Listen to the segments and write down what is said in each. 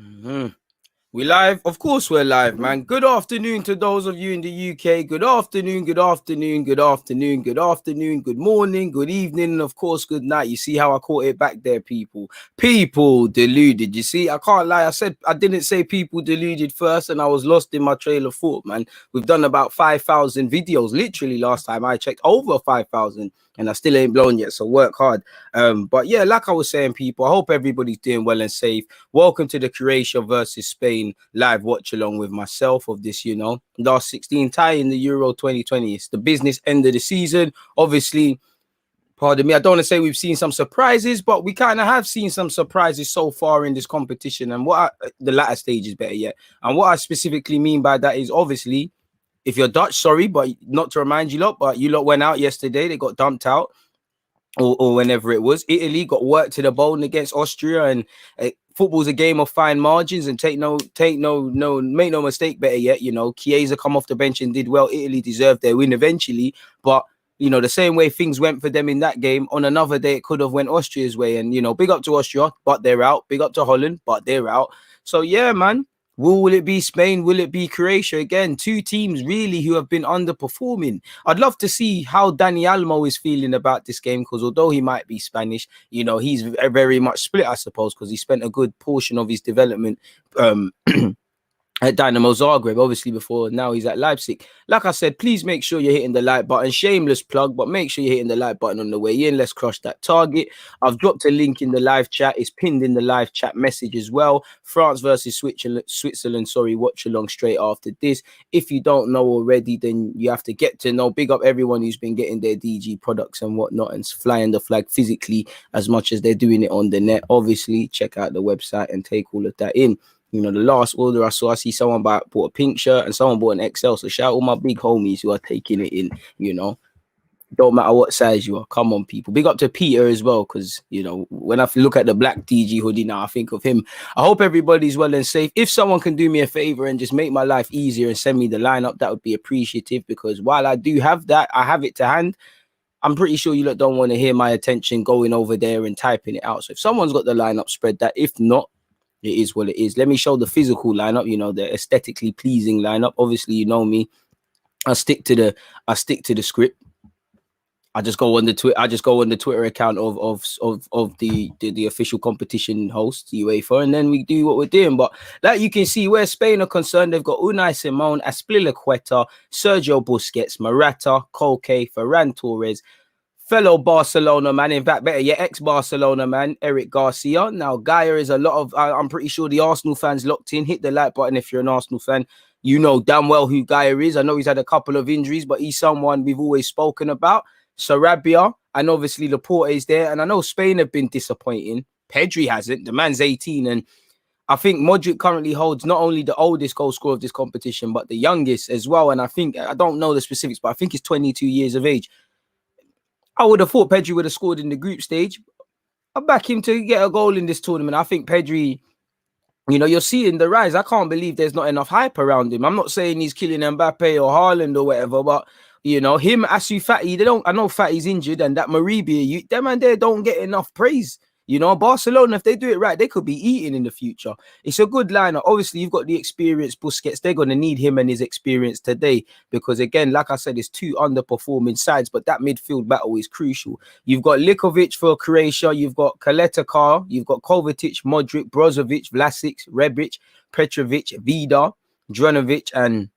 Mhm. We live? Of course we're live, man. Good afternoon to those of you in the UK. Good afternoon, good afternoon, good afternoon, good afternoon, good morning, good evening, and of course, good night. You see how I caught it back there, people? People deluded. You see, I can't lie. I didn't say people deluded first, and I was lost in my trail of thought, man. We've done about 5,000 videos. Literally, last time I checked, over 5,000, and I still ain't blown yet, so work hard. But yeah, like I was saying, people, I hope everybody's doing well and safe. Welcome to the Croatia versus Spain live watch along with myself of this, last 16 tie in the Euro 2020. It's the business end of the season. Obviously, pardon me, I don't want to say we've seen some surprises, but we kind of have seen some surprises so far in this competition. And the latter stage is better yet. And what I specifically mean by that is obviously, if you're Dutch, sorry, but not to remind you lot, but you lot went out yesterday. They got dumped out. Or whenever it was. Italy got worked to the bone against Austria, and football's a game of fine margins. And make no mistake, better yet, Chiesa come off the bench and did well. Italy deserved their win eventually, but the same way things went for them in that game, on another day it could have went Austria's way. And big up to Austria, but they're out. Big up to Holland, but they're out. So yeah, man. Will it be Spain? Will it be Croatia? Again, two teams really who have been underperforming. I'd love to see how Dani Almo is feeling about this game, because although he might be Spanish, he's very much split, I suppose, because he spent a good portion of his development at Dynamo Zagreb, obviously before now he's at Leipzig. Like I said, please make sure you're hitting the like button. Shameless plug, but make sure you're hitting the like button on the way in. Let's crush that target. I've dropped a link in the live chat. It's pinned in the live chat message as well. France versus Switzerland, watch along straight after this. If you don't know already, then you have to get to know. Big up everyone who's been getting their DG products and whatnot and flying the flag physically as much as they're doing it on the net. Obviously, check out the website and take all of that in. The last order I see someone bought a pink shirt and someone bought an XL. So shout out all my big homies who are taking it in, Don't matter what size you are. Come on, people. Big up to Peter as well, because, when I look at the black DG hoodie now, I think of him. I hope everybody's well and safe. If someone can do me a favor and just make my life easier and send me the lineup, that would be appreciative, because while I do have that, I have it to hand. I'm pretty sure you lot don't want to hear my attention going over there and typing it out. So if someone's got the lineup, spread that. If not, it is what it is. Let me show the physical lineup, the aesthetically pleasing lineup. Obviously, you know me. I stick to the script. I just go on the Twitter account of the official competition host, UEFA, and then we do what we're doing. But like you can see, where Spain are concerned, they've got Unai Simon, Azpilicueta, Sergio Busquets, Morata, Koke, Ferran Torres, fellow Barcelona man, in fact, better yet, ex-Barcelona man, Eric Garcia. Now, Gaia is a lot of, I'm pretty sure the Arsenal fans locked in. Hit the like button if you're an Arsenal fan. You know damn well who Gaia is. I know he's had a couple of injuries, but he's someone we've always spoken about. Sarabia, and obviously Laporte is there. And I know Spain have been disappointing. Pedri hasn't. The man's 18, and I think Modric currently holds not only the oldest goal scorer of this competition, but the youngest as well. And I don't know the specifics, but I think he's 22 years of age. I would have thought Pedri would have scored in the group stage. I back him to get a goal in this tournament. I think Pedri, you're seeing the rise. I can't believe there's not enough hype around him. I'm not saying he's killing Mbappe or Haaland or whatever, but him, Asu Fati, I know Fati's injured, and that Maribia, them and they don't get enough praise. Barcelona, if they do it right, they could be eating in the future. It's a good lineup. Obviously, you've got the experienced Busquets. They're going to need him and his experience today because, again, like I said, it's two underperforming sides, but that midfield battle is crucial. You've got Likovic for Croatia. You've got Kaleta, you've got Kovacic, Modric, Brozovic, Vlasic, Rebic, Petrovic, Vida, Dranovic, and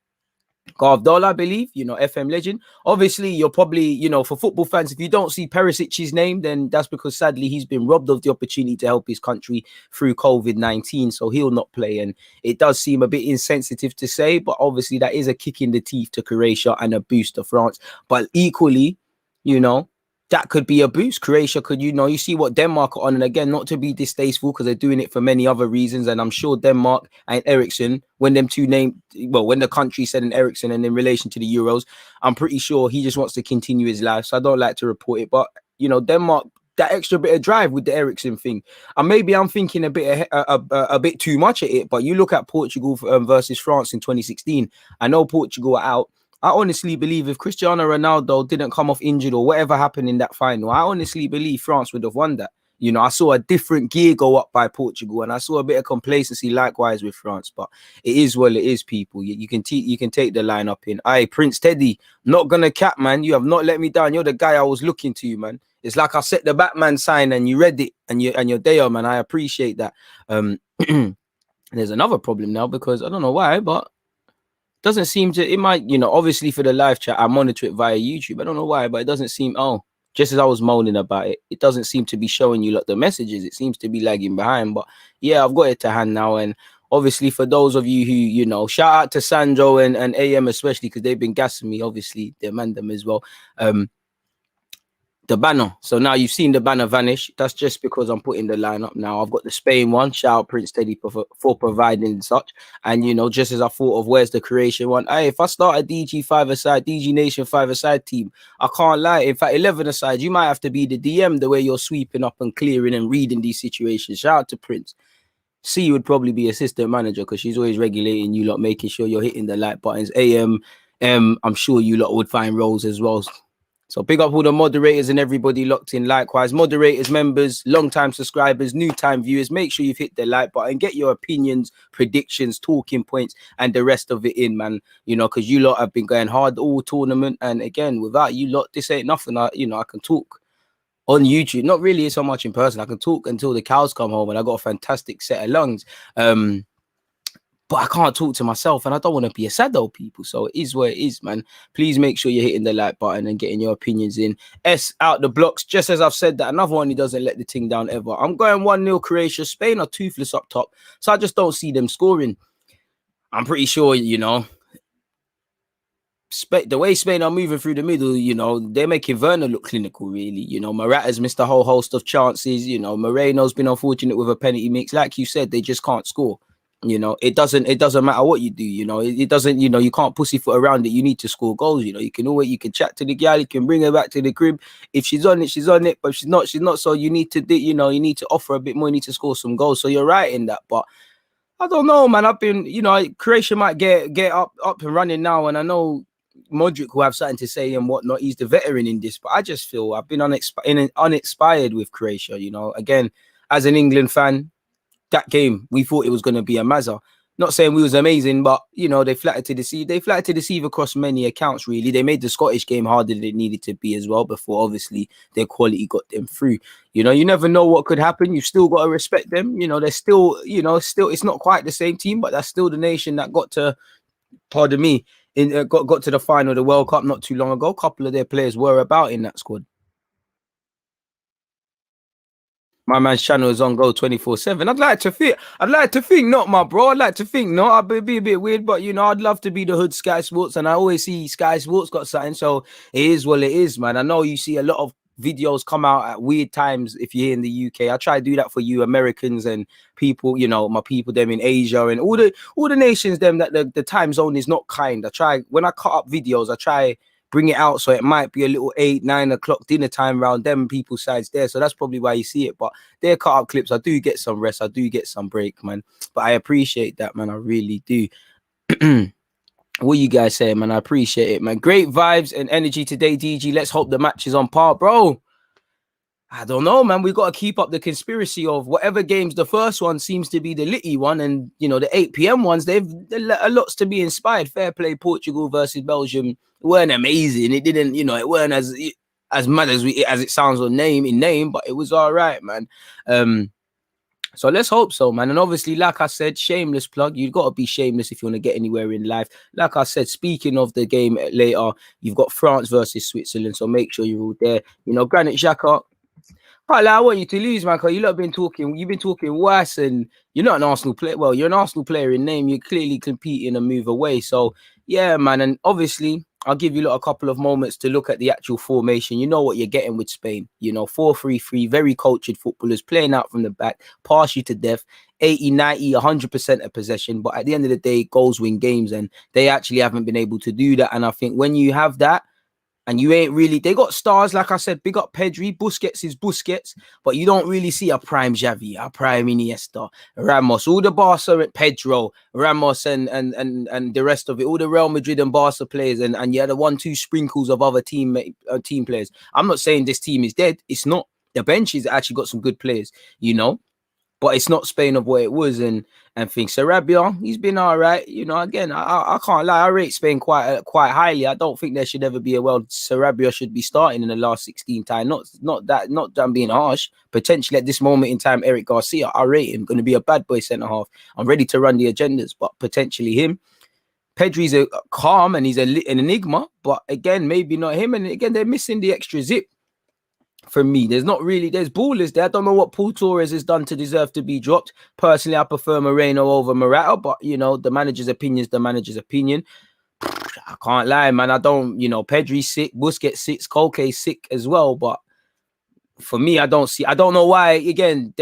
Gavdol, I believe, FM legend. Obviously, you're probably, for football fans, if you don't see Perisic's name, then that's because sadly he's been robbed of the opportunity to help his country through COVID-19, so he'll not play. And it does seem a bit insensitive to say, but obviously that is a kick in the teeth to Croatia and a boost to France. But equally, that could be a boost. Croatia could, you see what Denmark are on. And again, not to be distasteful because they're doing it for many other reasons. And I'm sure Denmark and Ericsson, when the country said in Ericsson and in relation to the Euros, I'm pretty sure he just wants to continue his life. So I don't like to report it. But, Denmark, that extra bit of drive with the Ericsson thing. And maybe I'm thinking a bit too much at it. But you look at Portugal versus France in 2016. I know Portugal are out. I honestly believe if Cristiano Ronaldo didn't come off injured or whatever happened in that final, I honestly believe France would have won that. You know, I saw a different gear go up by Portugal, and I saw a bit of complacency likewise with France. But it is what it is, people. You can take the lineup in. Aye, Prince Teddy, not gonna cap, man. You have not let me down. You're the guy I was looking to, man. It's like I set the Batman sign and you read it, and you're there, man. I appreciate that. There's another problem now because I don't know why, but doesn't seem to. It might, you know, obviously for the live chat, I monitor it via YouTube. I don't know why, but it doesn't seem. Oh, just as I was moaning about it, it doesn't seem to be showing you like the messages. It seems to be lagging behind. But yeah, I've got it to hand now. And obviously for those of you who, you know, shout out to Sandro and AM especially, because they've been gassing me. Obviously, they man them as well. The banner. So now you've seen the banner vanish. That's just because I'm putting the lineup now. I've got the Spain one. Shout out Prince Teddy for providing such. And, you know, just as I thought of where's the Croatian one. Hey, if I start a DG 5-a-side, DG Nation 5-a-side team, I can't lie. In fact, 11-a-side, you might have to be the DM the way you're sweeping up and clearing and reading these situations. Shout out to Prince. C would probably be assistant manager because she's always regulating you lot, making sure you're hitting the like buttons. AM, I'm sure you lot would find roles as well. So big up all the moderators and everybody locked in. Likewise, moderators, members, long-time subscribers, new-time viewers, make sure you've hit the like button, get your opinions, predictions, talking points, and the rest of it in, man. You know, because you lot have been going hard all tournament. And again, without you lot, this ain't nothing. I can talk on YouTube. Not really so much in person. I can talk until the cows come home, and I got a fantastic set of lungs. But I can't talk to myself, and I don't want to be a sad old people. So it is what it is, man. Please make sure you're hitting the like button and getting your opinions in. S out the blocks, just as I've said that. Another one who doesn't let the thing down ever. I'm going 1-0 Croatia. Spain are toothless up top, so I just don't see them scoring. I'm pretty sure, you know, the way Spain are moving through the middle, you know, they're making Werner look clinical, really. You know, Morata's missed a whole host of chances. You know, Moreno's been unfortunate with a penalty mix. Like you said, they just can't score. You know, it doesn't matter what you do. You know, it doesn't, you know, you can't pussyfoot around it. You need to score goals. You know, you can chat to the gal, you can bring her back to the crib. If she's on it, she's on it. But if she's not. So you need to do, you know, you need to offer a bit more. You need to score some goals. So you're right in that. But I don't know, man. I've been, you know, Croatia might get up and running now. And I know Modric will have something to say and whatnot. He's the veteran in this. But I just feel I've been uninspired with Croatia. You know, again, as an England fan, that game, we thought it was going to be a mazza. Not saying we was amazing, but, you know, they flattered to deceive. They flattered to deceive across many accounts, really. They made the Scottish game harder than it needed to be as well before, obviously, their quality got them through. You know, you never know what could happen. You've still got to respect them. You know, they're still, you know, it's not quite the same team, but that's still the nation that got to, pardon me, got to the final of the World Cup not too long ago. A couple of their players were about in that squad. My man's channel is on go 24/7. I'd like to think not, my bro. I'd like to think not. I'd be a bit weird, but, you know, I'd love to be the hood Sky Sports, and I always see Sky Sports got something. So it is what it is, man. I know you see a lot of videos come out at weird times if you're here in the UK. I try to do that for you Americans and people, you know, my people them in Asia and all the nations them that the time zone is not kind. I try, when I cut up videos, I try bring it out so it might be a little 8-9 o'clock dinner time around them people's sides there. So that's probably why you see it. But they're cut up clips. I do get some rest. I do get some break, man. But I appreciate that, man. I really do. What you guys say, man? I appreciate it, man. Great vibes and energy today, DG. Let's hope the match is on par, bro. I don't know, man. We got to keep up the conspiracy of whatever games. The first one seems to be the litty one, and, you know, the 8 p.m. ones, they've a lots to be inspired. Fair play, Portugal versus Belgium. It weren't amazing. It didn't, you know, it weren't as mad as it sounds on name, but it was all right, man. So let's hope so, man. And obviously, like I said, shameless plug. You've got to be shameless if you want to get anywhere in life. Like I said, speaking of the game later, you've got France versus Switzerland. So make sure you're all there. You know, Granit Xhaka. I want you to lose, man, because you've been talking worse, and you're not an Arsenal player. Well, you're an Arsenal player in name. You're clearly competing and move away. So, yeah, man. And obviously, I'll give you a couple of moments to look at the actual formation. You know what you're getting with Spain. You know, 4-3-3, very cultured footballers playing out from the back, pass you to death, 80, 90, 100% of possession. But at the end of the day, goals win games, and they actually haven't been able to do that. And I think when you have that, and you ain't really, they got stars, like I said, big up Pedri, Busquets is Busquets, but you don't really see a prime Xavi, a prime Iniesta, Ramos, all the Barca, Pedro, Ramos and the rest of it, all the Real Madrid and Barca players, and yeah, the 1-2 sprinkles of other team players. I'm not saying this team is dead, it's not, the bench has actually got some good players, you know. But it's not Spain of what it was and things. Sarabia, he's been all right. You know, again, I can't lie. I rate Spain quite highly. I don't think there should ever be a world Sarabia should be starting in the last 16 time. Not that I'm being harsh. Potentially at this moment in time, Eric Garcia, I rate him. Going to be a bad boy centre half. I'm ready to run the agendas, but potentially him. Pedri's a calm and he's an enigma, but again, maybe not him. And again, they're missing the extra zip. For me, there's ballers there. I don't know what Paul Torres has done to deserve to be dropped. Personally, I prefer Moreno over Morata, but you know, the manager's opinion is the manager's opinion. I can't lie, man. I don't, you know, Pedri's sick, Busquets sick, Koke's sick as well. But for me, I don't know why. Again,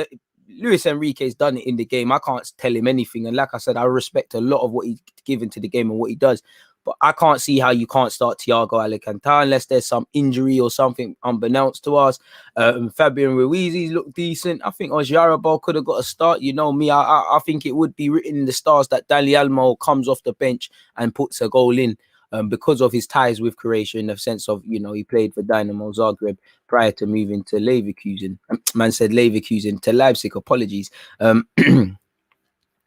Luis Enrique's done it in the game. I can't tell him anything. And like I said, I respect a lot of what he's given to the game and what he does. But I can't see how you can't start Thiago Alcantara unless there's some injury or something unbeknownst to us. Fabian Ruiz, he's looked decent. I think Oyarzabal could have got a start. You know me, I think it would be written in the stars that Dani Olmo comes off the bench and puts a goal in because of his ties with Croatia in the sense of, you know, he played for Dynamo Zagreb prior to moving to Leverkusen. Man said Leverkusen to Leipzig, apologies.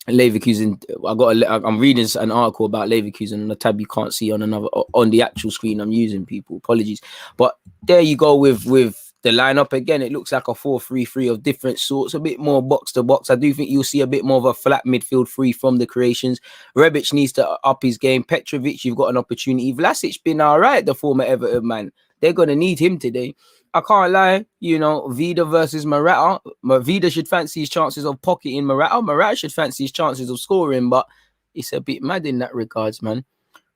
Leverkusen, I'm reading an article about Leverkusen on the tab you can't see on the actual screen I'm using, people. Apologies. But there you go with the lineup. Again, it looks like a 4-3-3 of different sorts, a bit more box to box. I do think you'll see a bit more of a flat midfield three from the Croatians. Rebic needs to up his game. Petrovic, you've got an opportunity. Vlasic been all right, the former Everton man. They're going to need him today. I can't lie, you know, Vida versus Morata. Vida should fancy his chances of pocketing Morata. Morata should fancy his chances of scoring, but it's a bit mad in that regards, man.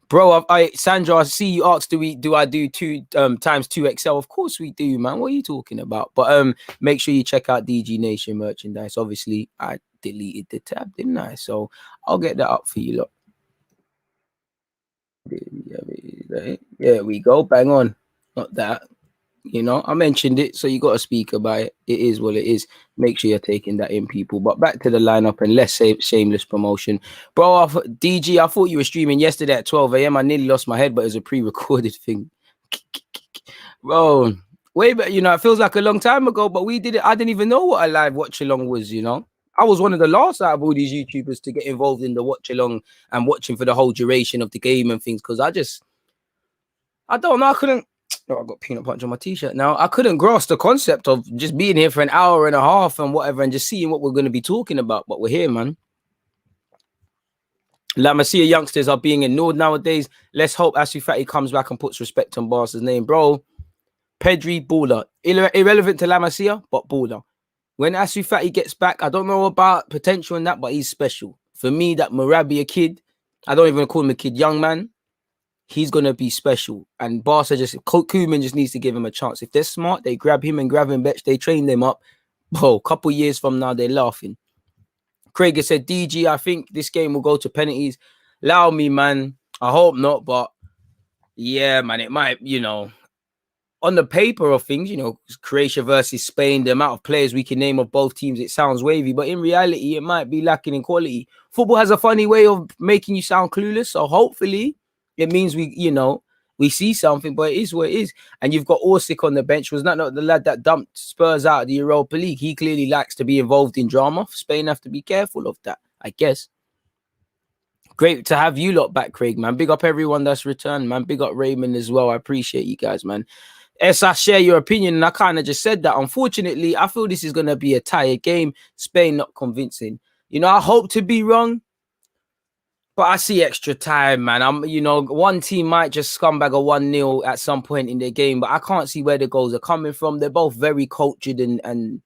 Bro, Sandra, I see you asked, do I do 2 times 2XL? Of course we do, man. What are you talking about? But make sure you check out DG Nation merchandise. Obviously, I deleted the tab, didn't I? So I'll get that up for you, look. There we go. Bang on. Not that. You know, I mentioned it, so you got to speak about it. It is what it is. Make sure you're taking that in, people. But back to the lineup and let's say shameless promotion. Bro, DG, I thought you were streaming yesterday at 12 a.m. I nearly lost my head, but it was a pre-recorded thing. Bro, way back, you know, it feels like a long time ago, but we did it. I didn't even know what a live watch-along was, you know. I was one of the last out of all these YouTubers to get involved in the watch-along and watching for the whole duration of the game and things, because I don't know, I couldn't. Oh, I got peanut punch on my t-shirt now. I couldn't grasp the concept of just being here for an hour and a half and whatever and just seeing what we're going to be talking about. But we're here, man. La Masia youngsters are being ignored nowadays. Let's hope Ansu Fati comes back and puts respect on Barca's name. Bro, Pedri, baller. Irrelevant to La Masia, but baller. When Ansu Fati gets back, I don't know about potential in that, but he's special. For me, that Marabia kid, I don't even call him a kid, young man. He's going to be special. And Barca Koeman just needs to give him a chance. If they're smart, they grab him and grab him back. They train them up. Bro, a couple years from now, they're laughing. Craig has said, DG, I think this game will go to penalties. Allow me, man. I hope not, but yeah, man, it might, you know, on the paper of things, you know, Croatia versus Spain, the amount of players we can name of both teams, it sounds wavy, but in reality, it might be lacking in quality. Football has a funny way of making you sound clueless, so hopefully it means we see something, but it is what it is. And you've got Orsic on the bench. Was not the lad that dumped Spurs out of the Europa League. He clearly likes to be involved in drama. Spain have to be careful of that, I guess. Great to have you lot back, Craig, man. Big up everyone that's returned, man. Big up Raymond as well. I appreciate you guys, man. I share your opinion, and I kind of just said that. Unfortunately, I feel this is going to be a tired game. Spain not convincing. You know, I hope to be wrong, but I see extra time, man. You know, one team might just scumbag a 1-0 at some point in their game, but I can't see where the goals are coming from. They're both very cultured and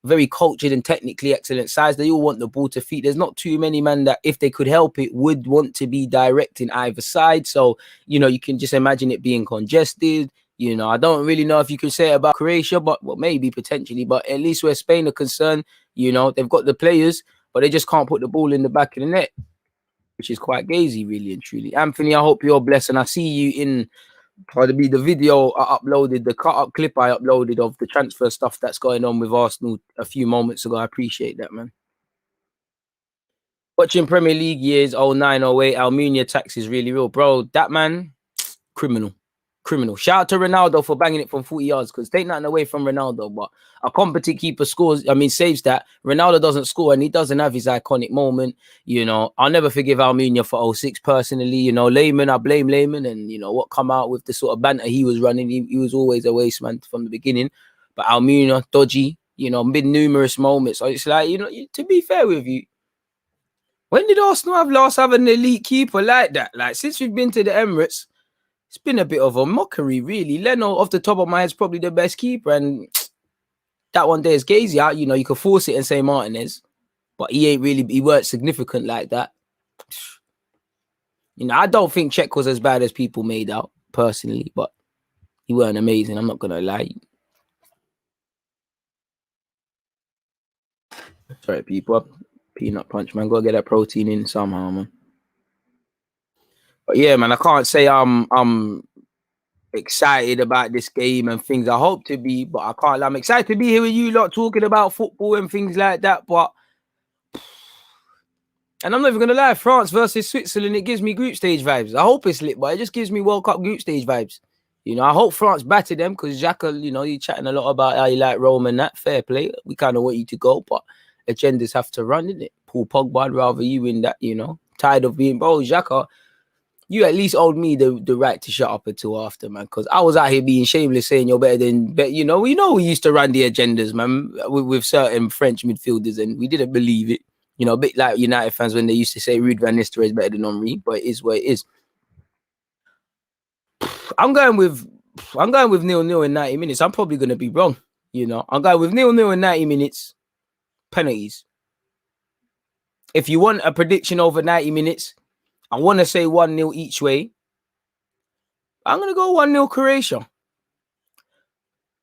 very cultured and technically excellent sides. They all want the ball to feet. There's not too many men that, if they could help it, would want to be direct in either side. So, you know, you can just imagine it being congested. You know, I don't really know if you could say it about Croatia, but well, maybe potentially. But at least where Spain are concerned, you know, they've got the players, but they just can't put the ball in the back of the net, which is quite gazy, really and truly. Anthony, I hope you're blessed, and I see you in probably the video I uploaded, the cut-up clip I uploaded of the transfer stuff that's going on with Arsenal a few moments ago. I appreciate that, man. Watching Premier League years, 09, 08, Almunia tax is really real. Bro, that man, criminal. criminal. Shout out to Ronaldo for banging it from 40 yards, because take nothing away from Ronaldo, but a competent keeper saves that. Ronaldo doesn't score and he doesn't have his iconic moment. You know, I'll never forgive Almunia for 06 personally. You know, Lehman, I blame Lehman, and you know what come out with the sort of banter he was running. He was always a waste man from the beginning. But Almunia, dodgy, you know, been numerous moments. So it's like, you know, to be fair with you, when did Arsenal have an elite keeper like that? Like, since we've been to the Emirates, it's been a bit of a mockery, really. Leno, off the top of my head, is probably the best keeper, and that one there is Gazy out. You know, you could force it and say Martinez, but he weren't significant like that. You know, I don't think Czech was as bad as people made out, personally, but he weren't amazing. I'm not going to lie. Sorry, people. Peanut punch, man. Gotta get that protein in somehow, man. But yeah, man, I can't say I'm excited about this game and things. I hope to be, but I can't. I'm excited to be here with you lot talking about football and things like that. But, and I'm not even gonna lie, France versus Switzerland, it gives me group stage vibes. I hope it's lit, but it just gives me World Cup group stage vibes. You know, I hope France batter them, because Xhaka, you know, you're chatting a lot about how you like Rome and that. Fair play. We kind of want you to go, but agendas have to run, innit? Paul Pogba, I'd rather you win that, you know. Tired of being, bro, Xhaka, you at least owed me the right to shut up until after, man, because I was out here being shameless saying you're better than, you know, we used to run the agendas, man, with certain French midfielders, and we didn't believe it. You know, a bit like United fans when they used to say Ruud van Nistelrooy is better than Henry, but it is what it is. I'm going with 0-0 in 90 minutes. I'm probably going to be wrong, you know. I'm going with 0-0 in 90 minutes, penalties. If you want a prediction over 90 minutes, I want to say 1-0 each way. I'm going to go 1-0 Croatia.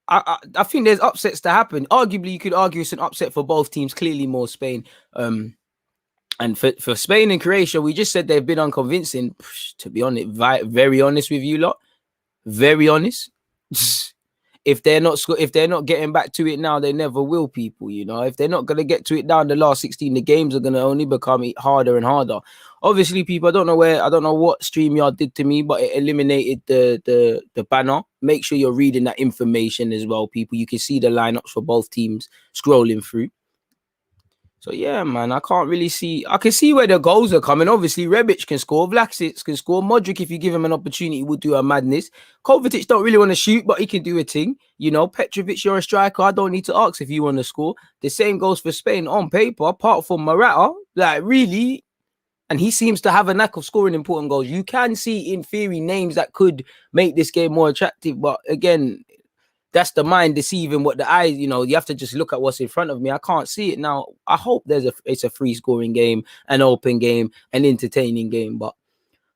I think there's upsets to happen. Arguably, you could argue it's an upset for both teams. Clearly more Spain. And for Spain and Croatia, we just said they've been unconvincing. To be honest, very honest with you lot. Very honest. If they're not getting back to it now, they never will, people. You know, if they're not going to get to it down the last 16, the games are going to only become harder and harder. Obviously, people, I don't know what StreamYard did to me, but it eliminated the banner. Make sure you're reading that information as well, people. You can see the lineups for both teams scrolling through. So yeah, man, I can't really see. I can see where the goals are coming. Obviously, Rebic can score, Vlasic can score, Modric, if you give him an opportunity, will do a madness. Kovacic don't really want to shoot, but he can do a thing. You know, Petrovic, you're a striker. I don't need to ask if you want to score. The same goes for Spain on paper, apart from Morata, like really. And he seems to have a knack of scoring important goals. You can see, in theory, names that could make this game more attractive, but again, that's the mind deceiving what the eyes, you know, you have to just look at what's in front of me. I can't see it now. I hope it's a free scoring game, an open game, an entertaining game. But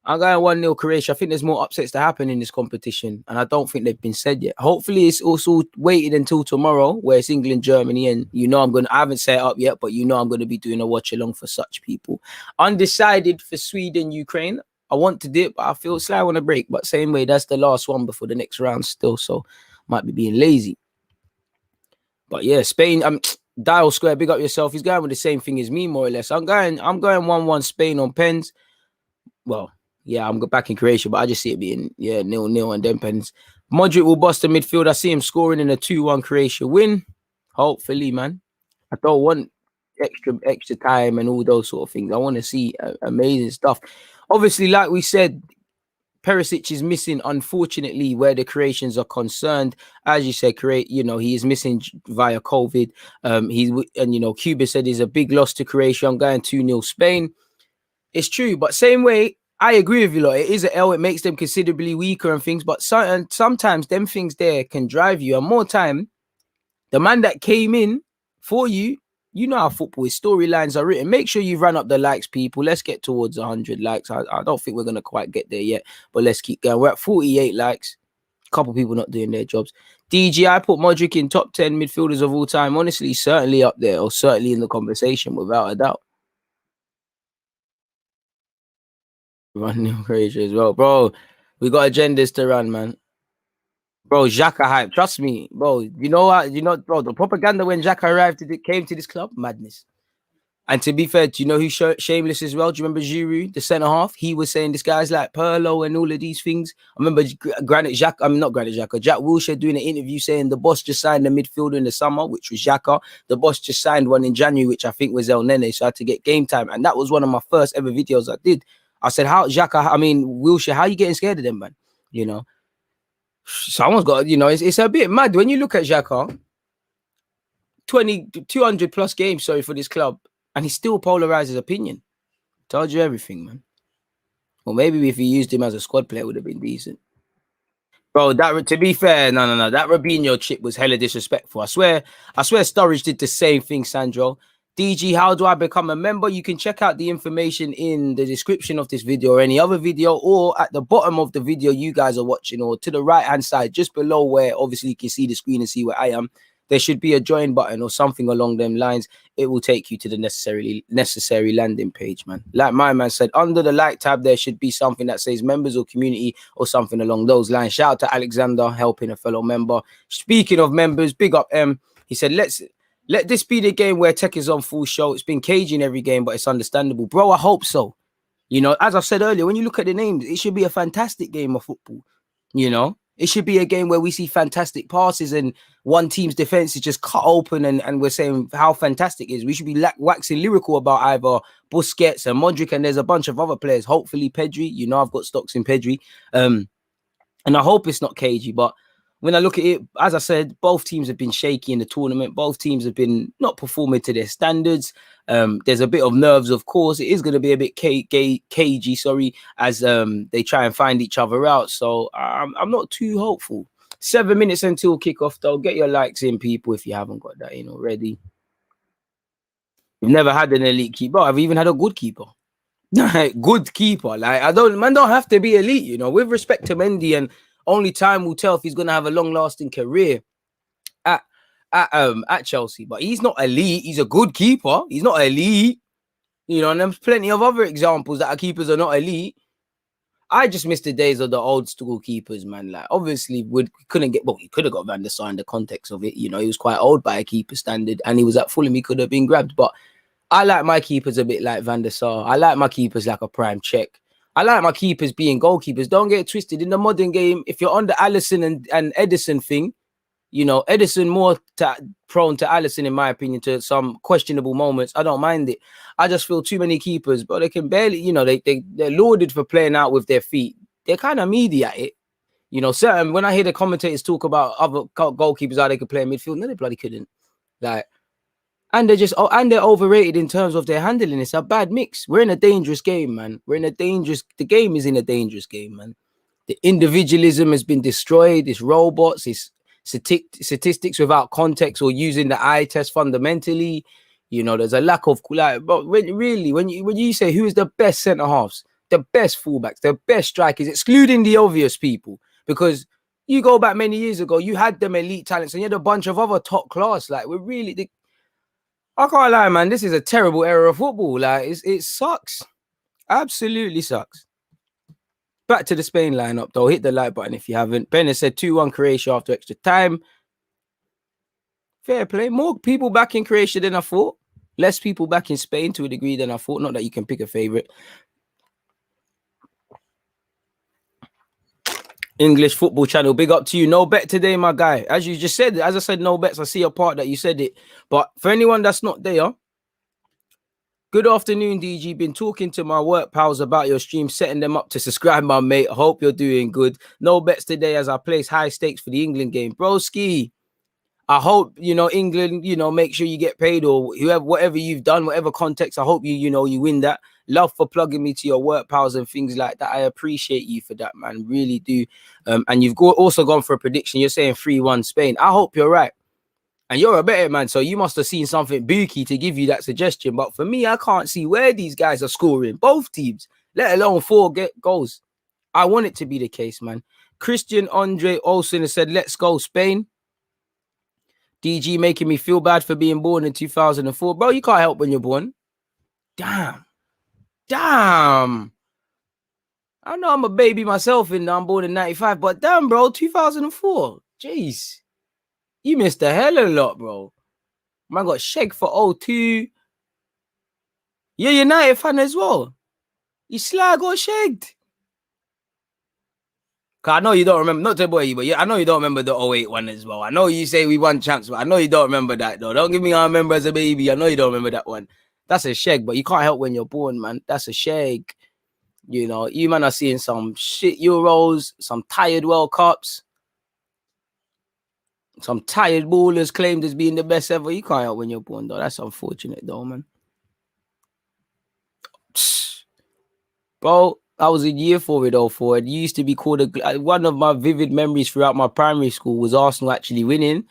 I'm going 1-0 Croatia. I think there's more upsets to happen in this competition, and I don't think they've been said yet. Hopefully it's also waited until tomorrow, where it's England, Germany, and you know I haven't set it up yet, but you know I'm going to be doing a watch along for such people. Undecided for Sweden, Ukraine. I want to do it, but I feel slightly on a break. But same way, that's the last one before the next round still, so might be being lazy. But yeah, Spain, Dial Square, big up yourself. He's going with the same thing as me, more or less. I'm going 1-1 Spain on pens. Well, yeah, I'm back in Croatia, but I just see it being 0-0 and then pens. Modric will bust the midfield. I see him scoring in a 2-1 Croatia win. Hopefully, man. I don't want extra time and all those sort of things. I want to see amazing stuff. Obviously, like we said, Perisic is missing, unfortunately, where the Croatians are concerned. As you said, he is missing via COVID. Cuba said it's a big loss to Croatia. I'm going 2-0 Spain. It's true, but same way, I agree with you lot. It is an L. It makes them considerably weaker and things, but sometimes them things there can drive you. And more time, the man that came in for you, you know how football is. Storylines are written. Make sure you run up the likes, people. Let's get towards 100 likes. I don't think we're going to quite get there yet, but let's keep going. We're at 48 likes. A couple people not doing their jobs. DG, I put Modric in top 10 midfielders of all time. Honestly, certainly up there, or certainly in the conversation, without a doubt. Run Croatia as well. Bro, we got agendas to run, man. Bro, Xhaka hype. Trust me, bro. You know what? Bro, the propaganda when Xhaka came to this club, madness. And to be fair, do you know who's shameless as well? Do you remember Giroud, the centre half? He was saying this guy's like Perlo and all of these things. I remember Granit Xhaka, not Granit Xhaka, Jack Wilshere doing an interview saying the boss just signed a midfielder in the summer, which was Xhaka. The boss just signed one in January, which I think was El Nene, so I had to get game time. And that was one of my first ever videos I did. I said, Wilshere, how are you getting scared of them, man? You know, someone's got, you know, it's a bit mad. When you look at Xhaka, 200 plus games, sorry, for this club, and he still polarizes opinion. Told you everything, man. Well, maybe if he used him as a squad player, it would have been decent. Bro, that, to be fair, no. That Robinho chip was hella disrespectful. I swear Sturridge did the same thing, Sandro. DG, how do I become a member? You can check out the information in the description of this video or any other video, or at the bottom of the video you guys are watching, or to the right-hand side, just below where obviously you can see the screen and see where I am. There should be a join button or something along them lines. It will take you to the necessary landing page, man. Like my man said, under the like tab, there should be something that says members or community or something along those lines. Shout out to Alexander helping a fellow member. Speaking of members, big up M. He said, let this be the game where tech is on full show. It's been caging every game, but it's understandable. Bro, I hope so. You know, as I said earlier, when you look at the names, it should be a fantastic game of football. You know, it should be a game where we see fantastic passes and one team's defense is just cut open and we're saying how fantastic it is. We should be waxing lyrical about either Busquets and Modric, and there's a bunch of other players. Hopefully Pedri, you know, I've got stocks in Pedri. And I hope it's not cagey, but when I look at it, as I said, both teams have been shaky in the tournament. Both teams have been not performing to their standards. There's a bit of nerves, of course. It is going to be a bit cagey, as they try and find each other out. So I'm not too hopeful. 7 minutes until kickoff, though. Get your likes in, people, if you haven't got that in already. We've never had an elite keeper. I've even had a good keeper. Good keeper. Like, man don't have to be elite, you know. With respect to Mendy, and only time will tell if he's going to have a long-lasting career at Chelsea. But he's not elite. He's a good keeper. He's not elite. You know, and there's plenty of other examples that our keepers are not elite. I just miss the days of the old school keepers, man. Like, obviously, we could have got Van der Sar in the context of it. You know, he was quite old by a keeper standard, and he was at Fulham. He could have been grabbed. But I like my keepers a bit like Van der Sar. I like my keepers like a prime Czech. I like my keepers being goalkeepers. Don't get it twisted. In the modern game, if you're on the Alisson and Edison thing, you know, Edison more prone to Alisson, in my opinion, to some questionable moments. I don't mind it. I just feel too many keepers, but they can barely, you know, they're lauded for playing out with their feet. They're kind of meaty at it. You know, certain, when I hear the commentators talk about other goalkeepers, how they could play in midfield, no, they bloody couldn't. Like, and they're overrated in terms of their handling. It's a bad mix. We're in a dangerous game, man. The game is in a dangerous game, man. The individualism has been destroyed. It's robots, it's statistics without context or using the eye test fundamentally. You know, there's a lack of, like, but when you say who is the best centre halves, the best fullbacks, the best strikers, excluding the obvious people, because you go back many years ago, you had them elite talents and you had a bunch of other top class. Like, we're really, I can't lie, man. This is a terrible era of football. Like, it sucks. Absolutely sucks. Back to the Spain lineup, though. Hit the like button if you haven't. Bennett said 2-1 Croatia after extra time. Fair play. More people back in Croatia than I thought. Less people back in Spain to a degree than I thought. Not that you can pick a favorite. English Football Channel, big up to you. No bet today, my guy. As you just said, as I said, no bets. I see a part that you said it. But for anyone that's not there, good afternoon, DG. Been talking to my work pals about your stream, setting them up to subscribe, my mate. I hope you're doing good. No bets today as I place high stakes for the England game. Broski, I hope, you know, England, you know, make sure you get paid, or whatever you've done, whatever context. I hope you win that. Love for plugging me to your work pals and things like that. I appreciate you for that, man. Really do. And you've also gone for a prediction. You're saying 3-1 Spain. I hope you're right. And you're a better man, so you must have seen something booky to give you that suggestion. But for me, I can't see where these guys are scoring, both teams, let alone 4 goals. I want it to be the case, man. Christian Andre Olsen has said, let's go Spain. DG making me feel bad for being born in 2004. Bro, you can't help when you're born. Damn. I know I'm a baby myself and I'm born in 95, but damn, bro, 2004. Jeez. You missed a hell of a lot, bro. Man got Sheg for 02. You're a United fan as well. You slag or shagged. Cause I know you don't remember, not to boy you, but yeah, I know you don't remember the 08 one as well. I know you say we won champs, but I know you don't remember that though. Don't give me I remember as a baby. I know you don't remember that one. That's a shag, but you can't help when you're born, man. That's a shag. You know, you man are seeing some shit Euros, some tired World Cups, some tired ballers claimed as being the best ever. You can't help when you're born, though. That's unfortunate, though, man. Bro, I was a year for it all for it. Used to be called one of my vivid memories throughout my primary school was Arsenal actually winning.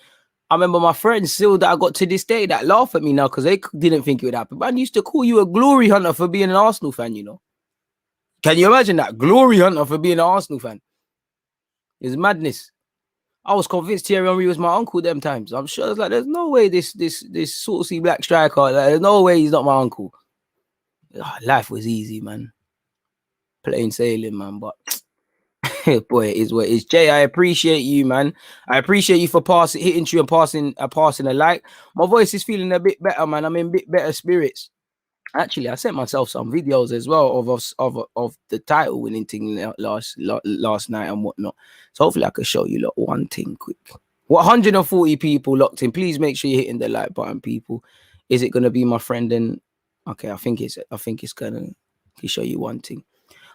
I remember my friends still that I got to this day that laugh at me now because they didn't think it would happen. Man used to call you a glory hunter for being an Arsenal fan, you know. Can you imagine that? Glory hunter for being an Arsenal fan. It's madness. I was convinced Thierry Henry was my uncle them times. I'm sure it's like there's no way this saucy black striker, like, there's no way he's not my uncle. Life was easy, man. Plain sailing, man. But boy, it is what it is. Jay, I appreciate you, man. I appreciate you for hitting you and passing a like. My voice is feeling a bit better, man. I'm in a bit better spirits. Actually, I sent myself some videos as well of the title winning thing last night and whatnot. So hopefully I can show you one thing quick. 140 people locked in. Please make sure you're hitting the like button, people. Is it gonna be my friend? And okay, I think it's gonna show you one thing.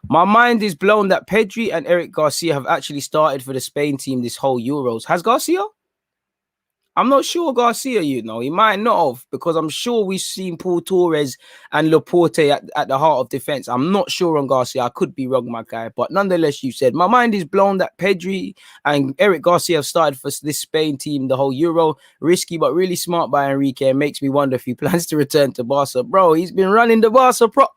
My mind is blown that Pedri and Eric Garcia have actually started for the Spain team this whole Euros. Has Garcia? I'm not sure Garcia, you know. He might not have, because I'm sure we've seen Paul Torres and Laporte at the heart of defense. I'm not sure on Garcia. I could be wrong, my guy. But nonetheless, you said, my mind is blown that Pedri and Eric Garcia have started for this Spain team the whole Euro. Risky, but really smart by Enrique. And makes me wonder if he plans to return to Barca. Bro, he's been running the Barca prop.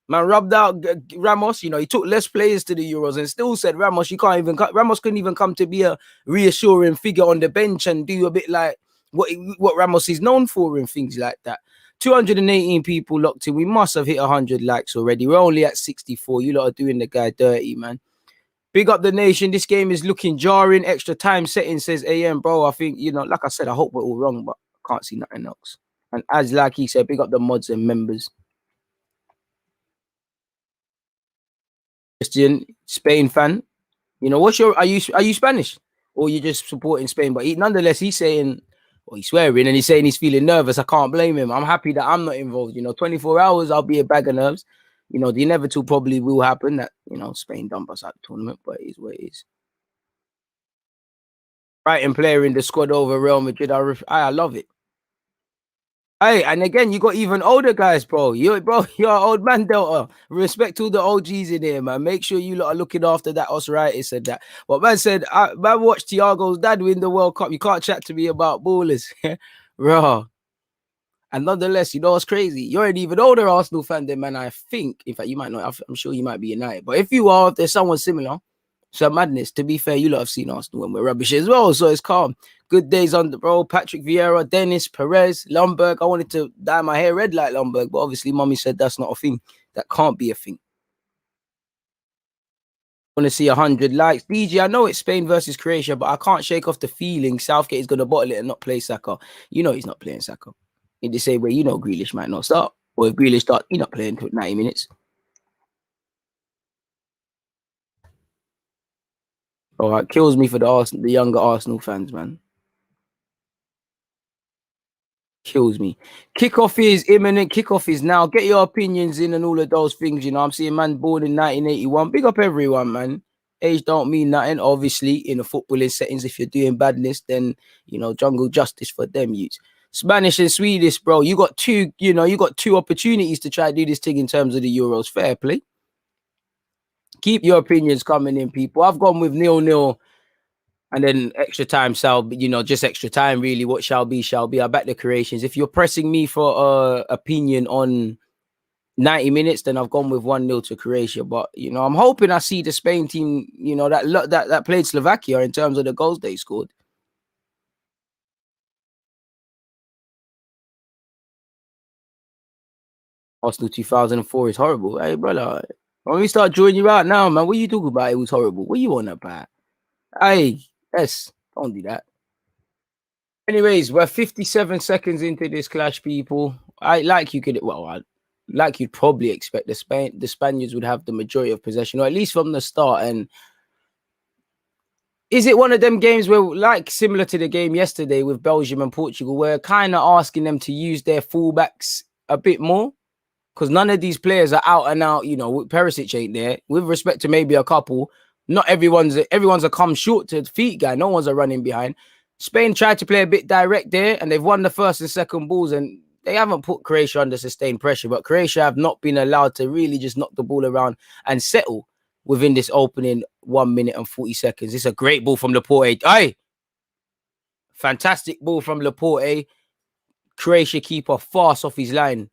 Man rubbed out Ramos. You know, he took less players to the Euros and still said, Ramos couldn't even come to be a reassuring figure on the bench and do a bit like what Ramos is known for and things like that. 218 people locked in. We must have hit 100 likes already. We're only at 64. You lot are doing the guy dirty, man. Big up the nation. This game is looking jarring. Extra time setting, says AM, bro. I think, you know, like I said, I hope we're all wrong, but I can't see nothing else. And as like he said, big up the mods and members. Christian, Spain fan. You know, are you Spanish or you just supporting Spain? But nonetheless, he's saying, well, he's swearing and he's saying he's feeling nervous. I can't blame him. I'm happy that I'm not involved. You know, 24 hours, I'll be a bag of nerves. You know, the inevitable probably will happen that, you know, Spain dump us out the tournament, but it is what it is. Brighton player in the squad over Real Madrid. I love it. Hey, and again, you got even older guys, bro. You're an old man, Delta. Respect to the OGs in here, man. Make sure you lot are looking after that arthritis and that. But man said, man watched Thiago's dad win the World Cup. You can't chat to me about ballers. Raw. And nonetheless, you know what's crazy? You're an even older Arsenal fan than man, I think. In fact, you might not. I'm sure you might be United. But if you are, if there's someone similar, so madness. To be fair, you lot have seen Arsenal when we're rubbish as well, so it's calm. Good days on the road. Patrick Vieira, Dennis, Perez, Lundberg. I wanted to dye my hair red like Lundberg, but obviously mommy said that's not a thing. That can't be a thing. I want to see 100 likes. DJ, I know it's Spain versus Croatia, but I can't shake off the feeling Southgate is going to bottle it and not play Saka. You know he's not playing Saka. In the same way, you know Grealish might not start. Or if Grealish starts, he's not playing for 90 minutes. All right, kills me for the younger Arsenal fans, man. Kills me. Kickoff is imminent. Kickoff is now. Get your opinions in and all of those things. You know, I'm seeing man born in 1981. Big up everyone, man. Age don't mean nothing. Obviously, in the footballing settings, if you're doing badness, then you know, jungle justice for them youths. Spanish and Swedish, bro. You got two opportunities to try to do this thing in terms of the Euros. Fair play. Keep your opinions coming in, people. I've gone with 0-0. And then extra time just extra time, really. What shall be, shall be. I back the Croatians. If you're pressing me for opinion on 90 minutes, then I've gone with 1-0 to Croatia. But, you know, I'm hoping I see the Spain team, you know, that played Slovakia in terms of the goals they scored. Arsenal 2004 is horrible. Hey, brother, when we start drawing you out now, man, what are you talking about? It was horrible. What you on about? Hey, yes, don't do that. Anyways, we're 57 seconds into this clash, people. I like you could. Well, like you'd probably expect, the Spaniards would have the majority of possession, or at least from the start. And is it one of them games where, like similar to the game yesterday with Belgium and Portugal, we're kind of asking them to use their fullbacks a bit more? Because none of these players are out and out, Perisic ain't there. With respect to maybe a couple, not everyone's a come short to feet guy. No one's a running behind. Spain tried to play a bit direct there, and they've won the first and second balls, and they haven't put Croatia under sustained pressure. But Croatia have not been allowed to really just knock the ball around and settle within this opening 1 minute and 40 seconds. It's a great ball from Laporte. Aye! Fantastic ball from Laporte. Croatia keeper fast off his line.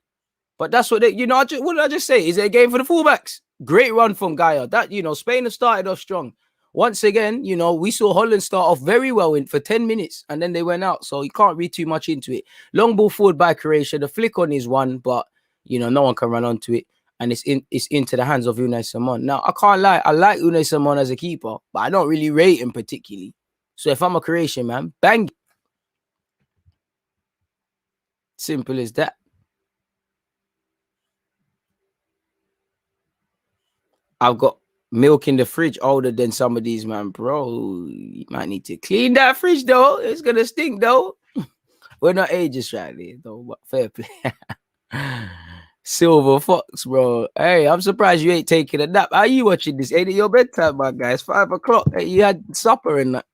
But that's what what did I just say? Is it a game for the fullbacks? Great run from Gaia. That, Spain have started off strong. Once again, we saw Holland start off very well for 10 minutes and then they went out. So you can't read too much into it. Long ball forward by Croatia. The flick on is one, but, no one can run onto it. And it's into the hands of Unai Simon. Now, I can't lie. I like Unai Simon as a keeper, but I don't really rate him particularly. So if I'm a Croatian man, bang. Simple as that. I've got milk in the fridge older than some of these, man, bro. You might need to clean that fridge, though. It's going to stink, though. We're not ages right there, though, but fair play. Silver Fox, bro. Hey, I'm surprised you ain't taking a nap. How are you watching this? Ain't it your bedtime, my guy? It's 5 o'clock. Hey, you had supper and that.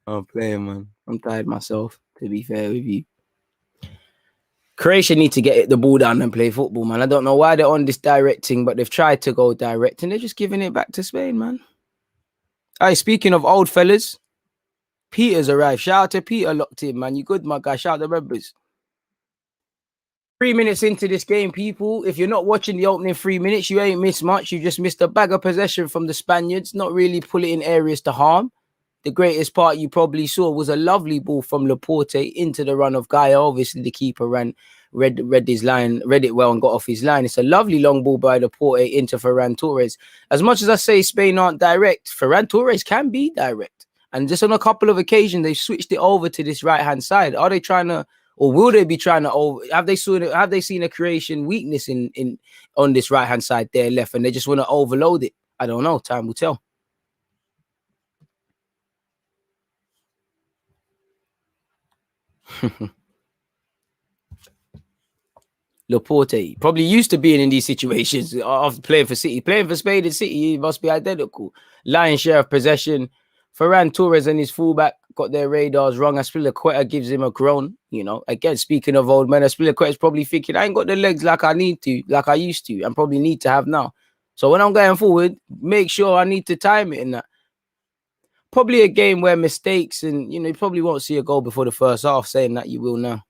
I'm playing, man. I'm tired myself, to be fair with you. Croatia need to get the ball down and play football, man. I don't know why they're on this direct thing, but they've tried to go direct and they're just giving it back to Spain, man. All right, speaking of old fellas, Peter's arrived. Shout out to Peter locked in, man. You good, my guy? Shout out to members. 3 minutes into this game, people. If you're not watching the opening 3 minutes, you ain't missed much. You just missed a bag of possession from the Spaniards, not really pulling in areas to harm. The greatest part you probably saw was a lovely ball from Laporte into the run of Gaia. Obviously, the keeper read his line, read it well and got off his line. It's a lovely long ball by Laporte into Ferran Torres. As much as I say Spain aren't direct, Ferran Torres can be direct. And just on a couple of occasions, they've switched it over to this right-hand side. Are they trying to, or will they be trying to, have they seen a Croatian weakness on this right-hand side there left, and they just want to overload it? I don't know. Time will tell. Laporte probably used to being in these situations after playing for City. Playing for Spain and City, he must be identical. Lion's share of possession. Ferran Torres and his fullback got their radars wrong. Aspilicueta gives him a groan. Again, speaking of old men, Aspilicueta's probably thinking, I ain't got the legs like I used to, and probably need to have now. So when I'm going forward, make sure I need to time it in that. Probably a game where mistakes and, you probably won't see a goal before the first half, saying that you will now.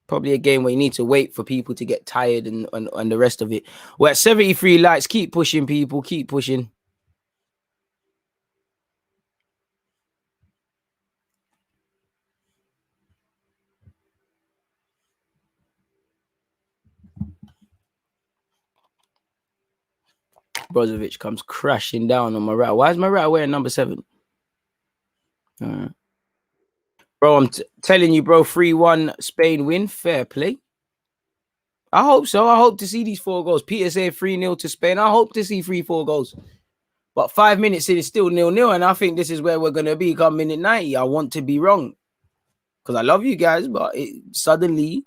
Probably a game where you need to wait for people to get tired and the rest of it. We're at 73 likes. Keep pushing, people. Keep pushing. Brozovic comes crashing down on Morata. Why is Morata wearing number 7? Bro, I'm telling you, bro, 3-1 Spain win. Fair play. I hope so. I hope to see these 4 goals. Peter said 3-0 to Spain. I hope to see 3-4 goals. But 5 minutes in, it's still 0-0. And I think this is where we're going to be come minute 90. I want to be wrong. Because I love you guys. But suddenly,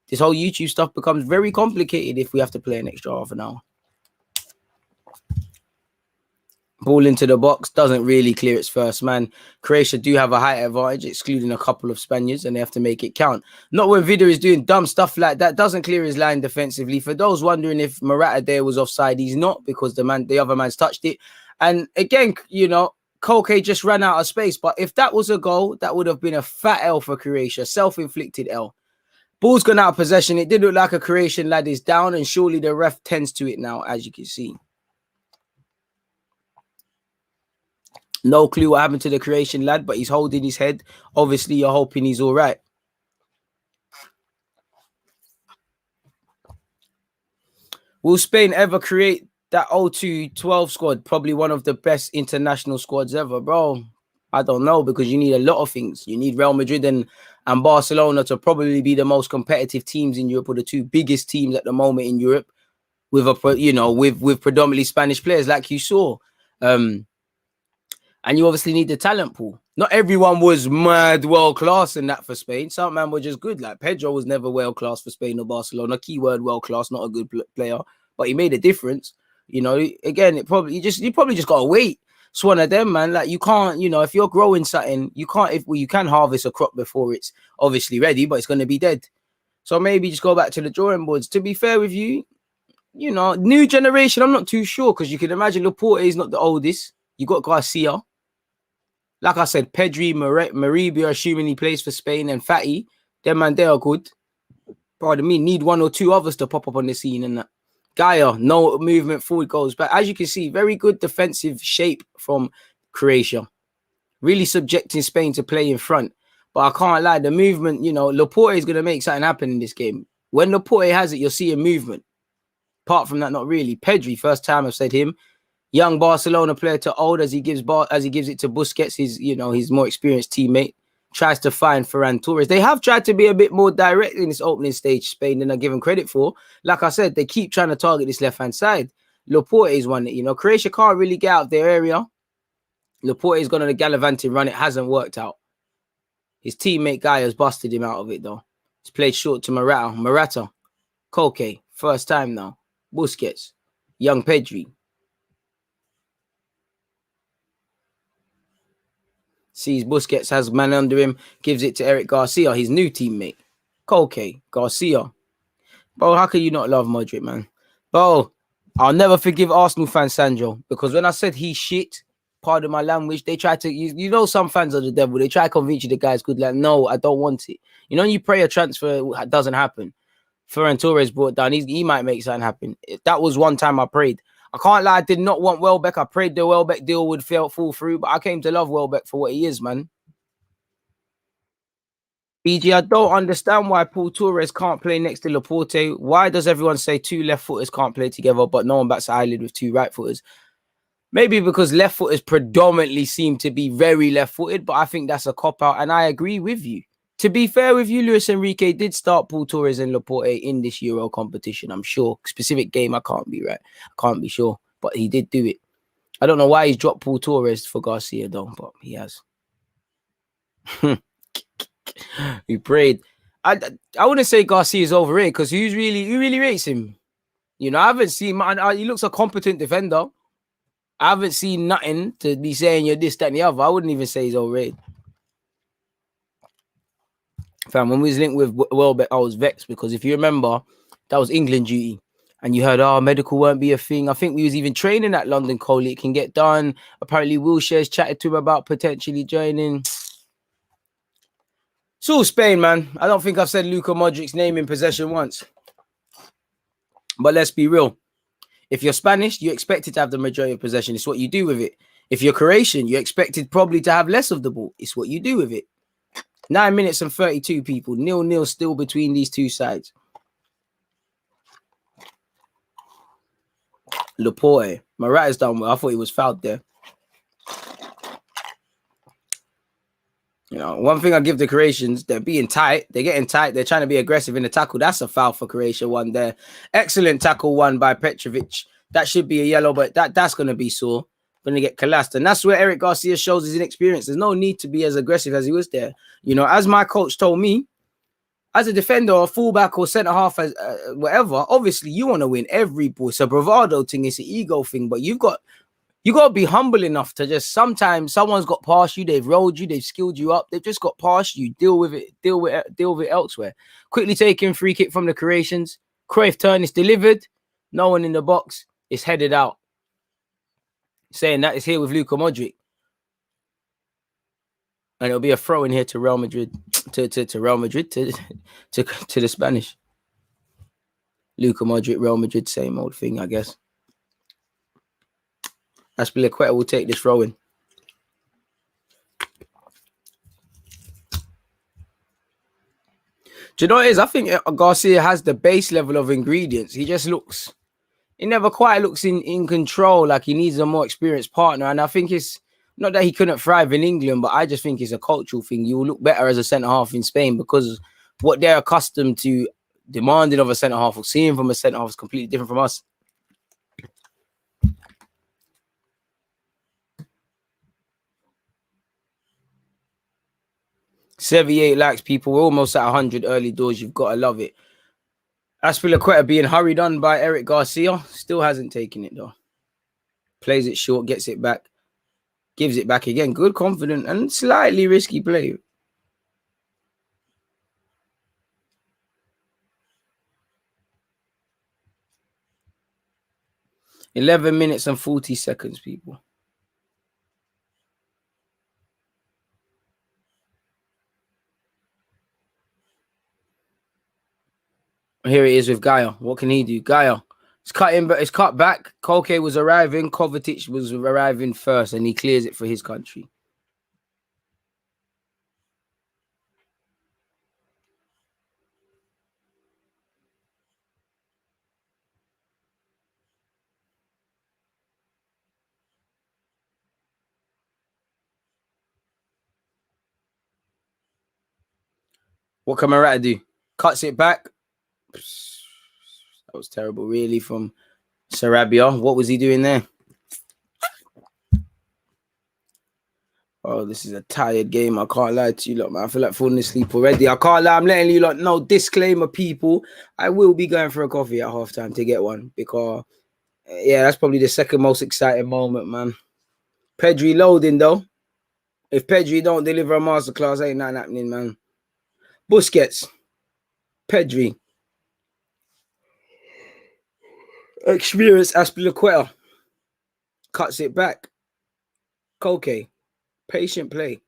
this whole YouTube stuff becomes very complicated if we have to play an extra half an hour. Ball into the box, doesn't really clear its first man. Croatia do have a height advantage, excluding a couple of Spaniards, and they have to make it count. Not when Vida is doing dumb stuff like that, doesn't clear his line defensively. For those wondering if Morata there was offside, he's not, because the other man's touched it. And again, Koke just ran out of space. But if that was a goal, that would have been a fat L for Croatia, self-inflicted L. Ball's gone out of possession. It did look like a Croatian lad is down, and surely the ref tends to it now, as you can see. No clue what happened to the Croatian lad, but he's holding his head. Obviously, you're hoping he's all right. Will Spain ever create that 0-2-12 squad? Probably one of the best international squads ever, bro. I don't know, because you need a lot of things. You need Real Madrid and Barcelona to probably be the most competitive teams in Europe, or the two biggest teams at the moment in Europe, with with predominantly Spanish players, like you saw. And you obviously need the talent pool. Not everyone was mad world class in that for Spain. Some man were just good. Like Pedro was never world class for Spain or Barcelona. Keyword world class, not a good player, but he made a difference. Again, you probably just gotta wait. It's one of them, man. Like you can't, if you're growing something, you can't. You can harvest a crop before it's obviously ready, but it's going to be dead. So maybe just go back to the drawing boards. To be fair with you, new generation, I'm not too sure, because you can imagine Laporte is not the oldest. You got Garcia. Like I said, Pedri, Maribia, assuming he plays for Spain, and Fatty, them man, they are good. Pardon me, need one or two others to pop up on the scene. And that Gaia, no movement forward, goes back. As you can see, very good defensive shape from Croatia. Really subjecting Spain to play in front. But I can't lie, the movement, Laporte is going to make something happen in this game. When Laporte has it, you'll see a movement. Apart from that, not really. Pedri, first time I've said him. Young Barcelona player to old, as he gives it to Busquets, his more experienced teammate. Tries to find Ferran Torres. They have tried to be a bit more direct in this opening stage, Spain, than I give them credit for. Like I said, they keep trying to target this left-hand side. Laporte is one that, Croatia can't really get out of their area. Laporte has gone on a gallivanting run. It hasn't worked out. His teammate guy has busted him out of it, though. He's played short to Morata. Koke, first time now. Busquets. Young Pedri. Sees Busquets has man under him, gives it to Eric Garcia, his new teammate. Koke, Garcia. Bro, how can you not love Modric, man? Bro, I'll never forgive Arsenal fan Sandro, because when I said he shit, pardon my language, they try to, some fans are the devil. They try to convince you the guy's good. Like, no, I don't want it. You pray a transfer doesn't happen. Ferran Torres brought down. He might make something happen. That was one time I prayed. I can't lie, I did not want Welbeck. I prayed the Welbeck deal would fall through, but I came to love Welbeck for what he is, man. BG, I don't understand why Paul Torres can't play next to Laporte. Why does everyone say two left footers can't play together, but no one bats an eyelid with two right footers? Maybe because left footers predominantly seem to be very left footed, but I think that's a cop out, and I agree with you. To be fair with you, Luis Enrique did start Paul Torres and Laporte in this Euro competition, I'm sure. Specific game, I can't be sure, but he did do it. I don't know why he's dropped Paul Torres for Garcia, though, but he has. He prayed. I wouldn't say Garcia is overrated, because who really rates him? I haven't seen, man, he looks a competent defender. I haven't seen nothing to be saying you're this, that, and the other. I wouldn't even say he's overrated. Fam, when we was linked with Welbeck, I was vexed, because if you remember, that was England duty. And you heard, medical won't be a thing. I think we was even training at London Coley. It can get done. Apparently, Wilshere's chatted to him about potentially joining. It's all Spain, man. I don't think I've said Luka Modric's name in possession once. But let's be real. If you're Spanish, you're expected to have the majority of possession. It's what you do with it. If you're Croatian, you're expected probably to have less of the ball. It's what you do with it. 9 minutes and 32 people. 0-0 still between these two sides. Laporte. Morata's done well. I thought he was fouled there. One thing I give the Croatians, they're being tight. They're getting tight. They're trying to be aggressive in the tackle. That's a foul for Croatia one there. Excellent tackle one by Petrovic. That should be a yellow, but that's going to be sore. Going to get collapsed. And that's where Eric Garcia shows his inexperience. There's no need to be as aggressive as he was there. As my coach told me, as a defender or fullback or centre half, as whatever, obviously you want to win every ball. It's a bravado thing. It's an ego thing. But you got to be humble enough to just, sometimes someone's got past you. They've rolled you. They've skilled you up. They've just got past you. Deal with it elsewhere. Quickly taking free kick from the Croatians. Cruyff turn is delivered. No one in the box. It's headed out. Saying that is here with Luka Modric. And it'll be a throw in here to Real Madrid, to Real Madrid, to the Spanish. Luka Modric, Real Madrid, same old thing, I guess. Aspilicueta will take this throw in. Do you know what it is? I think Garcia has the base level of ingredients. He just he never quite looks in control, like he needs a more experienced partner. And I think it's Not that he couldn't thrive in England, but I just think it's a cultural thing. You will look better as a centre-half in Spain because what they're accustomed to demanding of a centre-half or seeing from a centre-half is completely different from us. $78 likes, people. We're almost at 100 early doors. You've got to love it. Aspilicueta being hurried on by Eric Garcia. Still hasn't taken it, though. Plays it short, gets it back. Gives it back again. Good, confident, and slightly risky play. $11 minutes and 40 seconds, people. Here it is with Gaia. What can he do? Gaia. It's cut in, but it's cut back. Koke was arriving. Kovacic was arriving first, and he clears it for his country. What can Morata do? Cuts it back. That was terrible, really, from Sarabia. What was he doing there? Oh, this is a tired game. I can't lie to you, lot, man. I feel like falling asleep already. I can't lie. I'm letting you lot know. Disclaimer, people. I will be going for a coffee at halftime to get one because, yeah, that's probably the second most exciting moment, man. Pedri loading, though. If Pedri don't deliver a masterclass, ain't nothing happening, man. Busquets. Pedri. Experienced Aspilicueta. Cuts it back. Koke. Patient play.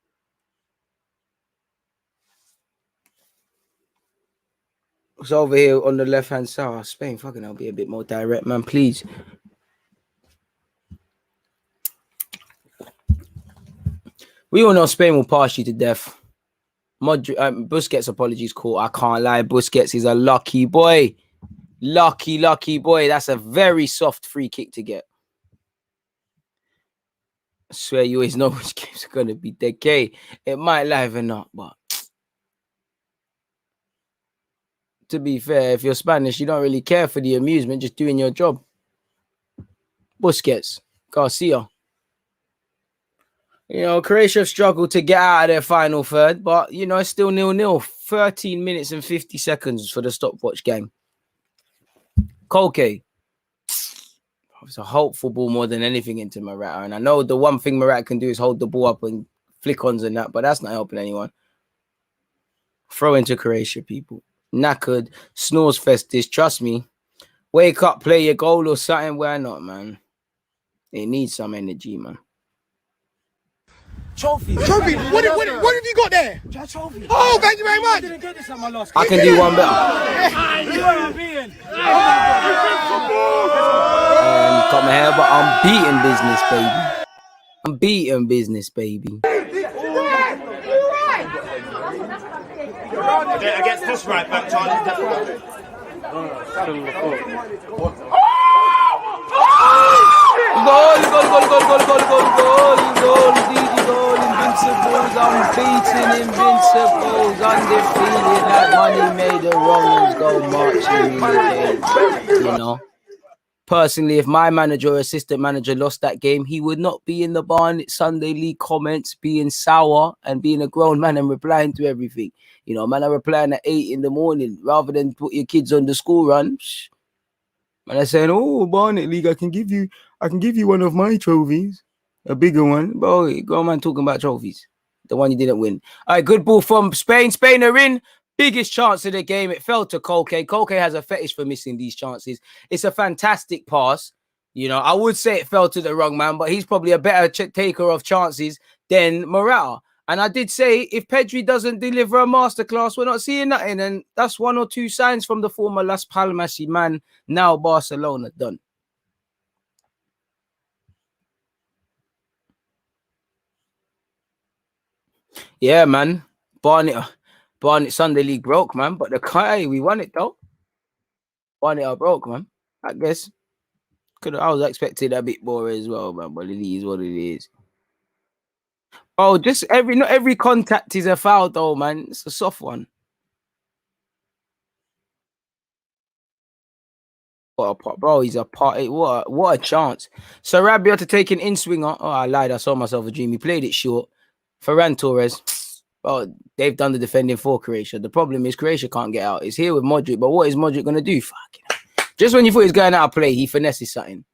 It's over here on the left-hand side. Spain, fucking I'll be a bit more direct, man, please. We all know Spain will pass you to death. Busquets, apologies, cool. I can't lie. Busquets is a lucky boy. Lucky boy. That's a very soft free kick to get. I swear you always know which games are going to be decay. It might liven up, but to be fair, if you're Spanish, you don't really care for the amusement, just doing your job. Busquets, Garcia. You know, Croatia struggled to get out of their final third, but, you know, it's still 0-0. 13 minutes and 50 seconds for the stopwatch gang. Koke. It's a hopeful ball more than anything into Morata. And I know the one thing Morata can do is hold the ball up and flick-ons and that, but that's not helping anyone. Throw into Croatia, people. Knackered. Snores festus. Trust me. Wake up, play your goal or something. Why not, man? It needs some energy, man. Trophy. What have you got there? Trophy. Oh, thank you very much. I didn't get this at my last game. I can do one better. Cut my hair, but I'm beating business, baby. I'm beating business, baby. I get this right back, Charlie. Goal, Invincibles, unbeaten Invincibles, undefeated, like money made the wrong ones go marching in the game. You know, personally, if my manager or assistant manager lost that game, he would not be in the Barnet Sunday League comments being sour and being a grown man and replying to everything. You know, man, I'm replying at 8 in the morning rather than put your kids on the school run. And they're saying, "Oh, Barnet League, I can give you one of my trophies, a bigger one." Bro, go on, man, talking about trophies. The one you didn't win. All right, good ball from Spain. Spain are in. Biggest chance of the game. It fell to Koke. Koke has a fetish for missing these chances. It's a fantastic pass. You know, I would say it fell to the wrong man, but he's probably a better taker of chances than Morata. And I did say, if Pedri doesn't deliver a masterclass, we're not seeing nothing. And that's one or two signs from the former Las Palmas man, now Barcelona, done. Yeah, man. Barnet Sunday League broke, man. But we won it, though. Barnet are broke, man. I guess. I was expecting a bit more as well, man. But it is what it is. Oh, just not every contact is a foul though, man. It's a soft one. Bro, he's a party. What a chance. So Rabiot to take an in-swinger. Oh, I lied. I saw myself a dream. He played it short. Ferran Torres. Oh, they've done the defending for Croatia. The problem is Croatia can't get out. It's here with Modric, but what is Modric going to do? Fucking hell. Just when you thought he was going out of play, he finesses something.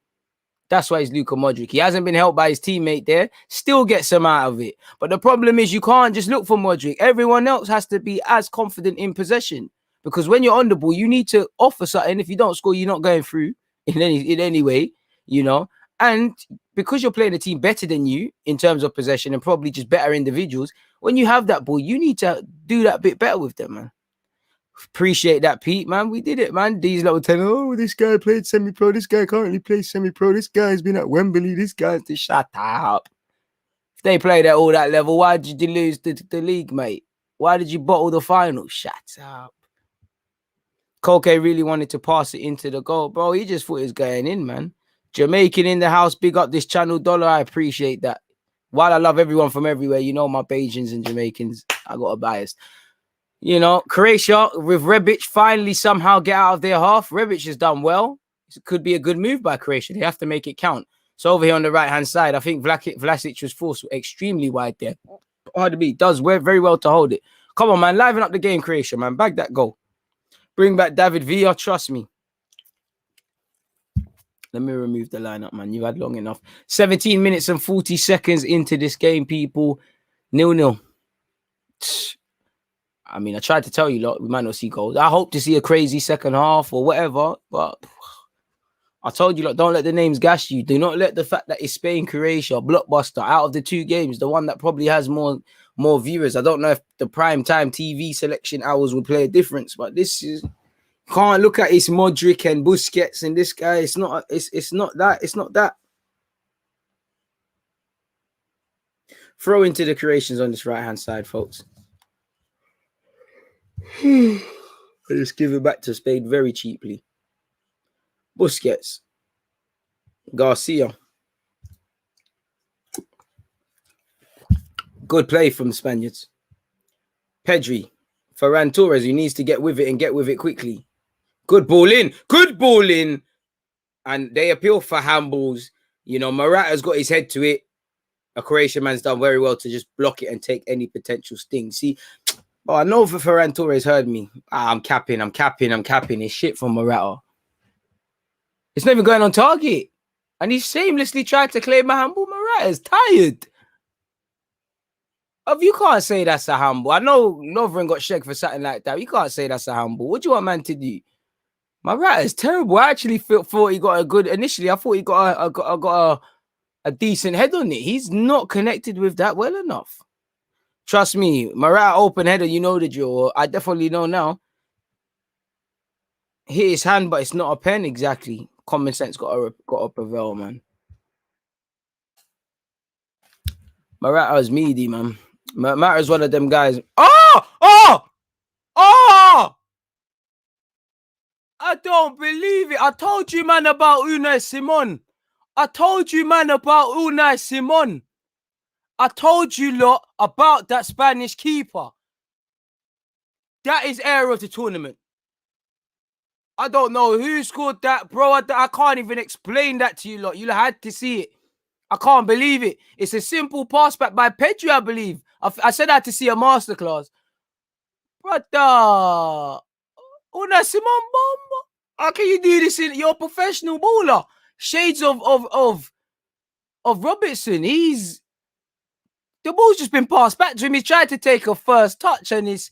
That's why he's Luka Modric. He hasn't been helped by his teammate there. Still gets some out of it. But the problem is you can't just look for Modric. Everyone else has to be as confident in possession. Because when you're on the ball, you need to offer something. If you don't score, you're not going through in any way, you know. And because you're playing a team better than you in terms of possession and probably just better individuals, when you have that ball, you need to do that bit better with them, man. Appreciate that, Pete, man. We did it, man. These little telling, oh, this guy played semi-pro. This guy currently plays semi-pro. This guy's been at Wembley. This guy's to shut up. If they played at all that level, why did you lose the league, mate? Why did you bottle the final? Shut up. Koke really wanted to pass it into the goal. Bro, he just thought it was going in, man. Jamaican in the house. Big up this channel, Dollar. I appreciate that. While I love everyone from everywhere, you know my Bajans and Jamaicans, I got a bias. You know, Croatia with Rebic finally somehow get out of their half. Rebic has done well. It could be a good move by Croatia. They have to make it count. So over here on the right-hand side, I think Vlasic was forced extremely wide there. Hard to beat. Does very well to hold it. Come on, man. Liven up the game, Croatia, man. Bag that goal. Bring back David Villa. Trust me. Let me remove the lineup, man. You've had long enough. 17 minutes and 40 seconds into this game, people. 0-0. I mean, I tried to tell you, lot, we might not see goals. I hope to see a crazy second half or whatever, but I told you, lot, don't let the names gas you. Do not let the fact that it's Spain, Croatia, blockbuster, out of the two games, the one that probably has more viewers. I don't know if the prime time TV selection hours will play a difference, but this is, can't look at it's Modric and Busquets and this guy. It's not that. It's not that. Throw into the Croatians on this right-hand side, folks. I just give it back to Spain very cheaply. Busquets. Garcia. Good play from the Spaniards. Pedri. Ferran Torres, who needs to get with it and get with it quickly. Good ball in. Good ball in. And they appeal for handballs. You know, Morata's got his head to it. A Croatian man's done very well to just block it and take any potential sting. See, oh, I know if Ferran Torres heard me. I'm capping. It's shit from Morata. It's not even going on target. And he shamelessly tried to claim a handball. Morata's tired. You can't say that's a handball. I know Lovren got shagged for something like that. You can't say that's a handball. What do you want man to do? Morata's terrible. I actually thought he got a good... Initially, I thought he got a decent head on it. He's not connected with that well enough. Trust me, Morata open header, you know the drill. I definitely know now. Hit his hand, but it's not a pen exactly. Common sense got to prevail, man. Morata is meaty, man. Morata is one of them guys. Oh! I don't believe it. I told you, man, about Unai Simon. I told you lot about that Spanish keeper. That is error of the tournament. I don't know who scored that, bro. I can't even explain that to you lot. You had to see it. I can't believe it. It's a simple pass back by Pedri, I believe. I said I had to see a masterclass. Brother. Unai Simon, bomb. How can you do this? You're a professional baller. Shades of Robertson. The ball's just been passed back to him. He tried to take a first touch and it's...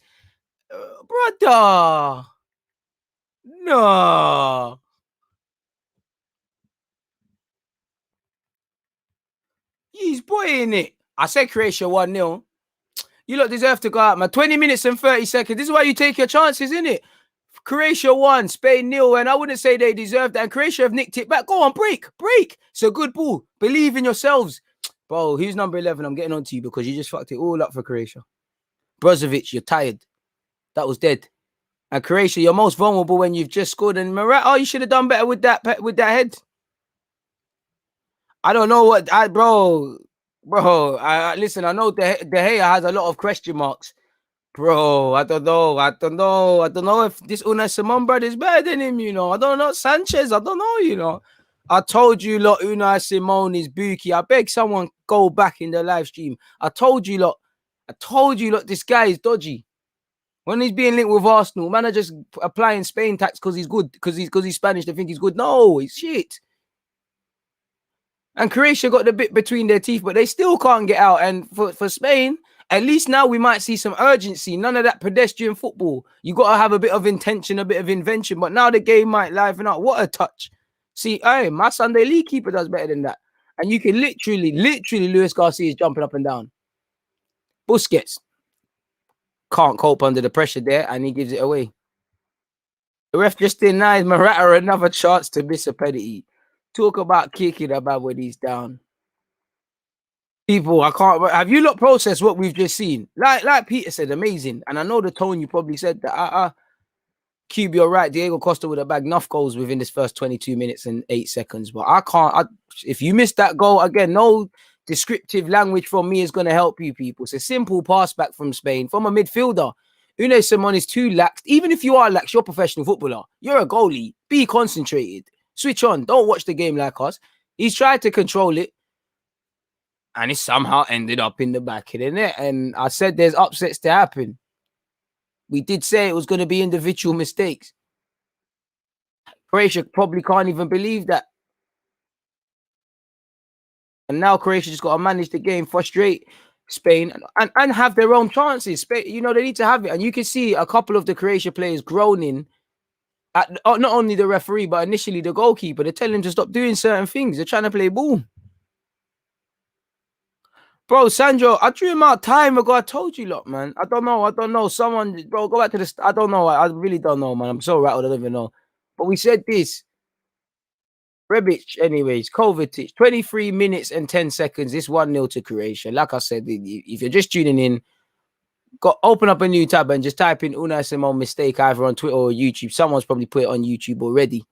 brother. No. He's boying it. I said Croatia 1-0. You lot deserve to go out, man. 20 minutes and 30 seconds. This is why you take your chances, isn't it? Croatia 1, Spain 0, and I wouldn't say they deserved that. And Croatia have nicked it back. Go on, break. It's a good ball. Believe in yourselves. Bro, who's number 11? I'm getting on to you because you just fucked it all up for Croatia. Brozovic, you're tired. That was dead. And Croatia, you're most vulnerable when you've just scored. And Morata, you should have done better with that head. I don't know bro. Bro, listen, I know De Gea has a lot of question marks. Bro, I don't know. I don't know if this Unai Simon brother is better than him, you know. I don't know. Sanchez, I don't know, you know. I told you, lot, Unai Simon is bookie. I beg someone go back in the live stream. I told you, lot, this guy is dodgy. When he's being linked with Arsenal, man are just applying Spain tax because he's good, because he's Spanish, they think he's good. No, he's shit. And Croatia got the bit between their teeth, but they still can't get out. And for Spain, at least now we might see some urgency. None of that pedestrian football. You got to have a bit of intention, a bit of invention. But now the game might liven up. What a touch. See, hey, my Sunday League keeper does better than that. And you can literally, Luis Garcia is jumping up and down. Busquets can't cope under the pressure there, and he gives it away. The ref just denies Morata another chance to miss a penalty. Talk about kicking about when he's down. People, I can't. Have you not processed what we've just seen? Like Peter said, amazing. And I know the tone you probably said that. Cube, you're right. Diego Costa would have bagged enough goals within this first 22 minutes and 8 seconds. But I can't. If you missed that goal again, no descriptive language from me is going to help you people. It's a simple pass back from Spain from a midfielder. Unai Simon is too lax. Even if you are lax, you're a professional footballer. You're a goalie. Be concentrated. Switch on. Don't watch the game like us. He's tried to control it. And it somehow ended up in the back of the net. And I said there's upsets to happen. We did say it was going to be individual mistakes. Croatia probably can't even believe that. And now Croatia just got to manage the game, frustrate Spain, and have their own chances. Spain, you know, they need to have it. And you can see a couple of the Croatia players groaning at not only the referee, but initially the goalkeeper. They're telling him to stop doing certain things. They're trying to play ball. Bro, Sandro, I drew him out time ago. I told you, lot, man. I don't know. Someone, bro, go back to the... I don't know. I really don't know, man. I'm so rattled. I don't even know. But we said this. Rebic, anyways, Kovacic, 23 minutes and 10 seconds. It's 1-0 to Croatia. Like I said, if you're just tuning in, open up a new tab and just type in Unai Simon mistake either on Twitter or YouTube. Someone's probably put it on YouTube already.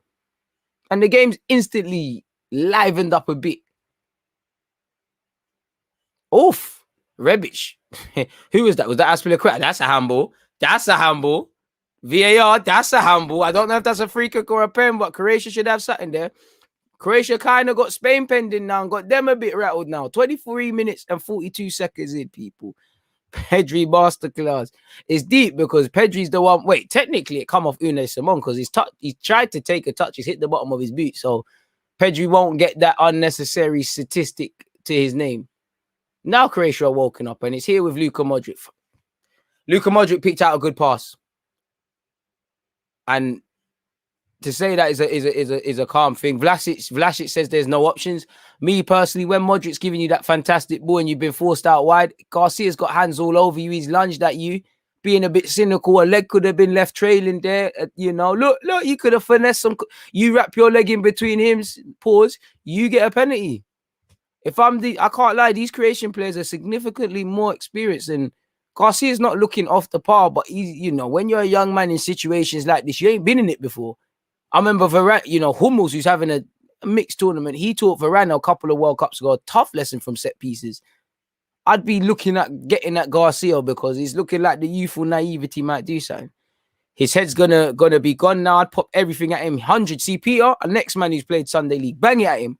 And the game's instantly livened up a bit. Oof, Rebic. Who was that? Was that Aspilicueta? That's a handball. That's a handball. VAR, that's a handball. I don't know if that's a free kick or a pen, but Croatia should have something there. Croatia kind of got Spain pending now and got them a bit rattled now. 23 minutes and 42 seconds in, people. Pedri masterclass. It's deep because Pedri's the one. Wait, technically it come off Unai Simon because he's tried to take a touch. He's hit the bottom of his boot. So Pedri won't get that unnecessary statistic to his name. Now Croatia are woken up and it's here with Luka Modric. Luka Modric picked out a good pass. And to say that is a calm thing. Vlasic says there's no options. Me personally, when Modric's giving you that fantastic ball and you've been forced out wide, Garcia's got hands all over you. He's lunged at you, being a bit cynical. A leg could have been left trailing there. You know, look, you could have finessed some. You wrap your leg in between him, pause, you get a penalty. I can't lie, these Croatian players are significantly more experienced, and Garcia's not looking off the par, but you know, when you're a young man in situations like this, you ain't been in it before. I remember Varane, you know, Hummels, who's having a mixed tournament, he taught Varane a couple of World Cups ago a tough lesson from set pieces. I'd be looking at getting at Garcia because he's looking like the youthful naivety might do something. His head's gonna be gone now. I'd pop everything at him. 100. See, Peter, a next man who's played Sunday League, bang it at him.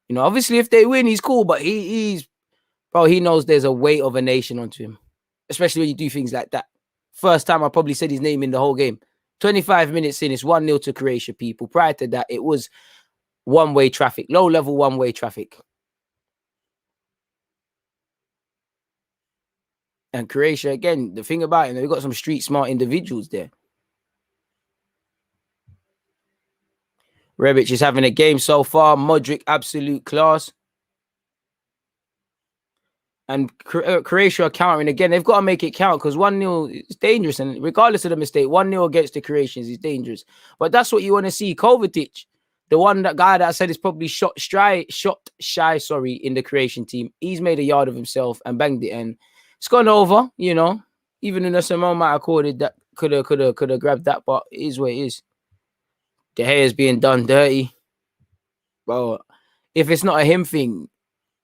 You know, obviously, if they win, he's cool, but he knows there's a weight of a nation onto him, especially when you do things like that. First time I probably said his name in the whole game. 25 minutes in, it's 1-0 to Croatia, people. Prior to that, it was one-way traffic, low-level one-way traffic. And Croatia, again, the thing about it, they've got some street-smart individuals there. Rebic is having a game so far. Modric, absolute class. And Croatia are countering again. They've got to make it count because 1-0 is dangerous. And regardless of the mistake, 1-0 against the Croatians is dangerous. But that's what you want to see. Kovacic, the guy that I said is probably shot shy, in the Croatian team. He's made a yard of himself and banged it in. It's gone over, you know. Even in a Simone might have called it, that could have grabbed that, but it is what it is. De Gea is being done dirty. Bro, if it's not a him thing,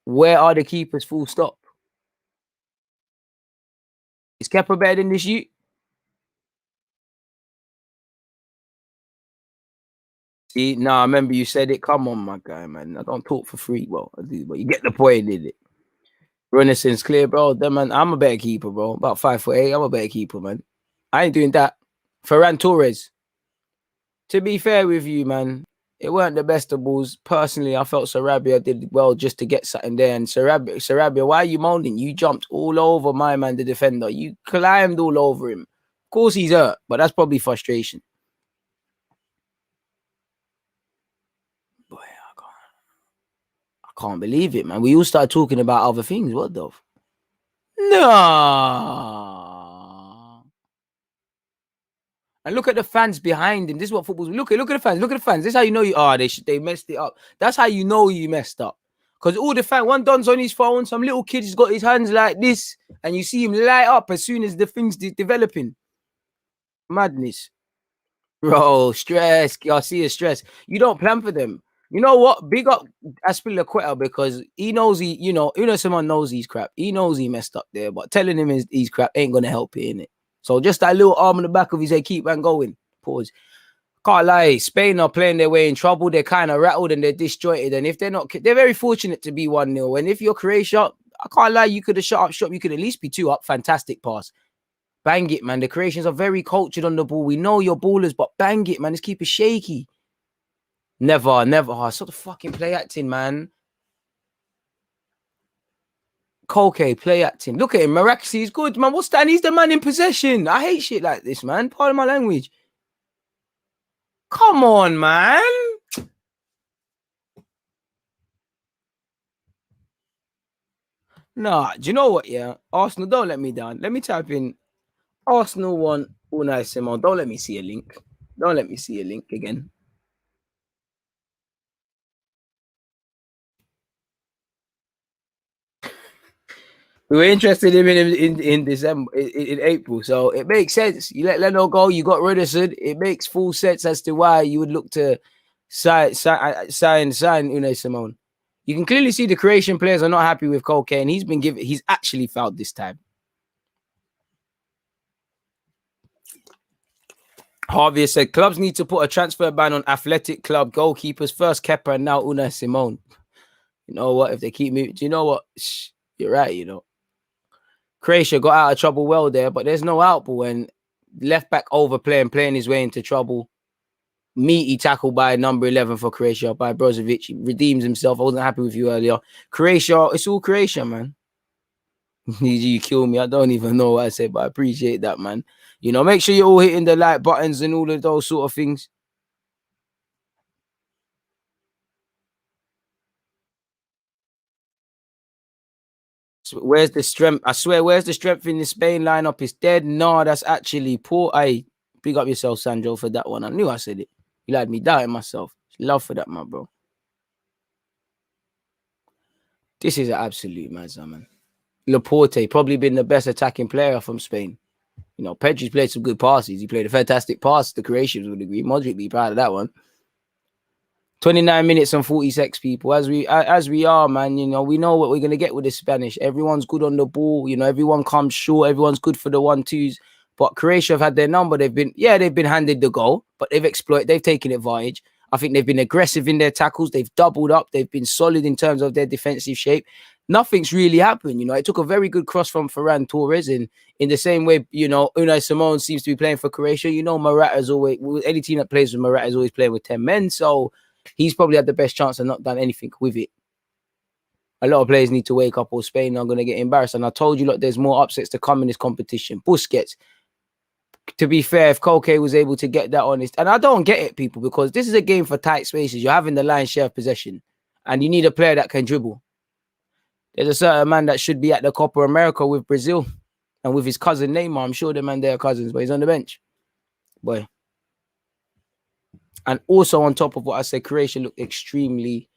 Where are the keepers? Full stop. Is Kepa better than this you? See, I remember you said it. Come on, my guy, man. I don't talk for free, well, I do, but you get the point, did it? Renaissance clear, bro. Then, man, I'm a better keeper, bro. About 5'8". I'm a better keeper, man. I ain't doing that. Ferran Torres. To be fair with you, man, it weren't the best of balls. Personally, I felt Sarabia did well just to get something there. And Sarabia, why are you moaning? You jumped all over my man, the defender. You climbed all over him. Of course he's hurt, but that's probably frustration. Boy, I can't believe it, man. We all started talking about other things. What the? No. And look at the fans behind him. This is what football's. Look at the fans. Look at the fans. This is how you know they messed it up. That's how you know you messed up. Because all the fans, one Don's on his phone, some little kid's got his hands like this, and you see him light up as soon as the thing's developing. Madness. Bro, stress. I see a stress. You don't plan for them. You know what? Big up Aspilicueta because he knows someone knows he's crap. He knows he messed up there, but telling him he's crap ain't gonna help it, innit? So just that little arm on the back of his head, keep on going. Pause. Can't lie. Spain are playing their way in trouble. They're kind of rattled and they're disjointed. And if they're not, they're very fortunate to be 1-0. And if you're Croatia, I can't lie, you could have shut up shop. You could at least be 2 up. Fantastic pass. Bang it, man. The Croatians are very cultured on the ball. We know you're ballers, but bang it, man. Let's keep it shaky. Never. I saw the fucking play acting, man. Koke, play acting. Look at him. Maraxi is good, man. What's that? And he's the man in possession. I hate shit like this, man. Pardon my language. Come on, man. Nah, do you know what, yeah? Arsenal, don't let me down. Let me type in Arsenal 1, Unai Simon. Don't let me see a link. Don't let me see a link again. We were interested in him in December, in April, so it makes sense. You let Leno go, you got Ruderson. It makes full sense as to why you would look to sign Unai Simon. You can clearly see the Croatian players are not happy with Koke, and he's actually fouled this time. Harvey said clubs need to put a transfer ban on athletic club goalkeepers. First Kepa and now Unai Simon. You know what? If they keep moving, do you know what? You're right, you know. Croatia got out of trouble well there, but there's no outball and left back overplaying, playing his way into trouble. Meaty tackle by number 11 for Croatia by Brozovic. He redeems himself. I wasn't happy with you earlier. Croatia, it's all Croatia, man. You kill me. I don't even know what I said, but I appreciate that, man. You know, make sure you're all hitting the like buttons and all of those sort of things. Where's the strength? I swear, where's the strength in the Spain lineup? It's dead. No, that's actually poor. I big up yourself, Sandro, for that one. I knew I said it. You had me doubting myself. Love for that, my bro. This is an absolute mazza, man. Laporte, probably been the best attacking player from Spain. You know, Pedri's played some good passes. He played a fantastic pass. The Croatians would agree. Modric be proud of that one. 29 minutes and 46 people. As we are, man, you know, we know what we're going to get with the Spanish. Everyone's good on the ball. You know, everyone comes short. Everyone's good for the 1-2s. But Croatia have had their number. They've been handed the goal, but they've taken advantage. I think they've been aggressive in their tackles. They've doubled up. They've been solid in terms of their defensive shape. Nothing's really happened. You know, it took a very good cross from Ferran Torres. And in the same way, you know, Unai Simon seems to be playing for Croatia. You know, Morata's always, any team that plays with Morata is always playing with 10 men. So he's probably had the best chance and not done anything with it. A lot of players need to wake up or Spain are going to get embarrassed. And I told you, look, there's more upsets to come in this competition. Busquets. To be fair, if Koke was able to get that honest, and I don't get it, people, because this is a game for tight spaces. You're having the lion's share of possession, and you need a player that can dribble. There's a certain man that should be at the Copa America with Brazil and with his cousin Neymar. I'm sure the man they are cousins, but he's on the bench. Boy. And also on top of what I said, Croatia looked extremely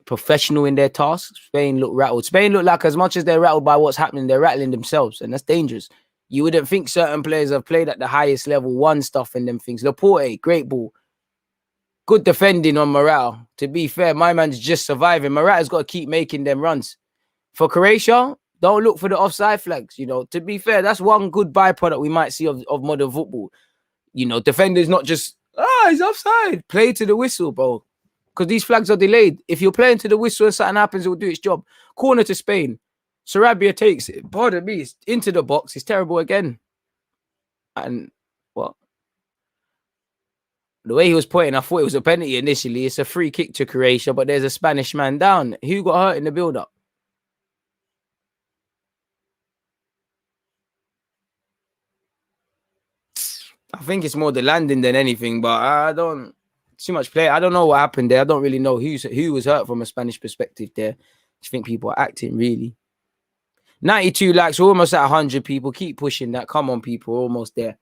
professional in their tasks. Spain looked rattled. Spain looked like as much as they're rattled by what's happening, they're rattling themselves, and that's dangerous. You wouldn't think certain players have played at the highest level, won stuff in them things. Laporte, great ball. Good defending on Morata. To be fair, my man's just surviving. Morata's got to keep making them runs. For Croatia, don't look for the offside flags. You know, to be fair, that's one good byproduct we might see of modern football. You know, defenders not just, he's offside. Play to the whistle, bro. Because these flags are delayed. If you're playing to the whistle and something happens, it will do its job. Corner to Spain. Sarabia takes it. Pardon me. It's into the box. It's terrible again. And what? The way he was pointing, I thought it was a penalty initially. It's a free kick to Croatia, but there's a Spanish man down. Who got hurt in the build-up? I think it's more the landing than anything, but I don't... Too much play. I don't know what happened there. I don't really know who was hurt from a Spanish perspective there. I think people are acting, really. 92 likes. We're almost at 100 people. Keep pushing that. Come on, people. We're almost there.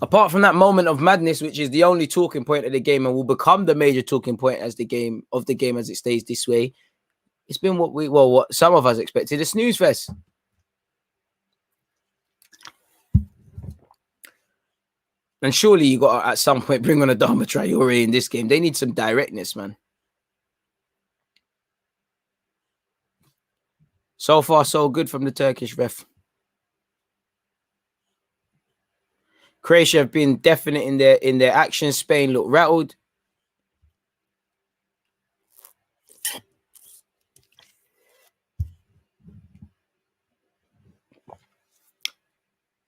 Apart from that moment of madness, which is the only talking point of the game and will become the major talking point as the game as it stays this way, it's been what some of us expected, a snooze fest. And surely you got to, at some point, bring on a Adama Traore in this game. They need some directness, man. So far, so good from the Turkish ref. Croatia have been definite in their actions. Spain look rattled.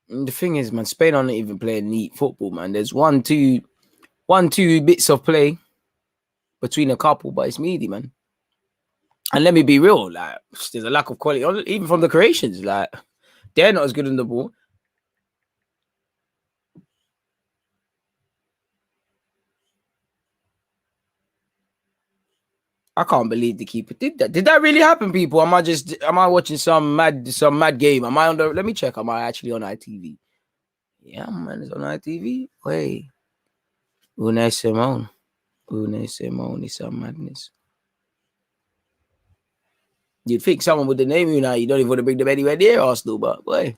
And the thing is, man, Spain aren't even playing neat football, man. There's one, two bits of play between a couple, but it's meaty, man. And let me be real, like, there's a lack of quality, even from the Croatians. Like, they're not as good on the ball. I can't believe the keeper did that. Did that really happen, people? Am I watching some mad game? Am I on the? Let me check. Am I actually on ITV? Yeah, man, it's on ITV. Wait, Unai Simone, is some madness. You'd think someone with the name Unai, you don't even want to bring them anywhere near Arsenal, but boy.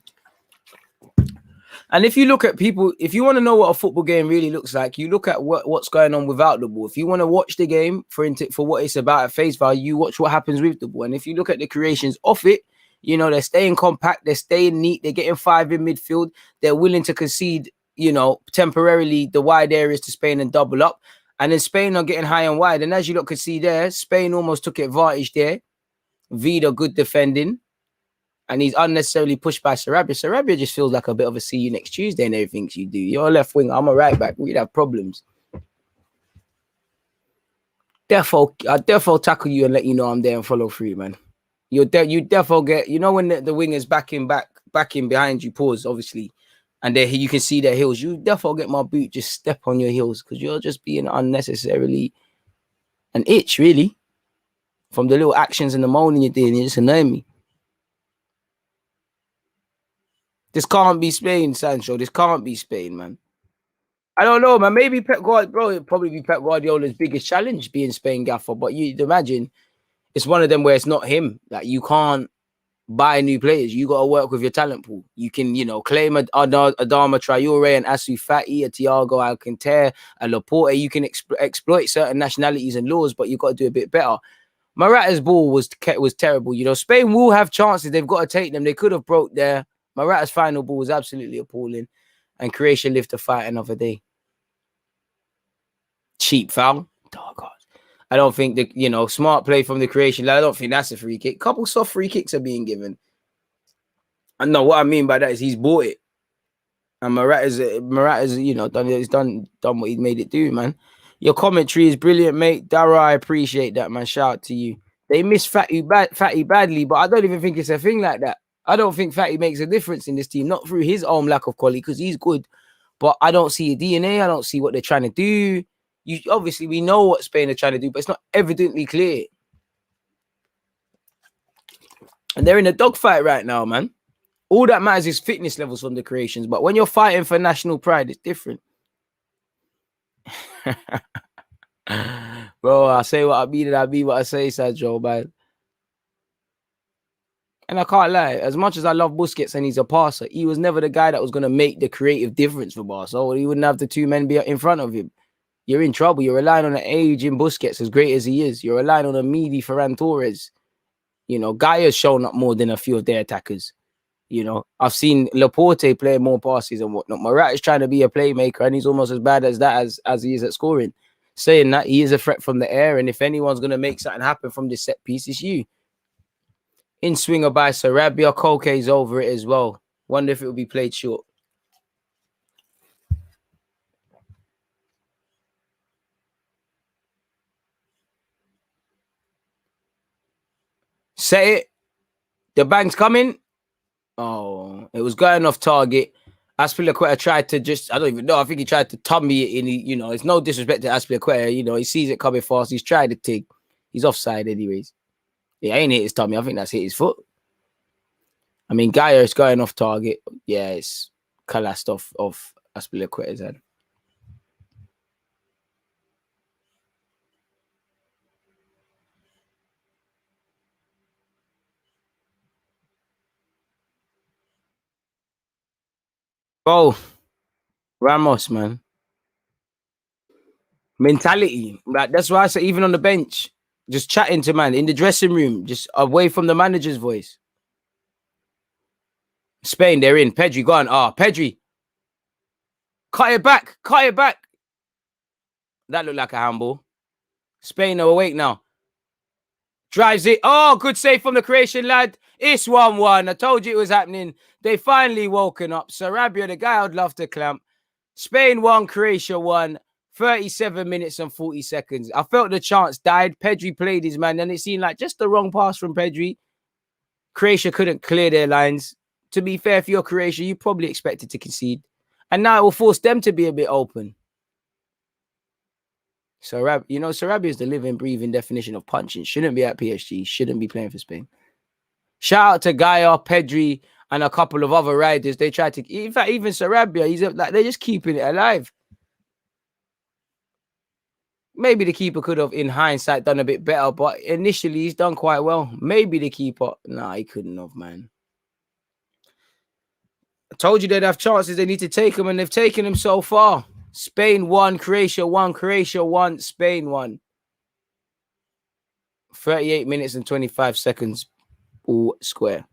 And if you look at people, if you want to know what a football game really looks like, you look at what's going on without the ball. If you want to watch the game for what it's about at face value, you watch what happens with the ball. And if you look at the creations off it, you know, they're staying compact, they're staying neat, they're getting 5 in midfield, they're willing to concede, you know, temporarily the wide areas to Spain and double up. And then Spain are getting high and wide. And as you lot could see there, Spain almost took advantage there. Vida, good defending. And he's unnecessarily pushed by Sarabia. Sarabia just feels like a bit of a see you next Tuesday and everything you do. You're a left wing, I'm a right back. We'd have problems. I'll defo tackle you and let you know I'm there and follow through, man. You defo get, you know, when the wingers backing behind you, pause, obviously, and you can see their heels. You defo get my boot, just step on your heels because you're just being unnecessarily an itch, really. From the little actions and the moaning you're doing, you just annoy me. This can't be Spain, Sancho. This can't be Spain, man. I don't know, man. Maybe Pep Guardiola, bro, it'd probably be Pep Guardiola's biggest challenge being Spain gaffer. But you'd imagine it's one of them where it's not him. Like, you can't buy new players. You got to work with your talent pool. You can, you know, claim Adama Traore and Ansu Fati, a Thiago Alcantara, a Laporte. You can exploit certain nationalities and laws, but you've got to do a bit better. Morata's ball was terrible. You know, Spain will have chances. They've got to take them. They could have broke there. Morata's final ball was absolutely appalling. And Croatia lived to fight another day. Cheap foul. Oh, God. I don't think smart play from the Croatian. I don't think that's a free kick. Couple soft free kicks are being given. And no, what I mean by that is he's bought it. And Morata's done what he made it do, man. Your commentary is brilliant, mate. Dara, I appreciate that, man. Shout out to you. They miss Fatty badly, but I don't even think it's a thing like that. I don't think Fatty makes a difference in this team, not through his own lack of quality, because he's good. But I don't see a DNA. I don't see what they're trying to do. Obviously, we know what Spain are trying to do, but it's not evidently clear. And they're in a dogfight right now, man. All that matters is fitness levels from the Croatians. But when you're fighting for national pride, it's different. Bro, I say what I mean and I mean what I say, Sancho, man. And I can't lie, as much as I love Busquets and he's a passer, he was never the guy that was going to make the creative difference for Barca. So he wouldn't have the two men be in front of him. you're in trouble. You're relying on an aging Busquets, as great as he is. You're relying on a meaty Ferran Torres. You know, Gaia's shown up more than a few of their attackers. You know, I've seen Laporte play more passes and whatnot. Morata is trying to be a playmaker, and he's almost as bad as that as he is at scoring. Saying that, he is a threat from the air, and if anyone's going to make something happen from this set piece, it's you. In swinger by Sarabia, Koke's over it as well. Wonder if it will be played short. Set it. The bang's coming. Oh, it was going off target. Aspilicueta tried to just, I don't even know. I think he tried to tummy it in. You know, it's no disrespect to Aspilicueta. You know, he sees it coming fast. He's tried to take. He's offside anyways. It ain't hit his tummy. I think that's hit his foot. I mean, Gaia is going off target. Yeah, it's collapsed off Aspilicueta's head. Bro, Ramos, man. Mentality. Like, that's why I say, even on the bench, just chatting to man in the dressing room, just away from the manager's voice. Spain, they're in. Pedri, go on. Pedri. Cut it back. Cut it back. That looked like a handball. Spain are awake now. Drives it. Oh, good save from the Croatian lad. It's 1-1. I told you it was happening. They finally woken up. Sarabia, the guy I'd love to clamp. Spain 1, Croatia 1. 37 minutes and 40 seconds. I felt the chance died. Pedri played his man, and it seemed like just the wrong pass from Pedri. Croatia couldn't clear their lines. To be fair, for your Croatia, you probably expected to concede. And now it will force them to be a bit open. Sarabia is the living, breathing definition of punching. Shouldn't be at PSG. Shouldn't be playing for Spain. Shout out to Gaia, Pedri, and a couple of other riders. They tried to, in fact, even Sarabia, they're just keeping it alive. Maybe the keeper could have, in hindsight, done a bit better, but initially he's done quite well. Maybe the keeper, he couldn't have, man. I told you they'd have chances. They need to take them, and they've taken them so far. Spain 1, Croatia 1, Croatia 1, Spain 1. 38 minutes and 25 seconds, all square.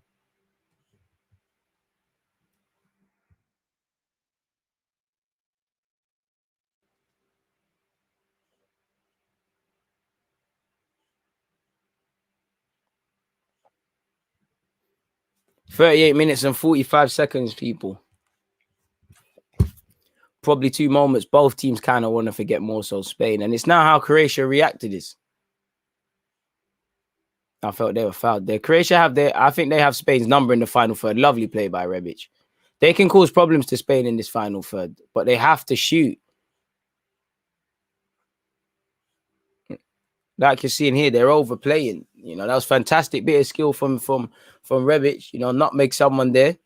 $38 minutes and 45 seconds, people. Probably 2 moments both teams kind of want to forget, more so Spain. And it's now how Croatia reacted to this. I felt they were fouled there. Croatia I think they have Spain's number in the final third. Lovely play by Rebic. They can cause problems to Spain in this final third, but they have to shoot. Like you're seeing here, they're overplaying. You know, that was fantastic bit of skill from Rebic. You know, not make someone there,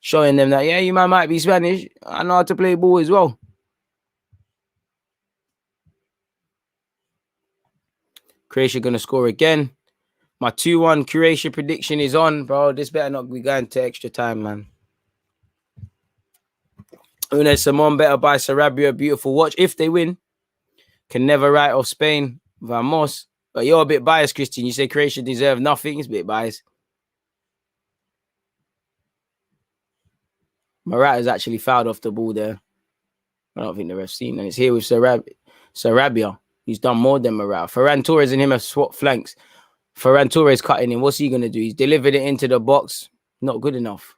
showing them that, yeah, you might be Spanish. I know how to play ball as well. Croatia going to score again. My 2-1 Croatia prediction is on, bro. This better not be going to extra time, man. Unai Simon better buy Sarabia a beautiful watch. If they win, can never write off Spain. Vamos. But you're a bit biased, Christian. You say Croatia deserve nothing. It's a bit biased. Morata's actually fouled off the ball there. I don't think the ref's seen. And it's here with Sarabia. He's done more than Morata. Ferran Torres and him have swapped flanks. Ferran Torres cutting in. What's he going to do? He's delivered it into the box. Not good enough.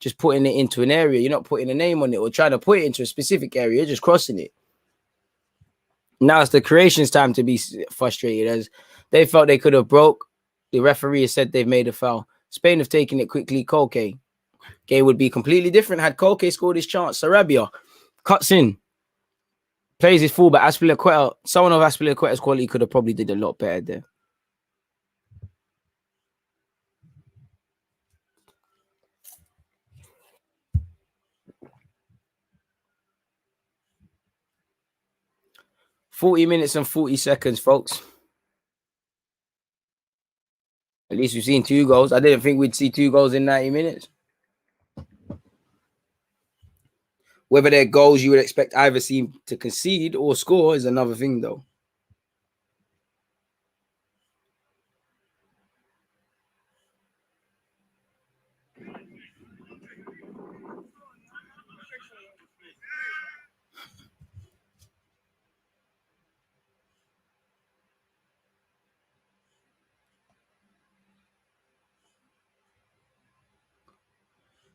Just putting it into an area. You're not putting a name on it or trying to put it into a specific area. You're just crossing it. Now it's the Croatians' time to be frustrated, as they felt they could have broke. The referee has said they've made a foul. Spain have taken it quickly. Koke. Game would be completely different had Koke scored his chance. Sarabia cuts in. Plays his fullback. Aspilicueta. Someone of Aspilicueta's quality could have probably did a lot better there. $40 minutes and 40 seconds, folks. At least we've seen 2 goals. I didn't think we'd see 2 goals in 90 minutes. Whether they're goals you would expect either team to concede or score is another thing, though.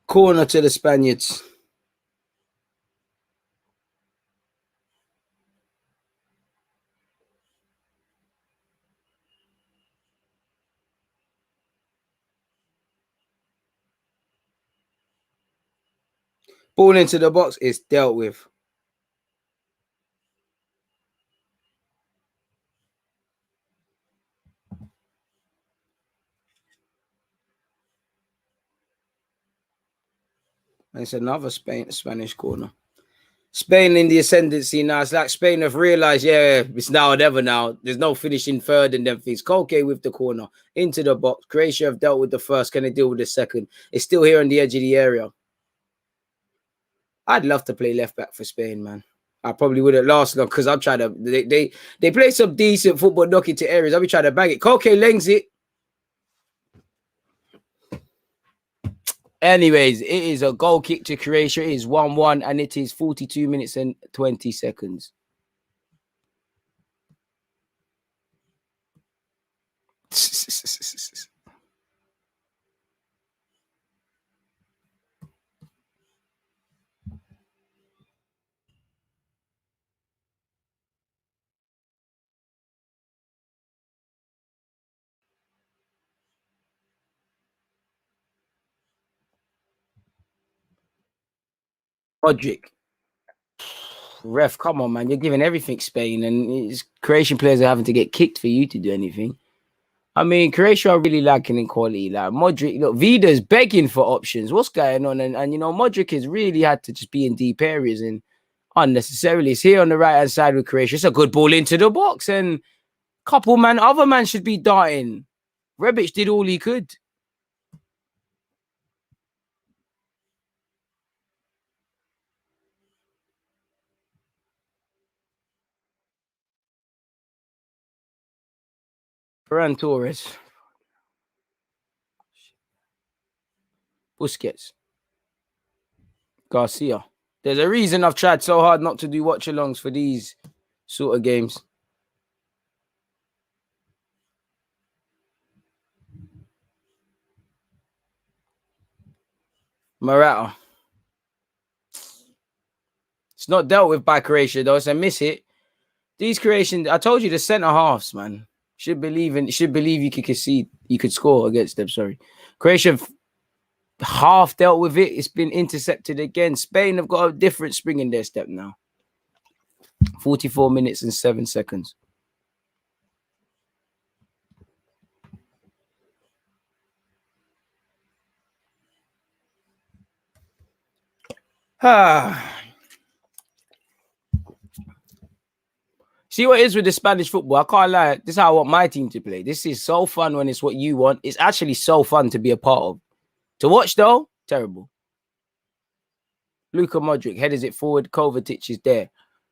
Corner to the Spaniards. Ball into the box is dealt with. And it's another Spanish corner. Spain in the ascendancy now. It's like Spain have realized, yeah, it's now or never now. There's no finishing third and them things. Koke with the corner into the box. Croatia have dealt with the first. Can they deal with the second? It's still here on the edge of the area. I'd love to play left back for Spain, man. I probably wouldn't last long because I'm trying to. They play some decent football, knock into areas. I'll be trying to bang it. Koke lengths it. Anyways, it is a goal kick to Croatia. It is 1-1 and it is 42 minutes and 20 seconds. Modric. Ref, come on, man. You're giving everything Spain, and it's Croatian players are having to get kicked for you to do anything. I mean, Croatia are really lacking in quality. Like Modric, look, Vida's begging for options. What's going on? And you know, Modric has really had to just be in deep areas and unnecessarily. It's here on the right-hand side with Croatia. It's a good ball into the box, and other man should be darting. Rebic did all he could. Ferran Torres. Busquets. Garcia. There's a reason I've tried so hard not to do watch-alongs for these sort of games. Morata. It's not dealt with by Croatia, though. It's a miss hit. These Croatians, I told you, the centre halves, man, should believe you could concede, you could score against them. Sorry, Croatia half dealt with it. It's been intercepted again. Spain have got a different spring in their step now. 44 minutes and 7 seconds. See what it is with the Spanish football? I can't lie. This is how I want my team to play. This is so fun when it's what you want. It's actually so fun to be a part of. To watch, though, terrible. Luka Modric headers it forward. Kovacic is there.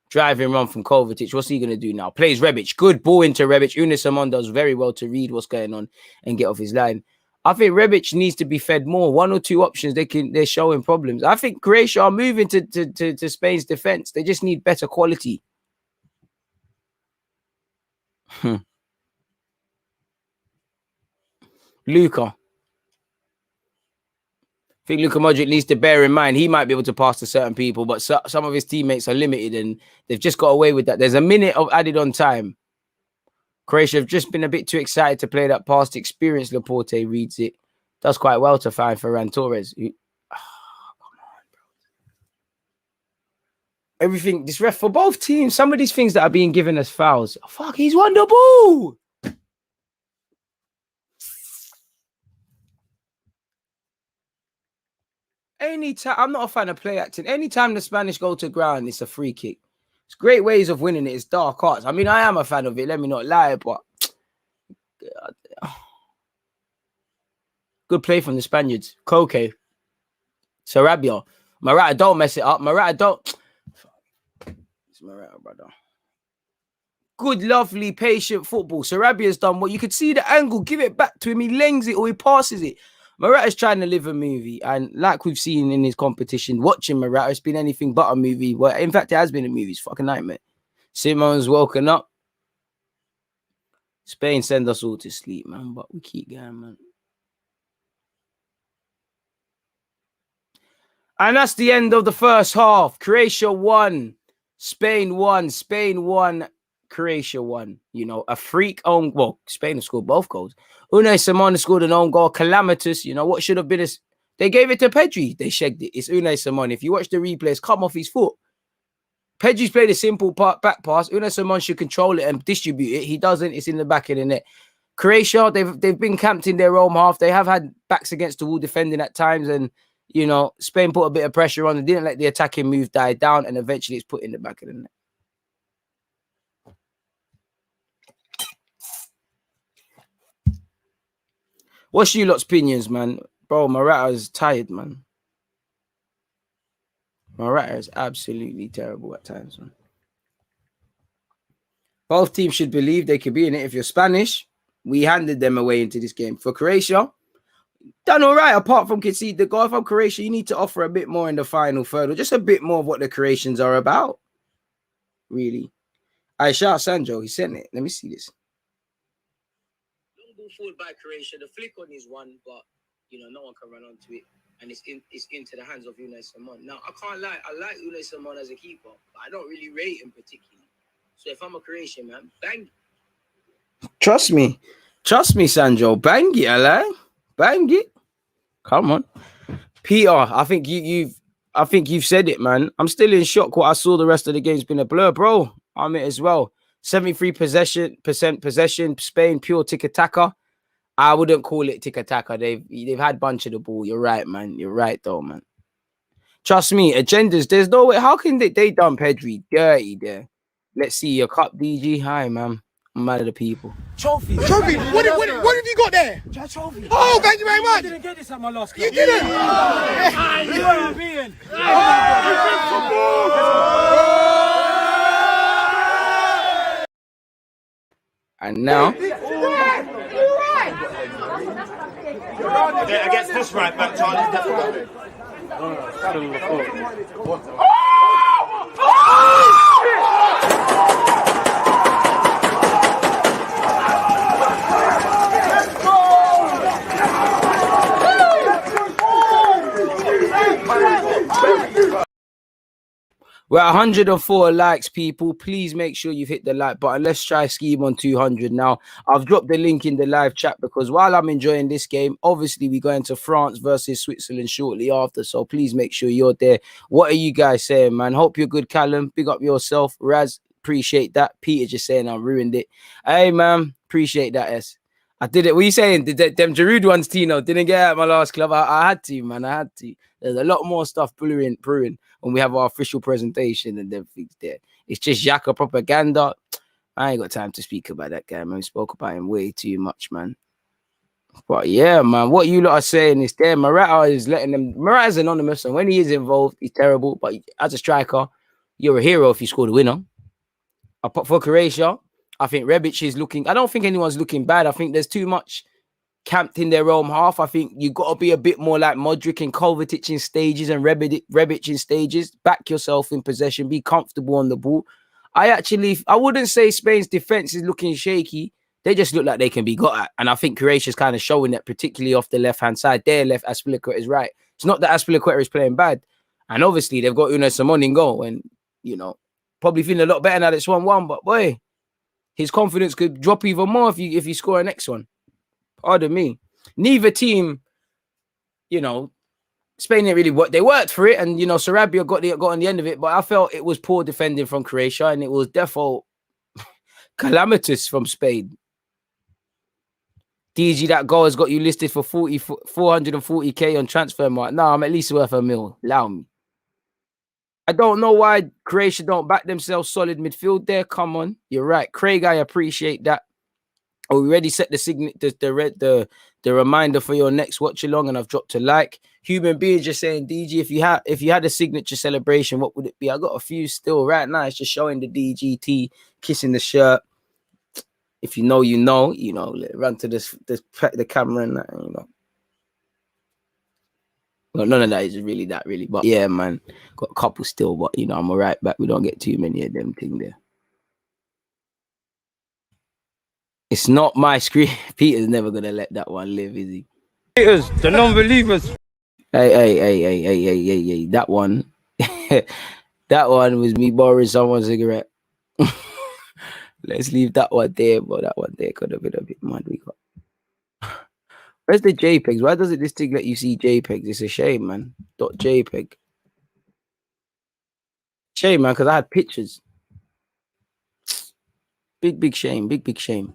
Driving run from Kovacic. What's he going to do now? Plays Rebic. Good ball into Rebic. Unai Simon does very well to read what's going on and get off his line. I think Rebic needs to be fed more. One or two options, they're showing problems. I think Croatia are moving to Spain's defense. They just need better quality. Luka. I think Luka Modric needs to bear in mind he might be able to pass to certain people, but some of his teammates are limited and they've just got away with that. There's a minute of added on time. Croatia have just been a bit too excited to play that past experience. Laporte reads it. Does quite well to find Ferran Torres. Come on, bro. Everything, this ref for both teams, some of these things that are being given as fouls. Oh, fuck, he's won the ball. Anytime, I'm not a fan of play acting. Anytime the Spanish go to ground, it's a free kick. It's great ways of winning it. It's dark arts. I mean, I am a fan of it. Let me not lie, but good play from the Spaniards. Koke. Sarabia. Morata, don't mess it up. Morata, don't. It's Morata, brother. Good, lovely, patient football. Sarabia's done what you could see the angle. Give it back to him. He lengths it or he passes it. Morata's trying to live a movie. And like we've seen in his competition, watching Morata, it's been anything but a movie. Well, in fact, it has been a movie. It's fucking nightmare. Simon's woken up. Spain send us all to sleep, man. But we keep going, man. And that's the end of the first half. Croatia won. Spain won. Spain won. Croatia won. You know, a freak own. Well, Spain have scored both goals. Unai Simon scored an own goal. Calamitous. You know, what should have been a. They gave it to Pedri. They shagged it. It's Unai Simon. If you watch the replays, come off his foot. Pedri's played a simple back pass. Unai Simon should control it and distribute it. He doesn't. It's in the back of the net. Croatia, they've been camped in their own half. They have had backs against the wall defending at times. And, you know, Spain put a bit of pressure on. They didn't let the attacking move die down. And eventually it's put in the back of the net. What's you lot's opinions, man? Bro, Morata is tired, man. Morata is absolutely terrible at times, man. Both teams should believe they could be in it. If you're Spanish, we handed them away into this game. For Croatia, done all right, apart from concede the goal. If I'm Croatia, you need to offer a bit more in the final third, or just a bit more of what the Croatians are about. Really. I shout Sanjo, he sent it. Let me see this. Forward by Croatia, the flick on is one, but you know no one can run onto it, and it's into the hands of Unai Simon. Now I can't lie, I like Unai Simon as a keeper, but I don't really rate him particularly. So if I'm a Croatian man, bang. Trust me, Sanjo, bang it, alright? Bang it. Come on, Peter. I think you've said it, man. I'm still in shock. What I saw the rest of the game's been a blur, bro. I'm it as well. 73% possession. Spain pure tiki-taka. I wouldn't call it tiki-taka. They've had bunch of the ball. You're right, man. You're right, though, man. Trust me, agendas. There's no way. How can they done Pedri dirty there? Let's see your cup, DG. Hi, man. I'm mad at the people. Trophy. What have you got there? Trophy. Oh, thank you very much. I didn't get this at my last club. You didn't. You are being. And now, Against this right back, Charlie's definitely. we're 104 likes, people. Please make sure you've hit the like button. Let's try scheme on 200 now. I've dropped the link in the live chat because while I'm enjoying this game, obviously we go into France versus Switzerland shortly after. So please make sure you're there. What are you guys saying, man? Hope you're good, Callum. Big up yourself. Raz, appreciate that. Peter just saying I ruined it. Hey, man, appreciate that, S. I did it. What are you saying? Them Giroud ones, Tino, didn't get out of my last club. I had to, man. I had to. There's a lot more stuff brewing when we have our official presentation and everything's there. It's just Xhaka propaganda. I ain't got time to speak about that guy, man. We spoke about him way too much, man. But yeah, man, what you lot are saying is there. Morata is letting them. Morata's anonymous, and when he is involved, he's terrible. But as a striker, you're a hero if you score the winner. For Croatia, I think Rebic is looking. I don't think anyone's looking bad. I think there's too much camped in their own half. I think you got to be a bit more like Modric and Kovacic in stages and Rebic in stages. Back yourself in possession. Be comfortable on the ball. I wouldn't say Spain's defense is looking shaky. They just look like they can be got at. And I think Croatia's kind of showing that, particularly off the left-hand side. Their left, Azpilicueta is right. It's not that Azpilicueta is playing bad. And obviously, they've got Unai Simon in goal. And, you know, probably feeling a lot better now that it's 1-1. But, boy, his confidence could drop even more if you score a next one. Pardon me. Neither team, you know, Spain didn't really work. They worked for it. And, you know, Sarabia got on the end of it. But I felt it was poor defending from Croatia. And it was defo calamitous from Spain. DG, that goal has got you listed for 440k on transfer mark. No, I'm at least worth $1 million. Allow me. I don't know why Croatia don't back themselves solid midfield there. Come on. You're right. Craig, I appreciate that. Oh, we already set the the reminder for your next watch along, and I've dropped a like. Human beings just saying, DG, if you had a signature celebration, what would it be? I got a few still right now. It's just showing the DGT, kissing the shirt. If you know, run to the camera and that, you know. Well, none of that is really that, but yeah, man, got a couple still, but you know, I'm all right back. We don't get too many of them thing there. It's not my screen. Peter's never gonna let that one live, is he? Haters, the non-believers. Hey, that one, that one was me borrowing someone's cigarette. Let's leave that one there, but that one there could have been a bit mad. We got. Where's the JPEGs? Why doesn't this thing let you see JPEGs? It's a shame, man. .jpeg. Shame, man, because I had pictures. Big shame. Big shame.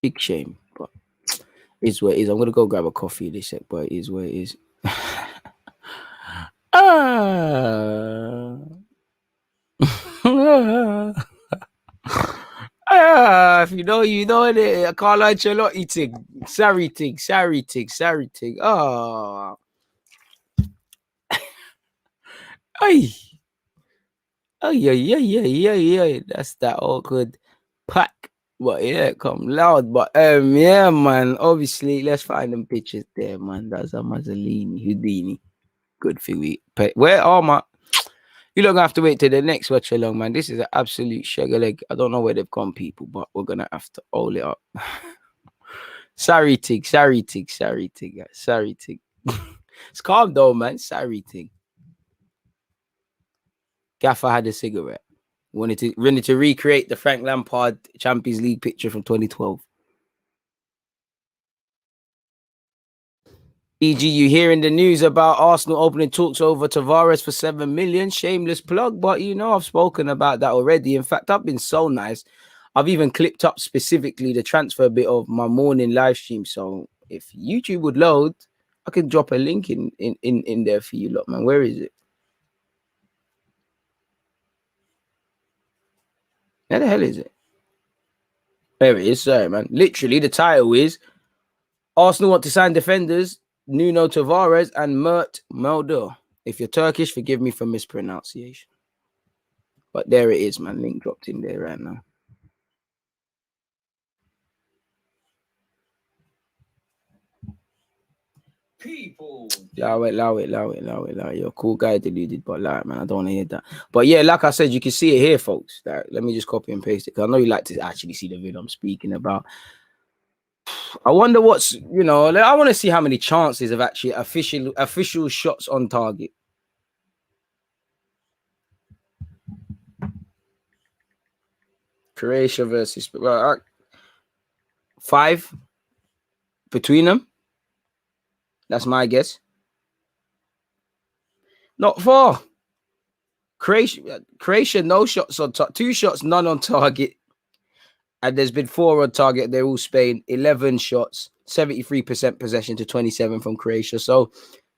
Big shame. But it's what it is. I'm gonna go grab a coffee this sec, but it is what it is. If you know it. Carlo Ancelotti thing. Sorry thing. Oh. Ay. Yeah. That's that awkward pack. But yeah, come loud. But yeah, man. Obviously, let's find them pictures there, man. That's a Mazzolini, Houdini. Good thing we pay. Where are my? You don't have to wait till the next watch along, man. This is an absolute sugar leg. I don't know where they've gone, people, but we're gonna have to hold it up. Sorry, Tig. It's calm though, man. Sorry, Tig. Gaffer had a cigarette. Wanted to recreate the Frank Lampard Champions League picture from 2012. E.g., you hearing the news about Arsenal opening talks over Tavares for 7 million? Shameless plug, but you know I've spoken about that already. In fact, I've been so nice. I've even clipped up specifically the transfer bit of my morning live stream. So if YouTube would load, I can drop a link in there for you lot, man. Where is it? Where the hell is it? There it is, sorry, man. Literally, the title is Arsenal want to sign defenders Nuno Tavares and Mert Mulder. If you're Turkish, forgive me for mispronunciation. But there it is, man. Link dropped in there right now. People. Allow it. You're a cool guy, deluded, but like, man, I don't want to hear that. But yeah, like I said, you can see it here, folks. Like, let me just copy and paste it, because I know you like to actually see the video I'm speaking about. I wonder what's, I want to see how many chances of actually official shots on target. Croatia versus 5 between them. That's my guess. Not far. Croatia, no shots on target. 2 shots, none on target. And there's been 4 on target. They're all Spain. 11 shots, 73% possession to 27 from Croatia. So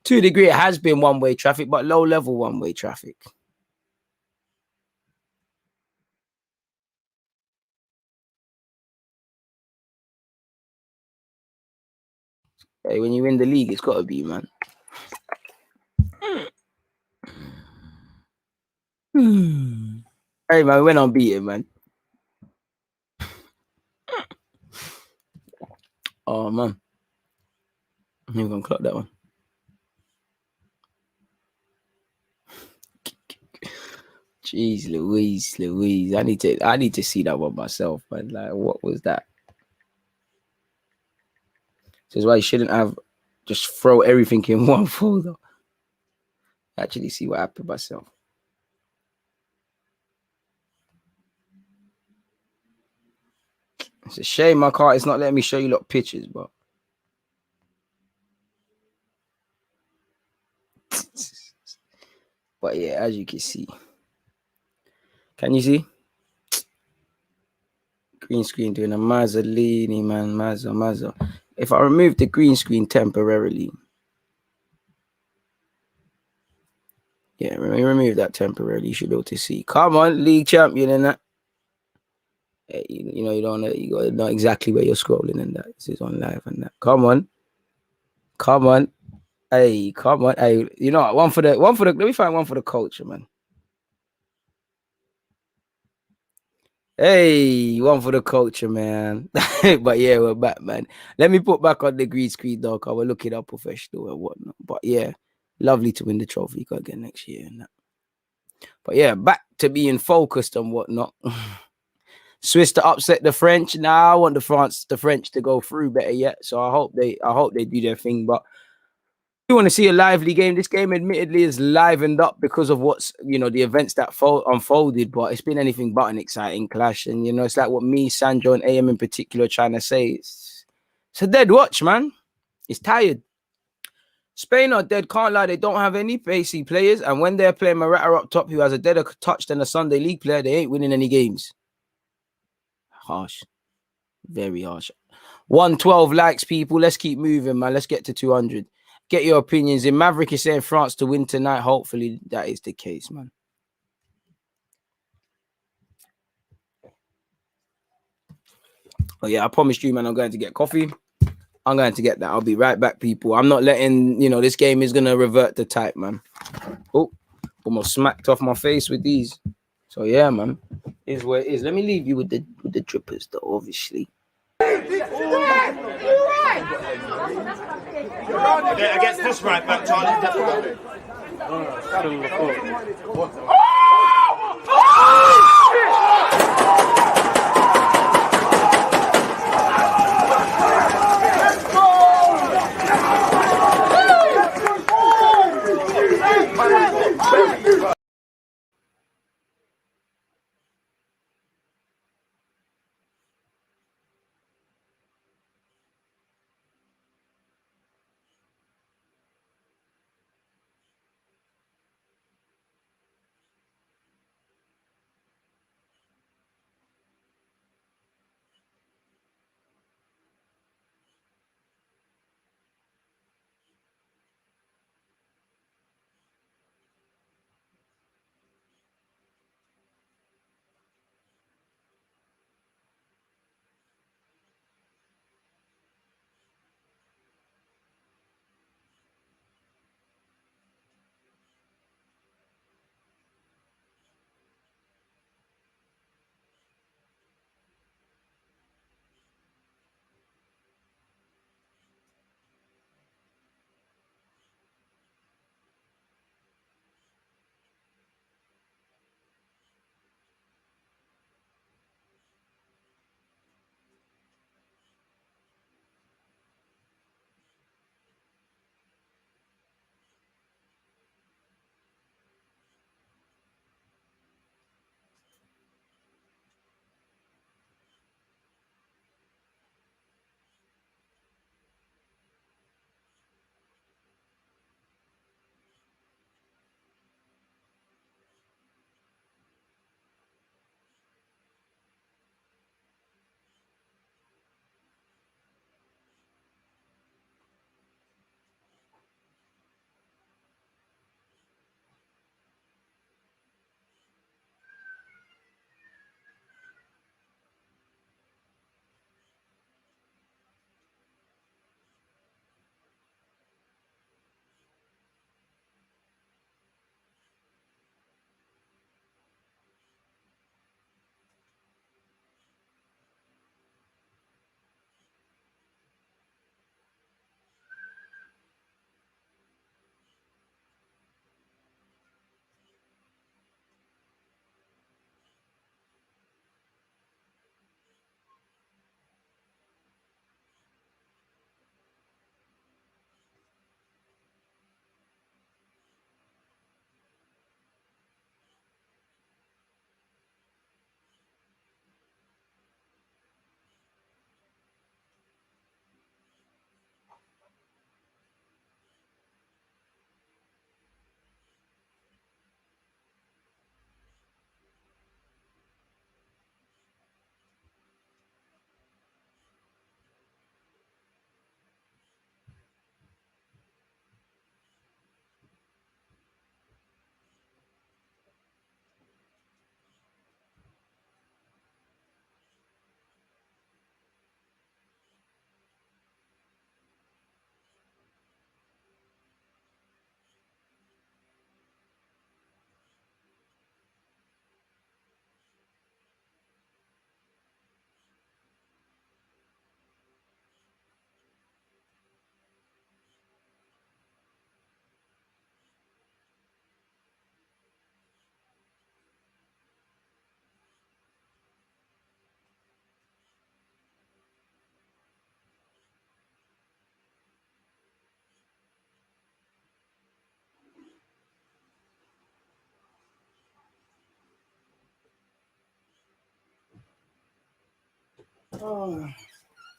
to a degree, it has been one-way traffic, but low-level one-way traffic. Hey, when you win the league, it's got to be, man. Hey, man, we went unbeaten, man. Oh, man. I'm even going to clock that one. Jeez, Louise. I need to see that one myself, man. Like, what was that? This is why you shouldn't have just throw everything in one folder. Actually see what happened myself. It's a shame it's not letting me show you lot pictures, but yeah, as you can see. Can you see? Green screen doing a Mazzolini, man. Mazza. If I remove the green screen temporarily. Yeah, let me remove that temporarily. You should be able to see. Come on, league champion and that. You know, you got to know exactly where you're scrolling and that. This is on live and that. Come on. Hey, come on. Hey, you know what? One for the. Let me find one for the culture, man. Hey, one for the culture, man. But yeah, we're back, man. Let me put back on the green screen, dog. I will look it up professional and whatnot. But yeah, lovely to win the trophy again next year and that. But yeah, back to being focused and whatnot. Swiss to upset the French. Now I want the French to go through better yet. So I hope they do their thing. But you want to see a lively game. This game, admittedly, is livened up because of what's the events that unfolded. But it's been anything but an exciting clash. And it's like what me, Sandro, and AM in particular are trying to say. It's a dead watch, man. It's tired. Spain are dead. Can't lie. They don't have any pacey players. And when they're playing Morata up top, who has a deader touch than a Sunday League player, they ain't winning any games. Harsh. Very harsh. 112 likes, people. Let's keep moving, man. Let's get to 200. Get your opinions in. Maverick is saying France to win tonight. Hopefully that is the case, man. Oh yeah, I promised you, man, I'm going to get coffee. I'm going to get that. I'll be right back, people. I'm not letting, this game is going to revert to type, man. Oh, almost smacked off my face with these. So yeah, man. Is where it is. Let me leave you with the drippers, though, obviously. Yeah, against this right back, Charlie's definitely.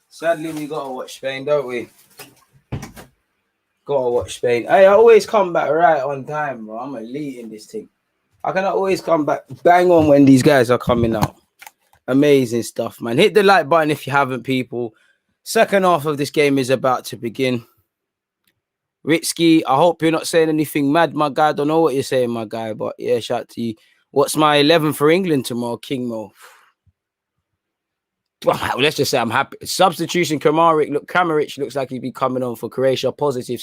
Sadly, we gotta watch Spain, don't we? Gotta watch Spain. Hey, I always come back right on time, bro. I'm elite in this thing. I cannot always come back bang on when these guys are coming out. Amazing stuff, man. Hit the like button if you haven't, people. Second half of this game is about to begin. Ritsky, I hope you're not saying anything mad, my guy. I don't know what you're saying, my guy, but yeah, shout out to you. What's my 11 for England tomorrow, King Mo? Well, let's just say I'm happy. Substitution, Kramaric looks like he'd be coming on for Croatia. Positive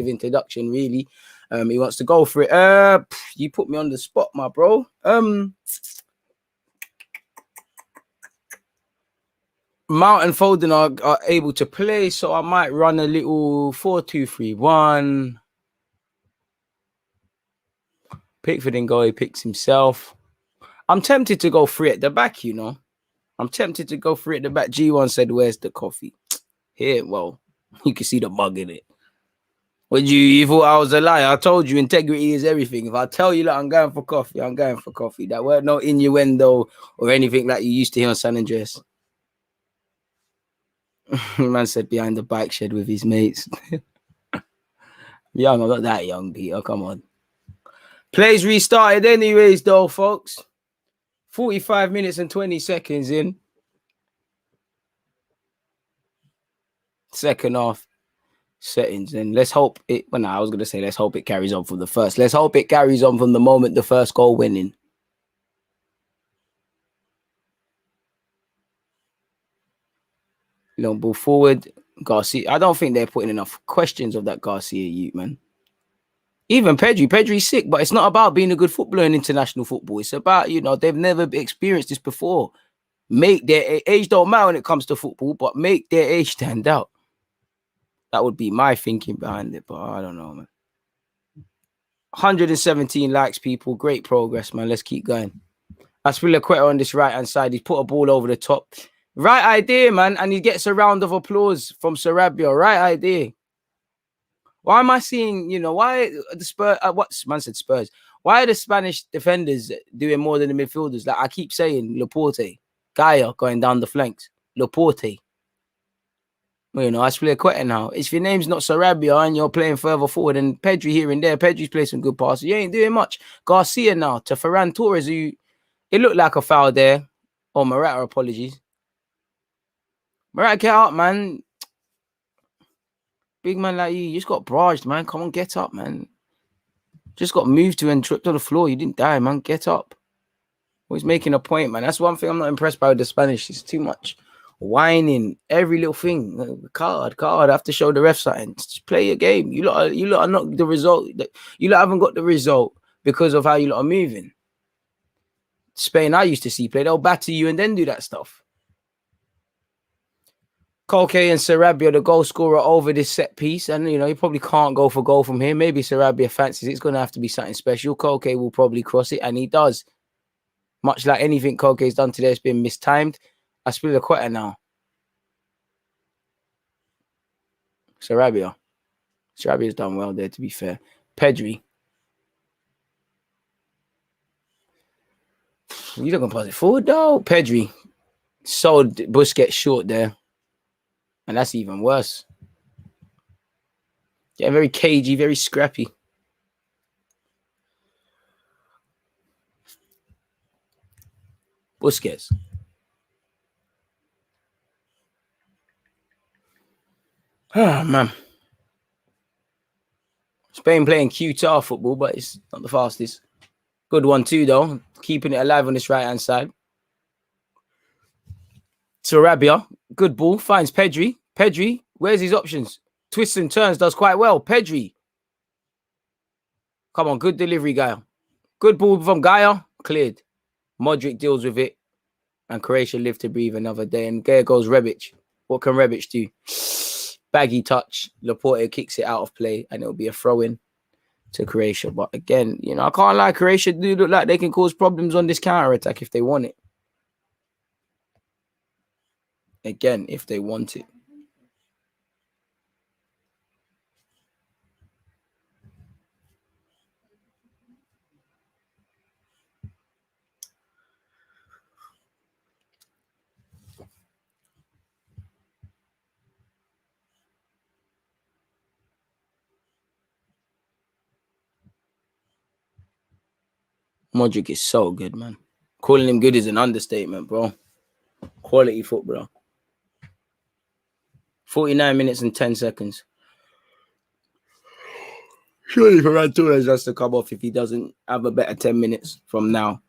introduction, really. He wants to go for it. You put me on the spot, my bro. Mount and Foden are able to play, so I might run a little 4-2-3-1. Pickford in goal, he picks himself. I'm tempted to go free at the back, you know. I'm tempted to go free at the back. G1 said, where's the coffee? Here, well, you can see the bug in it. When you thought I was a liar, I told you integrity is everything. If I tell you that I'm going for coffee, I'm going for coffee. That weren't no innuendo or anything like you used to hear on San Andreas. Man said behind the bike shed with his mates. Young, I'm not that young, Peter. Come on. Plays restarted anyways, though, folks. 45 minutes and 20 seconds in. Second half settings. And let's hope it... Well, no, I was going to say let's hope it carries on from the first. Let's hope it carries on from the moment the first goal went in. Long ball forward. Garcia. I don't think they're putting enough questions of that Garcia youth, man. Even Pedri's sick, but it's not about being a good footballer in international football. It's about, you know, they've never experienced this before. Make their age don't matter when it comes to football, but make their age stand out. That would be my thinking behind it, but I don't know, man. 117 likes, people. Great progress, man. Let's keep going. Aspilicueta on this right-hand side. He's put a ball over the top. Right idea, man. And he gets a round of applause from Sarabia. Right idea. Why am I seeing, you know, why the Spurs, man said Spurs. Why are the Spanish defenders doing more than the midfielders? Like I keep saying, Laporte, Gaia going down the flanks, Laporte. Well, you know, Aspilicueta now. If your name's not Sarabia and you're playing further forward and Pedri here and there, Pedri's playing some good passes. You ain't doing much. Garcia now to Ferran Torres, who it looked like a foul there. Oh, Morata, apologies. Morata, get up, man. Big man like you just got barraged, man. Come on, get up, man. Just got moved to and tripped on the floor. You didn't die, man. Get up. Always making a point, man. That's one thing I'm not impressed by with the Spanish. It's too much whining. Every little thing. Card. I have to show the ref something. Just play your game. You lot are not the result. You lot haven't got the result because of how you lot are moving. Spain, I used to see play. They'll batter you and then do that stuff. Koke and Sarabia, the goal scorer, over this set piece. And, you know, he probably can't go for goal from here. Maybe Sarabia fancies it. It's going to have to be something special. Koke will probably cross it, and he does. Much like anything Koke's done today, it's been mistimed. Aspilicueta now. Sarabia's done well there, to be fair. Pedri. You're not going to pass it forward, though. Pedri. Sold Busquets short there. And that's even worse. Yeah, very cagey, very scrappy. Busquets. Oh, man. Spain playing QTR football, but it's not the fastest. Good one too, though. Keeping it alive on this right-hand side. Sarabia, good ball. Finds Pedri. Pedri, where's his options? Twists and turns, does quite well. Pedri. Come on, good delivery, Gaia. Good ball from Gaia. Cleared. Modric deals with it. And Croatia live to breathe another day. And there goes Rebic. What can Rebic do? Baggy touch. Laporte kicks it out of play. And it'll be a throw-in to Croatia. But again, you know, I can't lie. Croatia do look like they can cause problems on this counter-attack if they want it. Again, if they want it. Modric is so good, man. Calling him good is an understatement, bro. Quality footballer. 49 minutes and 10 seconds. Surely Ferran Torres has to come off if he doesn't have a better 10 minutes from now.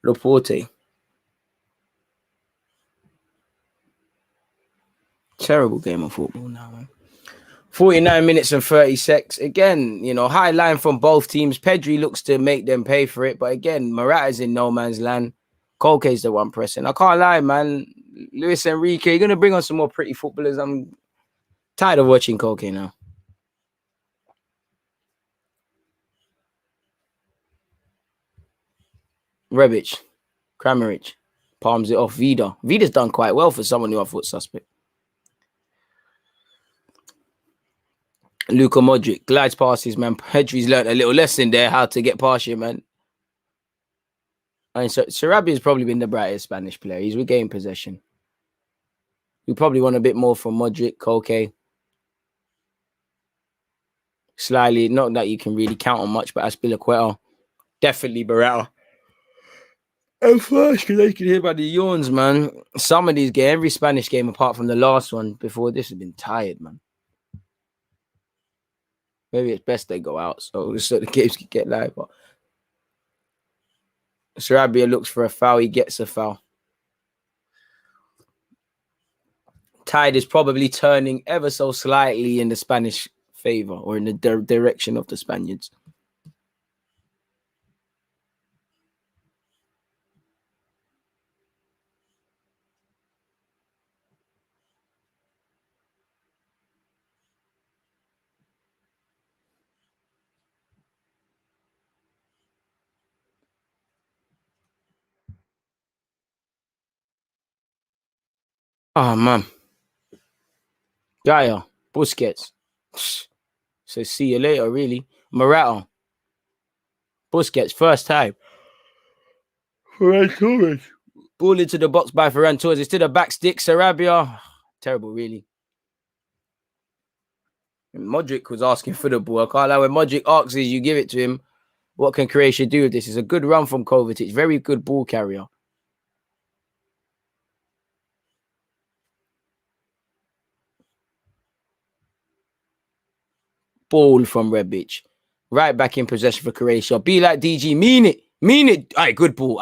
Laporte. Terrible game of football now, man. 49 minutes and 30 seconds. Again, you know, high line from both teams. Pedri looks to make them pay for it. But again, Morata's in no man's land. Koke's the one pressing. I can't lie, man. Luis Enrique, you're going to bring on some more pretty footballers. I'm tired of watching Koke now. Rebic. Kramaric. Palms it off. Vida. Vida's done quite well for someone who I thought suspect. Luka Modric glides past his man. Pedri's learned a little lesson there how to get past you, man. And so Sarabia's probably been the brightest Spanish player. He's regained possession. We probably want a bit more from Modric, Koke. Slightly, not that you can really count on much, but Azpilicueta. Definitely Barrera. And first, because I can hear about the yawns, man. Some of these games, every Spanish game apart from the last one before this, has been tired, man. Maybe it's best they go out so the games can get live. But Sarabia looks for a foul. He gets a foul. Tide is probably turning ever so slightly in the Spanish favor or in the direction of the Spaniards. Oh, man. Gaia, Busquets. So see you later, really. Morata. Busquets, first time. Ferran Torres. Ball into the box by Ferran Torres. It's to the back stick. Sarabia. Terrible, really. And Modric was asking for the ball. I can't lie. When Modric asks you, you give it to him. What can Croatia do with this? It's a good run from Kovacic. Very good ball carrier. Ball from Rebic. Right back in possession for Croatia. Be like DG. Mean it. Mean it. All right, good ball.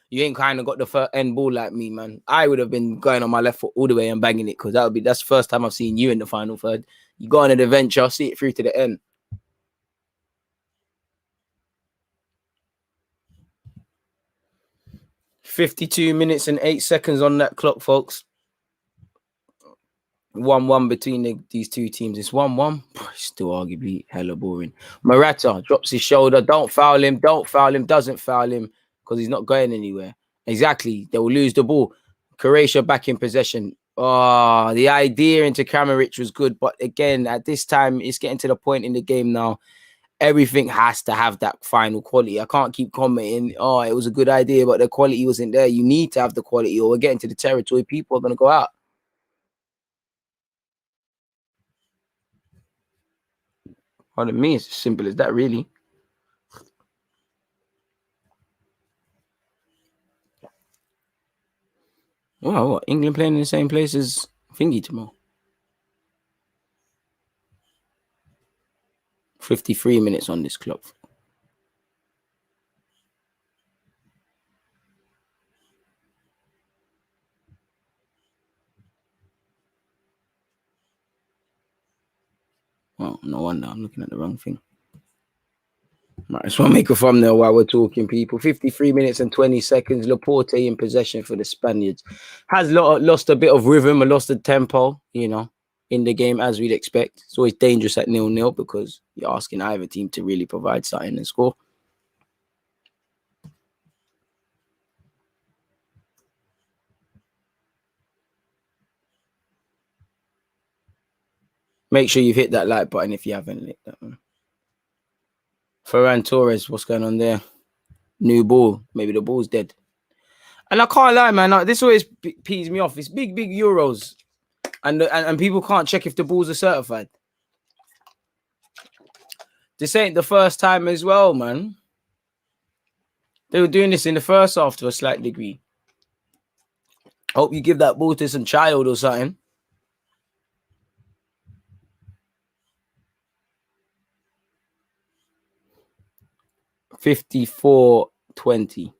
You ain't kind of got the first end ball like me, man. I would have been going on my left foot all the way and banging it because that's the first time I've seen you in the final third. You go on an adventure, see it through to the end. $52 minutes and 8 seconds on that clock, folks. 1-1 between these two teams. It's 1-1. Still arguably hella boring. Morata drops his shoulder. Don't foul him. Don't foul him. Doesn't foul him because he's not going anywhere. Exactly. They will lose the ball. Croatia back in possession. Oh, the idea into Kramaric was good. But again, at this time, it's getting to the point in the game now. Everything has to have that final quality. I can't keep commenting, oh, it was a good idea, but the quality wasn't there. You need to have the quality or we're getting to the territory. People are going to go out. Pardon me, it's as simple as that, really. Wow, what? England playing in the same place as Thingy tomorrow. 53 minutes on this clock. Oh, no wonder I'm looking at the wrong thing. Might as well make a thumbnail while we're talking, people. 53 minutes and 20 seconds. Laporte in possession for the Spaniards. Has lost a bit of rhythm and lost the tempo, you know, in the game as we'd expect. It's always dangerous at 0-0 because you're asking either team to really provide something and score. Make sure you've hit that like button if you haven't lit that one. Ferran Torres, what's going on there? New ball. Maybe the ball's dead. And I can't lie, man. This always pees me off. It's big Euros. And people can't check if the balls are certified. This ain't the first time as well, man. They were doing this in the first half to a slight degree. Hope you give that ball to some child or something. $54-20.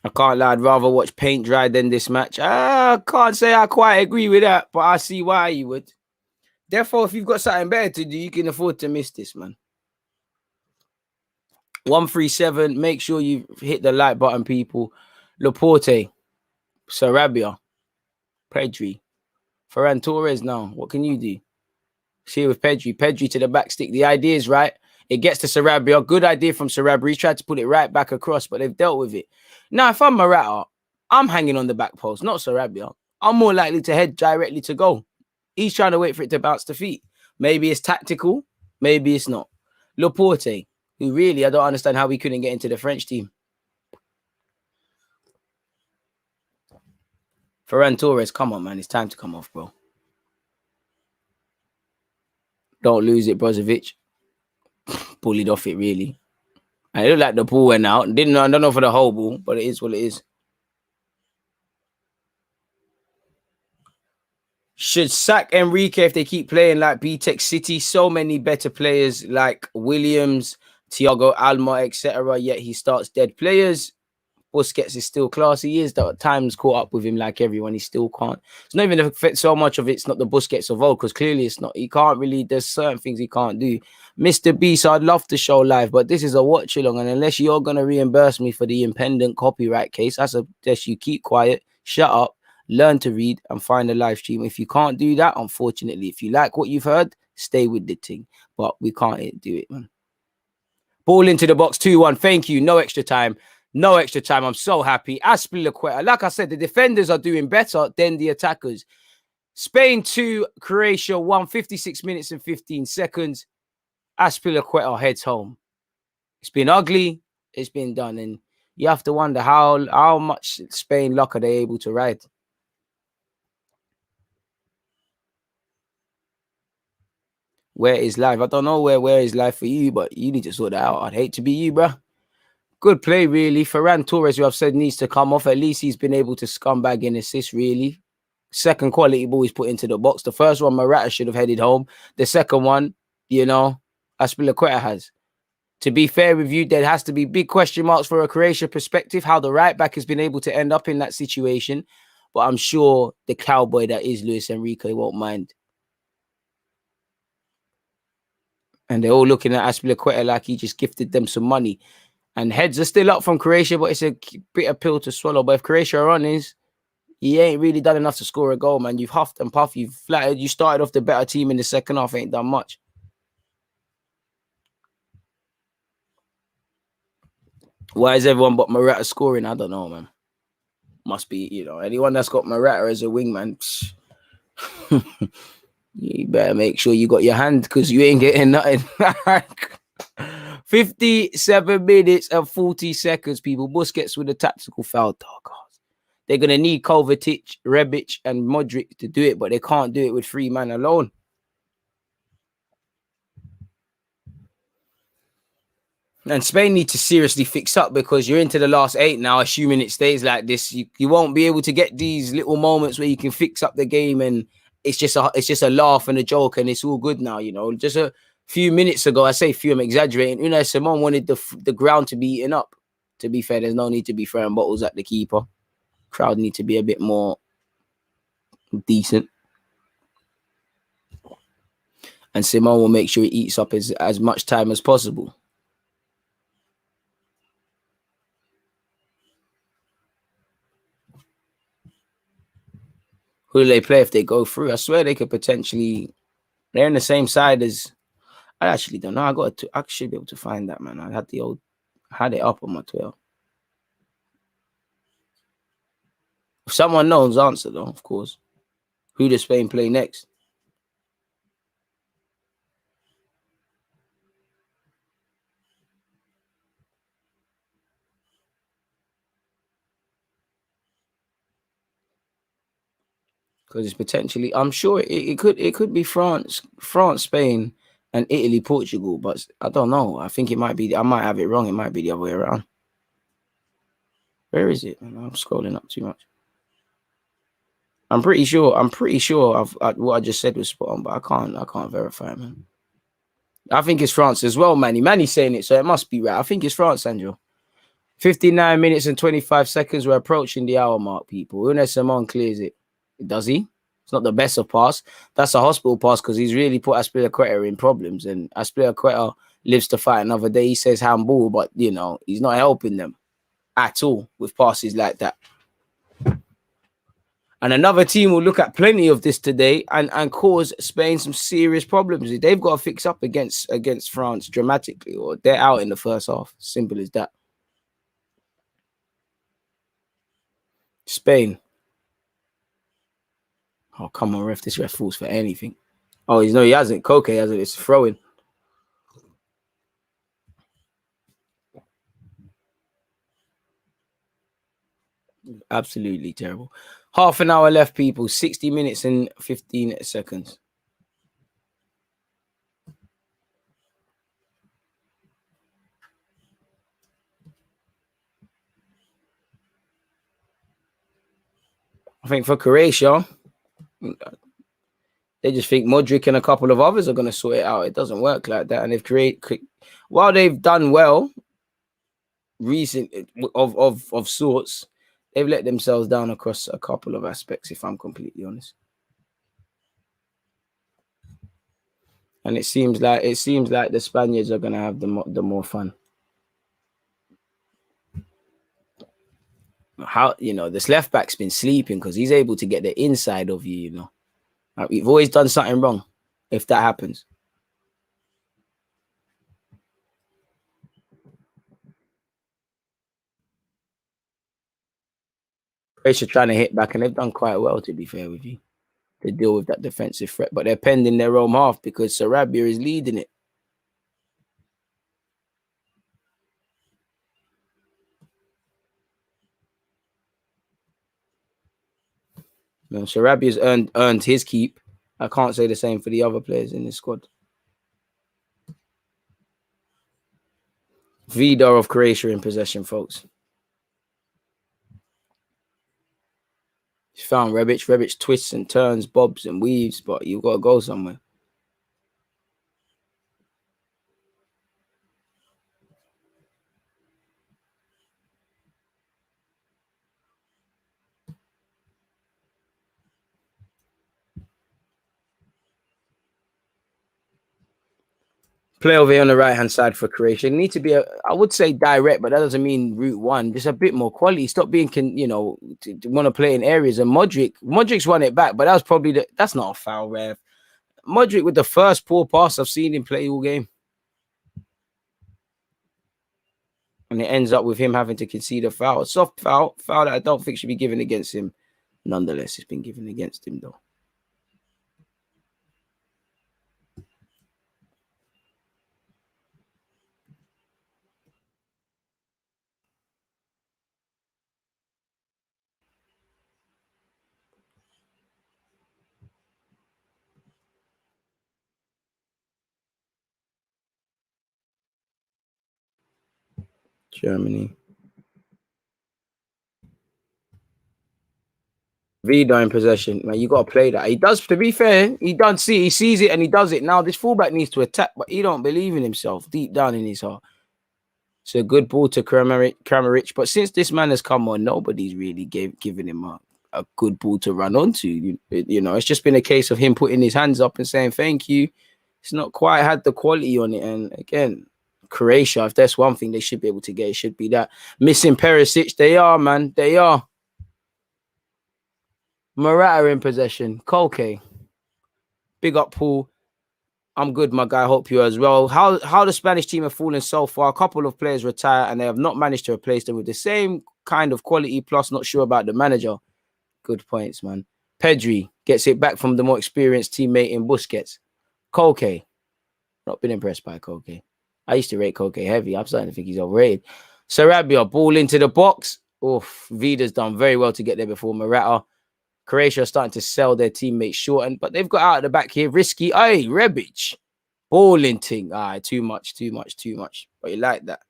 I can't lie, I'd rather watch paint dry than this match. I can't say I quite agree with that, but I see why you would. Therefore, if you've got something better to do, you can afford to miss this, man. 137. Make sure you hit the like button, people. Laporte, Sarabia, Pedri, Ferran Torres now. What can you do? See with Pedri. Pedri to the back stick. The idea is right. It gets to Sarabia. Good idea from Sarabia. He tried to put it right back across, but they've dealt with it. Now, if I'm Morata, I'm hanging on the back post, not Sarabia. I'm more likely to head directly to goal. He's trying to wait for it to bounce to feet. Maybe it's tactical. Maybe it's not. Laporte, who really, I don't understand how he couldn't get into the French team. Ferran Torres, come on, man. It's time to come off, bro. Don't lose it, Brozovic. Bullied off it, really. And it looked like the ball went out. I don't know for the whole ball, but it is what it is. Should sack Enrique if they keep playing like B-Tech City. So many better players like Williams, Thiago Alma, etc. Yet he starts dead players. Busquets is still class. He is. The time's caught up with him like everyone. He still can't. It's not even affect so much of it's not the Busquets of old, because clearly it's not. He can't really. There's certain things he can't do. Mr. B, so I'd love to show live, but this is a watch along, and unless you're gonna reimburse me for the impendent copyright case, I suggest you keep quiet, shut up, learn to read, and find a live stream. If you can't do that, unfortunately, if you like what you've heard, stay with the thing. But we can't do it, man. Ball into the box, 2-1. Thank you. No extra time. No extra time. I'm so happy. Aspilicueta. Like I said, the defenders are doing better than the attackers. Spain 2, Croatia 1, 56 minutes and 15 seconds. Aspilicueta heads home. It's been ugly. It's been done. And you have to wonder how much Spain luck are they able to ride. Where is live? I don't know where is live for you, but you need to sort that out. I'd hate to be you, bro. Good play, really. Ferran Torres, who I've said needs to come off. At least he's been able to scumbag and assist, really. Second quality ball he's put into the box. The first one, Morata should have headed home. The second one, Aspilicueta has. To be fair with you, there has to be big question marks for a Croatia perspective, how the right back has been able to end up in that situation. But I'm sure the cowboy that is Luis Enrique won't mind. And they're all looking at Aspilicueta like he just gifted them some money. And heads are still up from Croatia, but it's a bitter pill to swallow. But if Croatia are on his, he ain't really done enough to score a goal, man. You've huffed and puffed. You've flattered. You started off the better team in the second half. Ain't done much. Why is everyone but Morata scoring? I don't know, man. Must be, anyone that's got Morata as a wingman, you better make sure you got your hand, because you ain't getting nothing. 57 minutes and 40 seconds, people. Busquets with a tactical foul. Oh, God. They're going to need Kovacic, Rebic, and Modric to do it, but they can't do it with 3 men alone. And Spain need to seriously fix up, because you're into the last 8 now, assuming it stays like this. You won't be able to get these little moments where you can fix up the game and it's just a laugh and a joke and it's all good now, Just a few minutes ago, I say few, I'm exaggerating, Unai Simon wanted the ground to be eaten up. To be fair, there's no need to be throwing bottles at the keeper. Crowd need to be a bit more decent. And Simon will make sure he eats up as much time as possible. Who do they play if they go through? I swear they could potentially... They're in the same side as... I actually don't know. I should be able to find that, man. I had it up on my Twitter. If someone knows, answer though, of course. Who does Spain play next? Because it's potentially, I'm sure it could be France, Spain, and Italy, Portugal, but I don't know. I think it might be. I might have it wrong. It might be the other way around. Where is it? I'm scrolling up too much. I'm pretty sure. What I just said was spot on, but I can't verify it, man. I think it's France as well, Manny. Manny's saying it, so it must be right. I think it's France, Sandro. 59 minutes and 25 seconds. We're approaching the hour mark, people. Unai Simon clears it. Does he? It's not the best of pass. That's a hospital pass because he's really put Aspilicueta in problems. And Aspilicueta lives to fight another day. He says handball, but, you know, he's not helping them at all with passes like that. And another team will look at plenty of this today and cause Spain some serious problems. They've got to fix up against France dramatically, or they're out in the first half. Simple as that. Spain. Oh, come on, ref. This ref falls for anything. Oh, he hasn't. Koke hasn't. It's throwing. Absolutely terrible. Half an hour left, people. 60 minutes and 15 seconds. I think for Croatia, they just think Modric and a couple of others are going to sort it out. It doesn't work like that. And while they've done well, recent of sorts, they've let themselves down across a couple of aspects, if I'm completely honest. And it seems like the Spaniards are going to have the more fun. How, you know, this left back's been sleeping because he's able to get the inside of you, you know. Like, we've always done something wrong if that happens. Croatia trying to hit back, and they've done quite well, to be fair with you, to deal with that defensive threat. But they're pending their own half because Sarabia is leading it. You know, Sarabia's earned his keep. I can't say the same for the other players in this squad. Vida of Croatia in possession, folks. He's found Rebic. Rebic twists and turns, bobs and weaves, but you've got to go somewhere. Play over here on the right-hand side for Croatia. Need to be, I would say direct, but that doesn't mean route one. Just a bit more quality. Stop being, to want to play in areas. And Modric's won it back, but that was probably that's not a foul, ref. Modric with the first poor pass I've seen him play all game. And it ends up with him having to concede a foul. A soft foul that I don't think should be given against him. Nonetheless, it's been given against him, though. Germany. Vida in possession. Man, you got to play that. He does, to be fair, he sees it and he does it. Now this fullback needs to attack, but he don't believe in himself deep down in his heart. It's a good ball to Kramaric, but since this man has come on, nobody's really giving him a good ball to run onto. You know, it's just been a case of him putting his hands up and saying thank you. It's not quite had the quality on it. And again, Croatia, if there's one thing they should be able to get, it should be that. Missing Perisic, they are, man. They are. Morata in possession. Koke. Big up, Paul. I'm good, my guy. Hope you as well. How the Spanish team have fallen so far. A couple of players retire and they have not managed to replace them with the same kind of quality, plus not sure about the manager. Good points, man. Pedri gets it back from the more experienced teammate in Busquets. Koke. Not been impressed by Koke. I used to rate Koke heavy. I'm starting to think he's overrated. Sarabia, ball into the box. Oof, Vida's done very well to get there before Morata. Croatia are starting to sell their teammates short, but they've got out of the back here. Risky. Hey, Rebic. Balling thing. Too much. But you like that.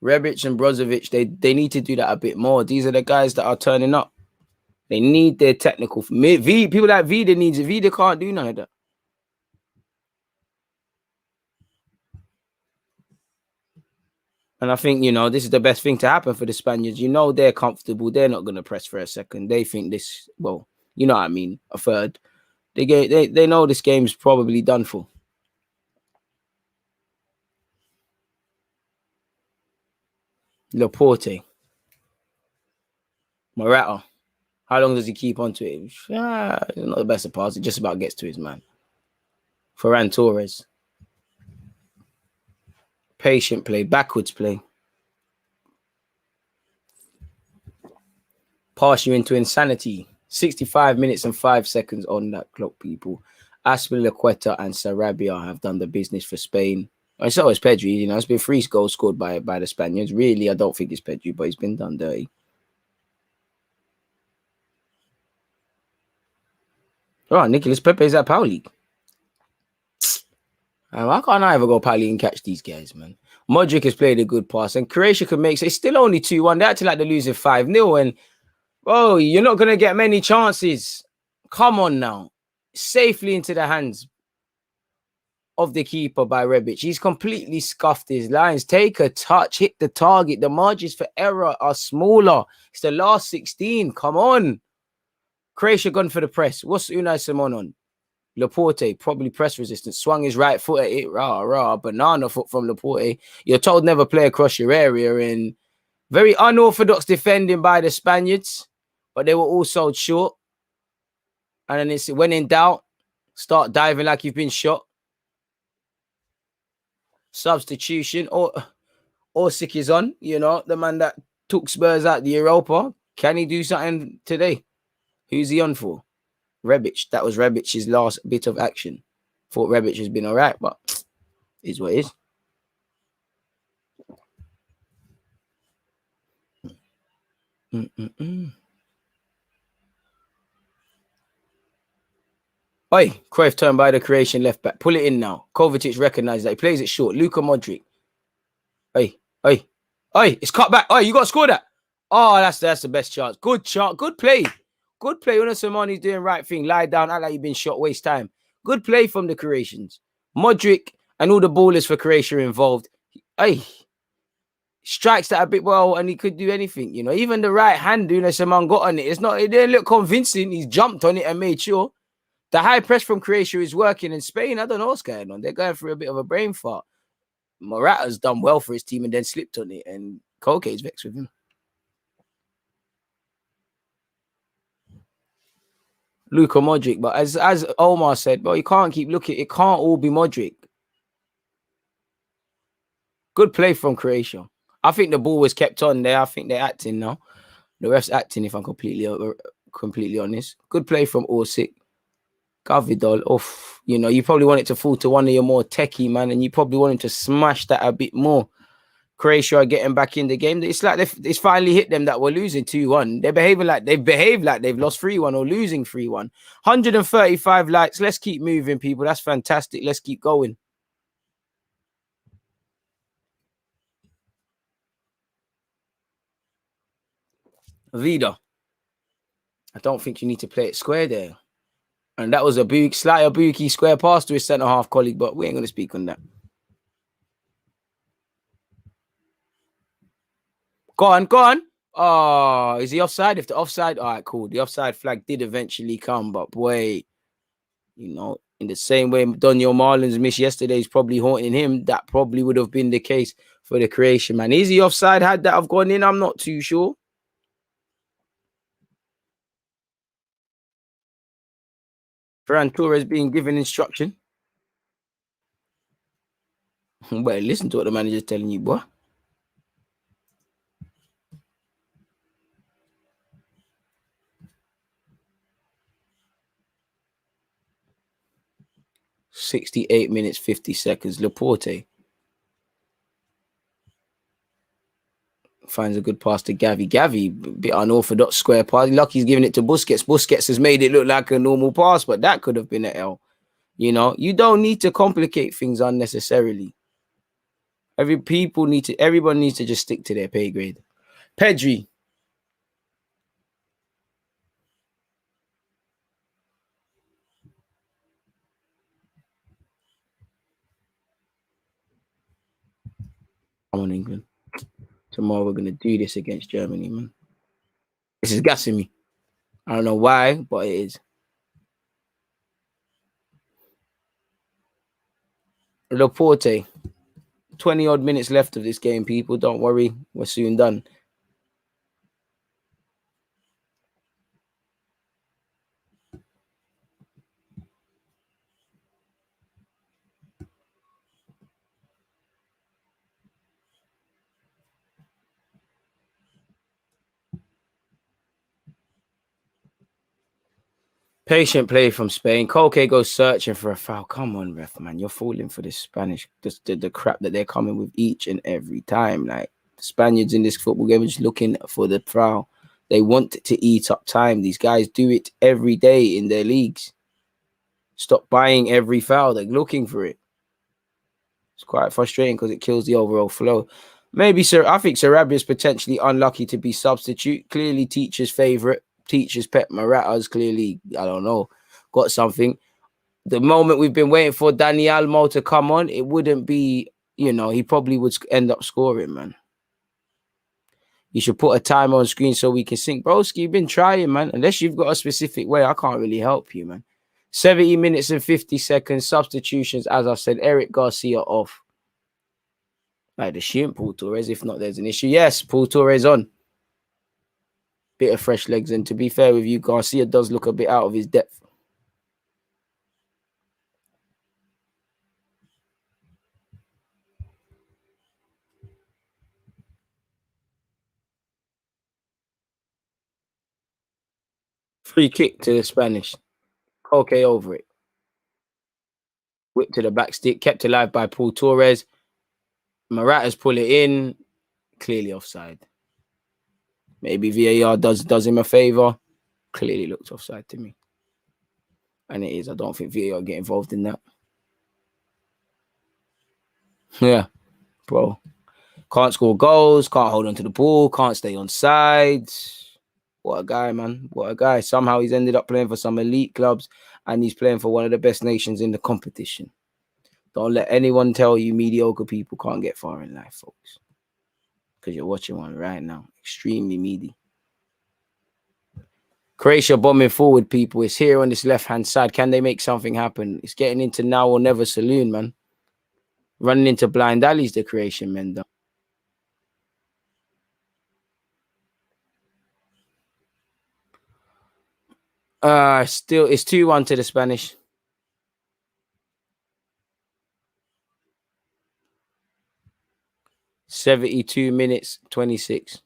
Rebic and Brozovic, they need to do that a bit more. These are the guys that are turning up. They need their technical. People like Vida needs it. Vida can't do none of that. And I think, this is the best thing to happen for the Spaniards. They're comfortable. They're not going to press for a second. They think this, well, you know what I mean, a third. They know this game's probably done for. Laporte. Morata. How long does he keep on to it? It's not the best of passes. It just about gets to his man. Ferran Torres. Patient play. Backwards play. Pass you into insanity. 65 minutes and 5 seconds on that clock, people. Azpilicueta and Sarabia have done the business for Spain. And so is Pedri. It's been 3 goals scored by the Spaniards. Really, I don't think it's Pedri, but he's been done dirty. Oh, Nicolas Pepe is at Power League. Why can't I ever go Power League and catch these guys, man? Modric has played a good pass, and Croatia can make it's still only 2-1. They're acting like they're losing 5-0, and bro, you're not gonna get many chances. Come on now. Safely into the hands of the keeper by Rebic. He's completely scuffed his lines. Take a touch, hit the target. The margins for error are smaller. It's the last 16. Come on. Croatia gone for the press. What's Unai Simon on? Laporte, probably press resistance. Swung his right foot at it. Banana foot from Laporte. You're told never play across your area. And very unorthodox defending by the Spaniards. But they were all sold short. And then it's when in doubt, start diving like you've been shot. Substitution. Orsic is on. The man that took Spurs out the Europa. Can he do something today? Who's he on for? Rebic. That was Rebic's last bit of action. Thought Rebic has been all right, but is what it is. Oi, Cruyff turned by the Croatian left back. Pull it in now. Kovacic recognizes that. He plays it short. Luka Modric. Oi. It's cut back. You got to score that. Oh, that's the best chance. Good chance. Good play. Good play. Una Simoni's doing right thing. Lie down. Act like you've been shot. Waste time. Good play from the Croatians. Modric and all the ballers for Croatia involved. Strikes that a bit well, and he could do anything. Even the right hand, Una Simon got on it. It didn't look convincing. He's jumped on it and made sure. The high press from Croatia is working in Spain. I don't know what's going on. They're going through a bit of a brain fart. Morata's done well for his team and then slipped on it, and Koke's vexed with him. Luka Modric, but as Omar said, bro, you can't keep looking. It can't all be Modric. Good play from Croatia. I think the ball was kept on there. I think they're acting now. The ref's acting, if I'm completely honest. Good play from Orsic. Gavidol, you probably want it to fall to one of your more techie, man, and you probably want him to smash that a bit more. Croatia are getting back in the game. It's like it's finally hit them that we're losing 2-1. They've behaved like they've lost 3-1 or losing 3-1. 135 likes. Let's keep moving, people. That's fantastic. Let's keep going. Vida. I don't think you need to play it square there. And that was a slight Abuki square pass to his centre-half colleague, but we ain't going to speak on that. Go on. Oh, is he offside? If the offside, all right, cool. The offside flag did eventually come, but boy, in the same way Daniel Marlins missed yesterday is probably haunting him, that probably would have been the case for the Croatian man. Is he offside? Had that have gone in? I'm not too sure. Ferran Torres being given instruction. Well, listen to what the manager's telling you, boy. .68 minutes, 50 seconds. Laporte. finds a good pass to Gavi. Gavi, bit unorthodox square pass. Lucky he's giving it to Busquets. Busquets has made it look like a normal pass, but that could have been an L. You know, you don't need to complicate things unnecessarily. Everyone needs to just stick to their pay grade. Pedri. Come on, England. Tomorrow we're gonna do this against Germany, man. This is gassing me. I don't know why, but it is. Laporte. 20 odd minutes left of this game, people. Don't worry, we're soon done. Patient play from Spain. Koke goes searching for a foul. Come on, ref, man. You're falling for this Spanish, the crap that they're coming with each and every time. Like, the Spaniards in this football game are just looking for the foul. They want to eat up time. These guys do it every day in their leagues. Stop buying every foul. They're looking for it. It's quite frustrating because it kills the overall flow. Maybe, sir. I think Sarabia's potentially unlucky to be substitute. Clearly, teacher's favourite. Teacher's pet. Morata's clearly, I don't know, got something. The moment we've been waiting for Dani Olmo to come on, it wouldn't be, you know, he probably would end up scoring, man. You should put a timer on screen so we can sync. Broski, you've been trying, man. Unless you've got a specific way, I can't really help you, man. 70 minutes and 50 seconds. Substitutions, as I said, Eric Garcia off. I'd assume Paul Torres. If not, there's an issue. Yes, Paul Torres on. Bit of fresh legs. And to be fair with you, Garcia does look a bit out of his depth. Free kick to the Spanish. Okay, over it. Whip to the back stick. Kept alive by Paul Torres. Morata's pull it in. Clearly offside. Maybe VAR does him a favour. Clearly looks offside to me. And it is. I don't think VAR get involved in that. Yeah, bro. Can't score goals. Can't hold on to the ball. Can't stay on sides. What a guy, man. What a guy. Somehow he's ended up playing for some elite clubs and he's playing for one of the best nations in the competition. Don't let anyone tell you mediocre people can't get far in life, folks. Because you're watching one right now. Extremely meaty. Croatia bombing forward, people. It's here on this left-hand side. Can they make something happen? It's getting into now or never saloon, man. Running into blind alleys, the Croatian men, though. Still, it's 2-1 to the Spanish. $72 minutes, 26.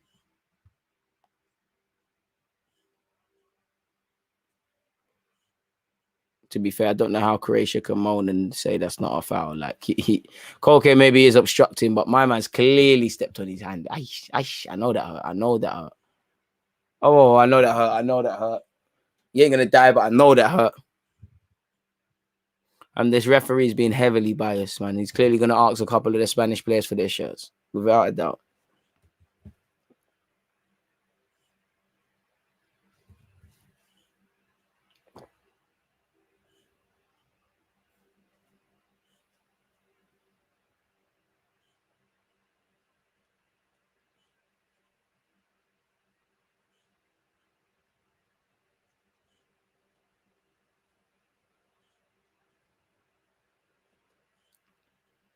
To be fair, I don't know how Croatia can moan and say that's not a foul. Like, Koke maybe is obstructing, but my man's clearly stepped on his hand. I know that hurt. I know that hurt. Oh, I know that hurt. I know that hurt. You ain't going to die, but I know that hurt. And this referee's being heavily biased, man. He's clearly going to ask a couple of the Spanish players for their shirts, without a doubt.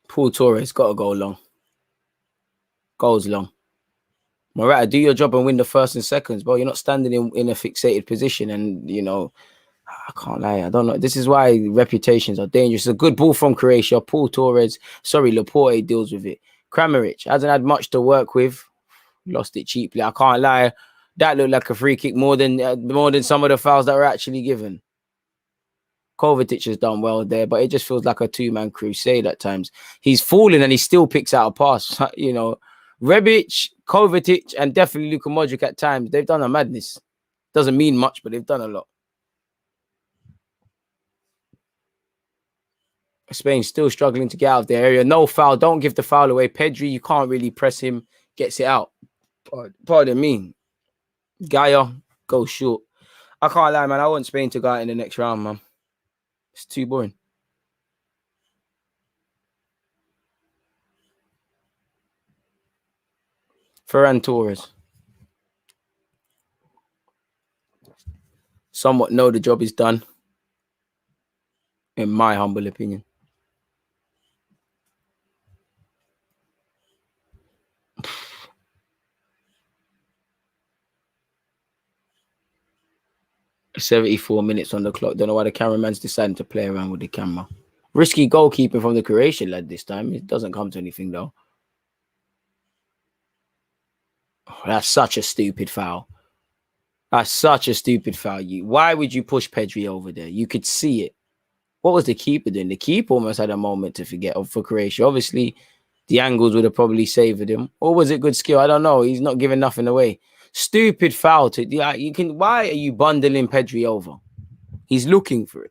Paul Torres got to go long. Goes long. Morata, do your job and win the first and seconds, bro. You're not standing in a fixated position. And, you know, I can't lie. I don't know. This is why reputations are dangerous. It's a good ball from Croatia. Paul Torres, Laporte deals with it. Kramaric hasn't had much to work with. Lost it cheaply. I can't lie. That looked like a free kick more than some of the fouls that were actually given. Kovacic has done well there, but it just feels like a two-man crusade at times. He's falling and he still picks out a pass. You know, Rebic, Kovacic, and definitely Luka Modric at times. They've done a madness. Doesn't mean much, but they've done a lot. Spain still struggling to get out of their area. No foul. Don't give the foul away. Pedri, you can't really press him. Gets it out. Pardon me. Gaia goes short. I can't lie, man. I want Spain to go out in the next round, man. It's too boring. Ferran Torres. Somewhat know the job is done. In my humble opinion. $74 minutes on the clock. Don't know why the cameraman's deciding to play around with the camera. Risky goalkeeping from the Croatian lad this time. It doesn't come to anything, though. Oh, that's such a stupid foul. That's such a stupid foul. Why would you push Pedri over there? You could see it. What was the keeper doing? The keeper almost had a moment to forget for Croatia. Obviously, the angles would have probably saved him. Or was it good skill? I don't know. He's not giving nothing away. Stupid foul. Why are you bundling Pedri over? He's looking for it.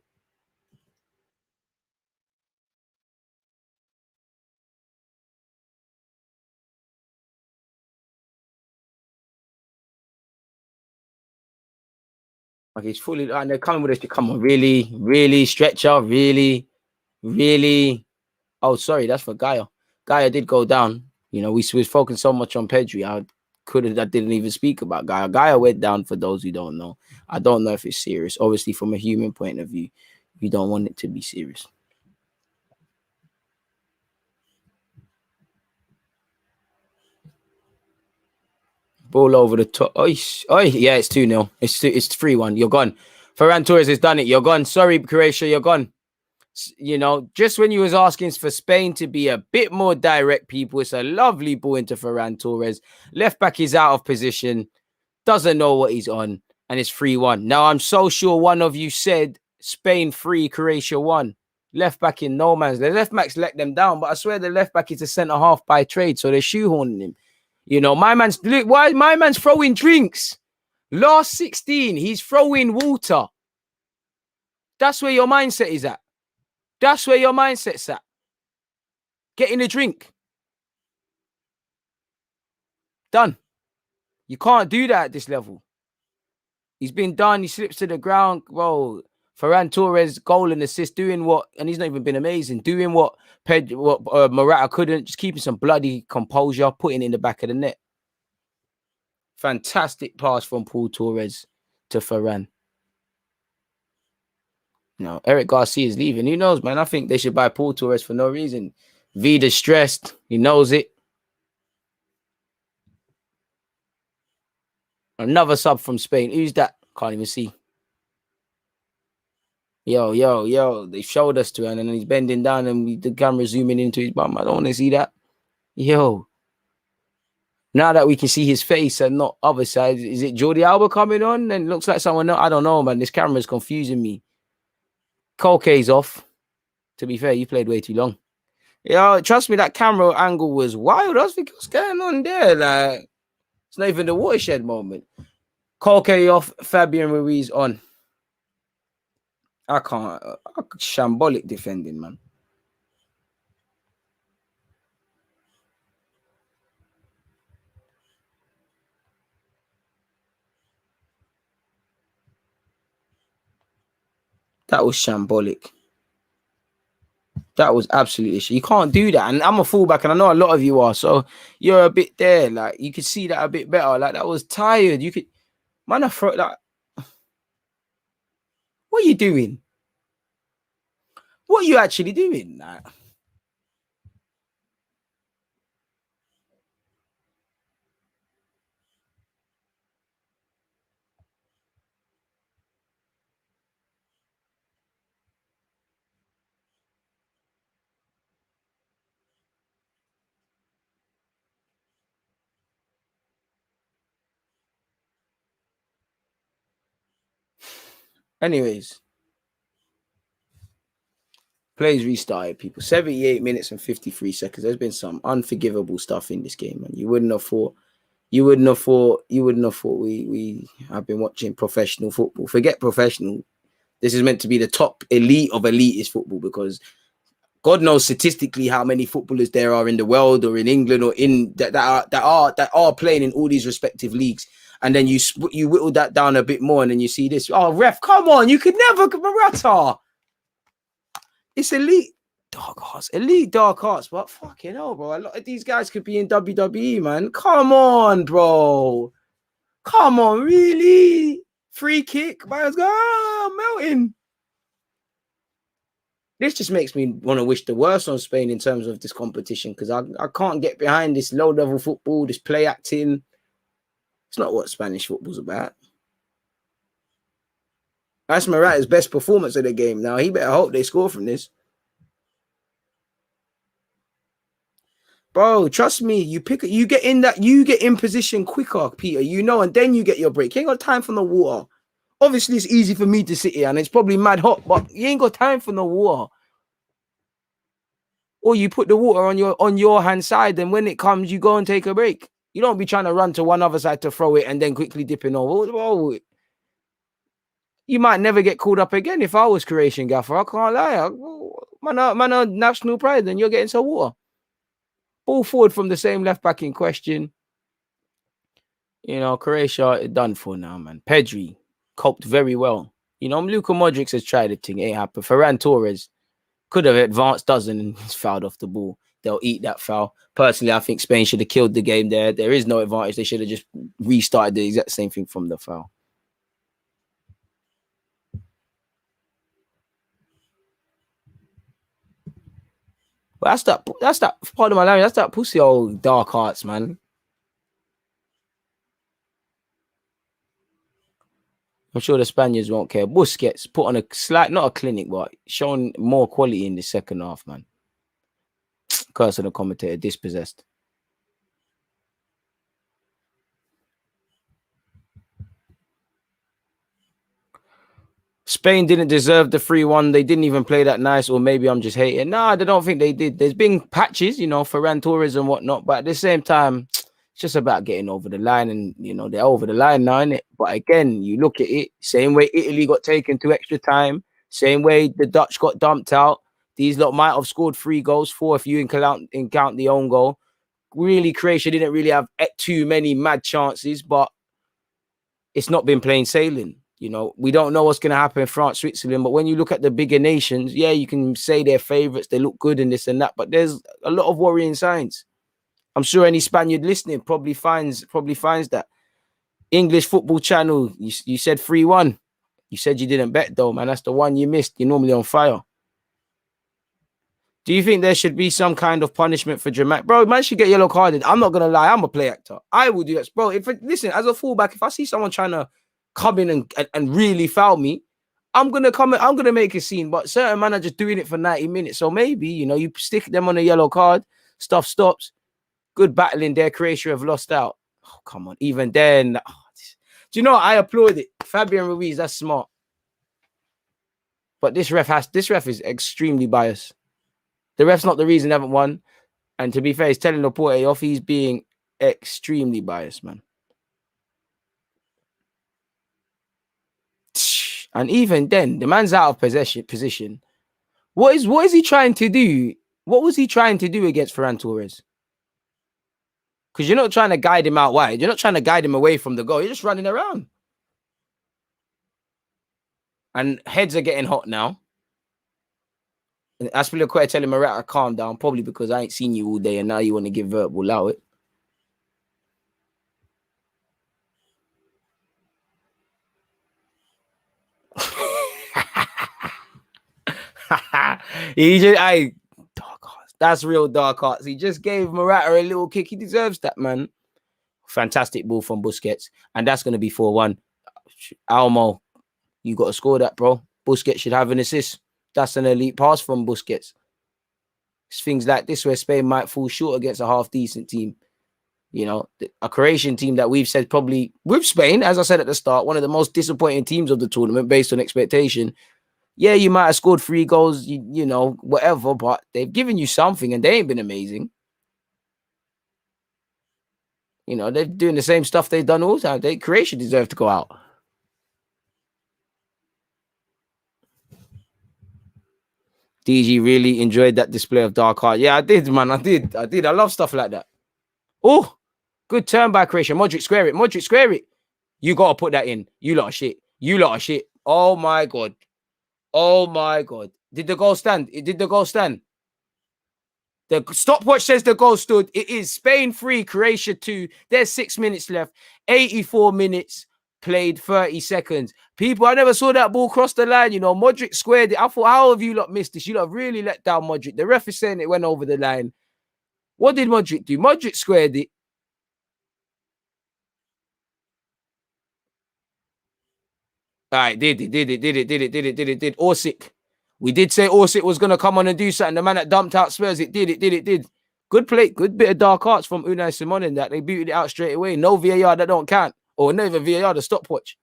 Like he's fully, and they're coming with this. Come on, really, stretcher, really. Oh, sorry, that's for Gaia. Gaia did go down. You know, we was focusing so much on Pedri. I didn't even speak about Gaia. Gaia went down, for those who don't know. I don't know if it's serious. Obviously, from a human point of view, you don't want it to be serious. Ball over the top. Oh, yeah, it's 2-0. It's 3-1. You're gone. Ferran Torres has done it. You're gone. Sorry, Croatia, you're gone. You know, just when you was asking for Spain to be a bit more direct, people, it's a lovely ball into Ferran Torres. Left back is out of position, doesn't know what he's on, and it's 3-1. Now, I'm so sure one of you said Spain 3, Croatia 1. Left back in no man's. The left back's let them down, but I swear the left back is a centre half by trade, so they're shoehorning him. You know, my man's throwing drinks. Last 16, he's throwing water. That's where your mindset is at. That's where your mindset's at. Getting a drink. Done. You can't do that at this level. He's been done. He slips to the ground. Bro, Ferran Torres, goal and assist, doing what, and he's not even been amazing, doing what Morata couldn't, just keeping some bloody composure, putting it in the back of the net. Fantastic pass from Paul Torres to Ferran. No, Eric Garcia is leaving. Who knows, man? I think they should buy Paul Torres for no reason. Vida's stressed. He knows it. Another sub from Spain. Who's that? Can't even see. Yo. They showed us to him, and then he's bending down, and the camera zooming into his bum. I don't want to see that. Yo. Now that we can see his face and not other side, is it Jordi Alba coming on? And looks like someone else. I don't know, man. This camera is confusing me. Colke's off. To be fair, you played way too long. Yo, trust me, that camera angle was wild. I was thinking, what's going on there? Like, it's not even the watershed moment. Colke off, Fabian Ruiz on. I can't. Shambolic defending, man. That was shambolic. That was absolutely shit. You can't do that. And I'm a fullback, and I know a lot of you are. So you're a bit there. Like, you could see that a bit better. Like, that was tired. You could, man, like, what are you doing? What are you actually doing? Like, anyways, Plays restarted, people. 78 minutes and 53 seconds. There's been some unforgivable stuff in this game, man. You wouldn't have thought we have been watching professional football. Forget professional. This is meant to be the top elite of elitist football, because God knows statistically how many footballers there are in the world or in England or in that are playing in all these respective leagues. And then you whittle that down a bit more, and then you see this. Oh, ref, come on! You could never, Morata. It's elite dark arts, but fucking hell, bro. A lot of these guys could be in WWE, man. Come on, bro. Come on, really? Free kick, man's melting. This just makes me want to wish the worst on Spain in terms of this competition, because I can't get behind this low-level football, this play acting. It's not what Spanish football's about. That's Morata's best performance of the game now. He better hope they score from this. Bro, trust me, you get in position quicker, Peter, and then you get your break. You ain't got time for no water. Obviously, it's easy for me to sit here and it's probably mad hot, but you ain't got time for no water. Or you put the water on your hand side, and when it comes, you go and take a break. You don't be trying to run to one other side to throw it and then quickly dipping over. Oh, you might never get called up again if I was Croatian gaffer. I can't lie. Man, national pride, and you're getting some water. Ball forward from the same left back in question. Croatia done for now, man. Pedri coped very well. Luka Modric has tried a thing. It ain't happened. Ferran Torres could have advanced dozen and he's fouled off the ball. They'll eat that foul. Personally, I think Spain should have killed the game there. There is no advantage. They should have just restarted the exact same thing from the foul. But that's that part of my language. That's that pussy old dark arts, man. I'm sure the Spaniards won't care. Busquets put on not a clinic, but showing more quality in the second half, man. Curse on the commentator, dispossessed. Spain didn't deserve the 3-1. They didn't even play that nice, or maybe I'm just hating. No, I don't think they did. There's been patches, Ferran Torres and whatnot, but at the same time, it's just about getting over the line, and, they're over the line now, innit? But again, you look at it, same way Italy got taken to extra time, same way the Dutch got dumped out. These lot might have scored 3 goals, 4 if you count the own goal. Really, Croatia didn't really have too many mad chances, but it's not been plain sailing. We don't know what's going to happen in France, Switzerland, but when you look at the bigger nations, yeah, you can say they're favorites, they look good and this and that, but there's a lot of worrying signs. I'm sure any Spaniard listening probably finds that. English Football Channel, you said 3-1. You said you didn't bet though, man. That's the one you missed. You're normally on fire. Do you think there should be some kind of punishment for dramatic? Bro, man should get yellow carded. I'm not going to lie. I'm a play actor. I will do that. Bro, listen, as a fullback, if I see someone trying to come in and really foul me, I'm going to make a scene. But certain men are just doing it for 90 minutes. So maybe, you stick them on a yellow card, stuff stops. Good battling there. Croatia have lost out. Oh, come on. Even then. Do you know what? I applaud it. Fabian Ruiz, that's smart. But this ref is extremely biased. The ref's not the reason they haven't won. And to be fair, he's telling Laporte off. He's being extremely biased, man. And even then, the man's out of position. What is he trying to do? What was he trying to do against Ferran Torres? Because you're not trying to guide him out wide. You're not trying to guide him away from the goal. You're just running around. And heads are getting hot now. Aspilicueta telling Morata, calm down, probably because I ain't seen you all day and now you want to give verbal allow it. Dark arts. That's real dark arts. He just gave Morata a little kick. He deserves that, man. Fantastic ball from Busquets. And that's going to be 4-1. Almo, you got to score that, bro. Busquets should have an assist. That's an elite pass from Busquets. It's things like this where Spain might fall short against a half-decent team. A Croatian team that we've said probably, with Spain, as I said at the start, one of the most disappointing teams of the tournament based on expectation. Yeah, you might have scored 3 goals, you know, whatever, but they've given you something and they ain't been amazing. You know, they're doing the same stuff they've done all the time. Croatia deserve to go out. DG really enjoyed that display of dark art. Yeah, I did, man. I did. I love stuff like that. Oh, good turn by Croatia. Modric, square it. Modric, square it. You got to put that in. You lot of shit. You lot of shit. Oh, my God. Oh, my God. Did the goal stand? Did the goal stand? The stopwatch says the goal stood. It is Spain 3, Croatia 2. There's 6 minutes left. 84 minutes played, 30 seconds. People, I never saw that ball cross the line. You know, Modric squared it. I thought, how have you lot missed this? You lot really let down Modric. The ref is saying it went over the line. What did Modric do? Modric squared it. All right, did it. Orsic. We did say Orsic was going to come on and do something. The man that dumped out Spurs, it did. Good play, good bit of dark arts from Unai Simon in that. They booted it out straight away. No VAR, that don't count. Or no even VAR, the stopwatch.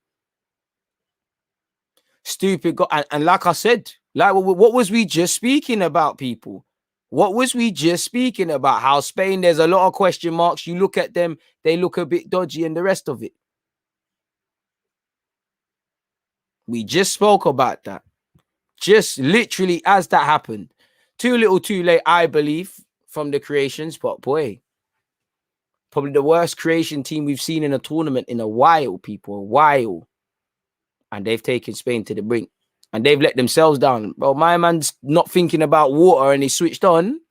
Stupid. And like I said, like what was we just speaking about, people? What was we just speaking about? How Spain, there's a lot of question marks. You look at them, they look a bit dodgy and the rest of it. We just spoke about that. Just literally as that happened. Too little too late, I believe, from the creations. But boy, probably the worst creation team we've seen in a tournament in a while, people. A while. And they've taken Spain to the brink. And they've let themselves down. Bro, my man's not thinking about water and he switched on.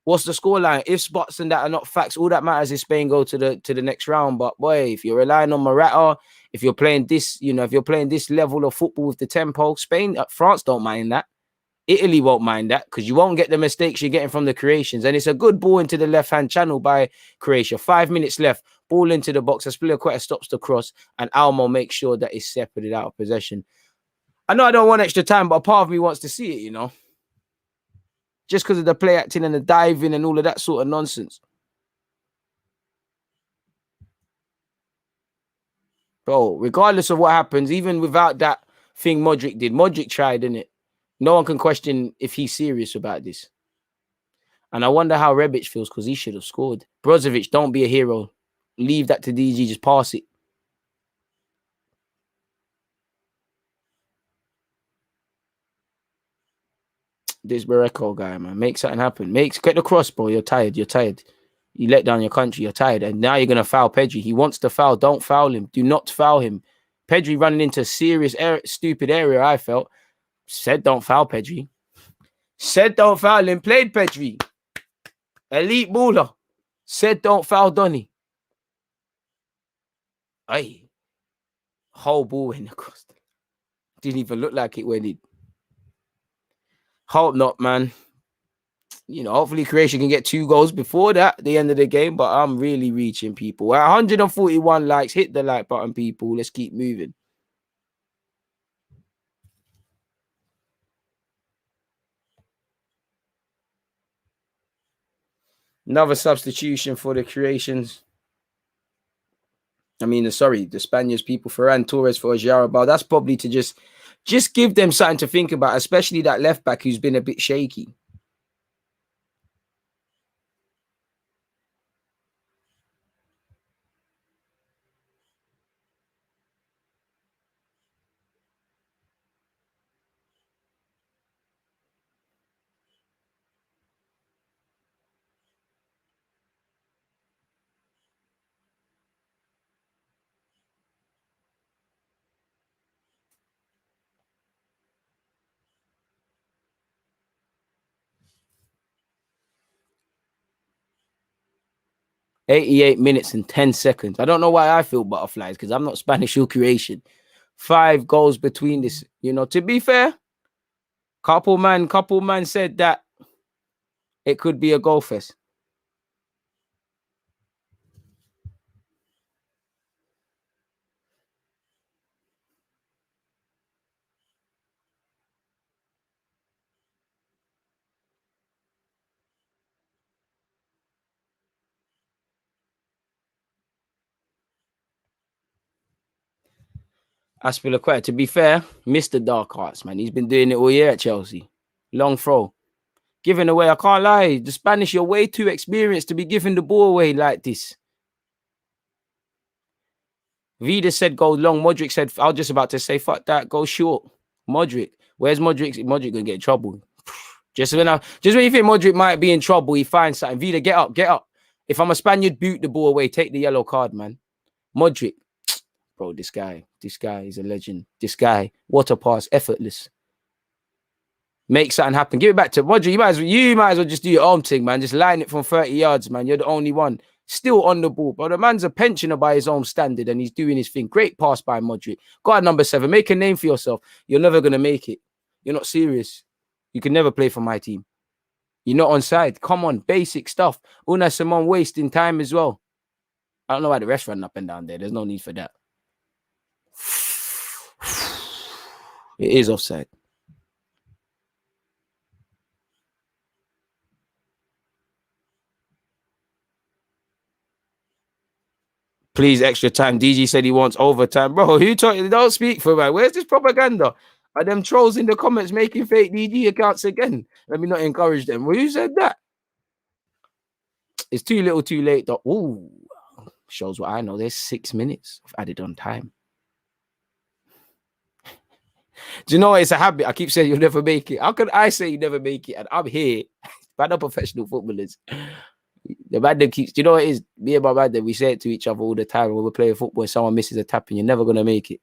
What's the scoreline? If spots and that are not facts, all that matters is Spain go to the next round. But boy, if you're relying on Morata, if you're playing this, you know, if you're playing this level of football with the tempo, Spain, France don't mind that. Italy won't mind that because you won't get the mistakes you're getting from the creations. And it's a good ball into the left-hand channel by Croatia. 5 minutes left. Ball into the box. Aspilicueta stops the cross and Almo makes sure that it's separated out of possession. I know I don't want extra time, but a part of me wants to see it, you know. Just because of the play acting and the diving and all of that sort of nonsense. Bro, regardless of what happens, even without that thing Modric did, Modric tried, didn't it? No one can question if he's serious about this. And I wonder how Rebic feels because he should have scored. Brozovic, don't be a hero. Leave that to DG, just pass it. This Barreco guy, man, make something happen. Get the cross, bro. You're tired. You let down your country. You're tired. And now you're going to foul Pedri. He wants to foul. Don't foul him. Do not foul him. Pedri running into serious, stupid area, I felt. Said don't foul Pedri. Said don't foul him. Played Pedri. Elite baller. Said don't foul Donny. Aye. Whole ball went across. Didn't even look like it went in. Hope not, man. You know, hopefully Croatia can get 2 goals before that, the end of the game. But I'm really reaching, people. 141 likes. Hit the like button, people. Let's keep moving. Another substitution for the creations. I mean, the Spaniards, people. Ferran Torres for Jarabal. That's probably to just give them something to think about, especially that left back who's been a bit shaky. $88 minutes and 10 seconds. I don't know why I feel butterflies because I'm not Spanish or Croatian. 5 goals between this. You know, to be fair, couple man said that it could be a goal fest. Aspilicueta, to be fair, Mr. Dark Arts, man. He's been doing it all year at Chelsea. Long throw. Giving away, I can't lie. The Spanish, you're way too experienced to be giving the ball away like this. Vida said go long. Modric said, I was just about to say, fuck that, go short. Modric. Where's Modric? Modric gonna get in trouble. Just when you think Modric might be in trouble, he finds something. Vida, get up, get up. If I'm a Spaniard, boot the ball away. Take the yellow card, man. Modric. Bro, this guy is a legend. This guy, what a pass, effortless. Make something happen. Give it back to Modric. You might as well just do your own thing, man. Just line it from 30 yards, man. You're the only one. Still on the ball. But the man's a pensioner by his own standard and he's doing his thing. Great pass by Modric. Guard number 7. Make a name for yourself. You're never going to make it. You're not serious. You can never play for my team. You're not on side. Come on. Basic stuff. Unai Simon wasting time as well. I don't know why the ref's running up and down there. There's no need for that. It is offside. Please, extra time. DG said he wants overtime. Bro, who told you? Don't speak for man. Where's this propaganda? Are them trolls in the comments making fake DG accounts again? Let me not encourage them. Well, who said that? It's too little, too late. Though. Ooh, shows what I know. There's 6 minutes of added on time. Do you know what? It's a habit. I keep saying you'll never make it. How can I say you never make it? And I'm here. Bad professional footballers. The man that keeps, do you know what it is? Me and my man, we say it to each other all the time when we're playing football and someone misses a tap and you're never going to make it.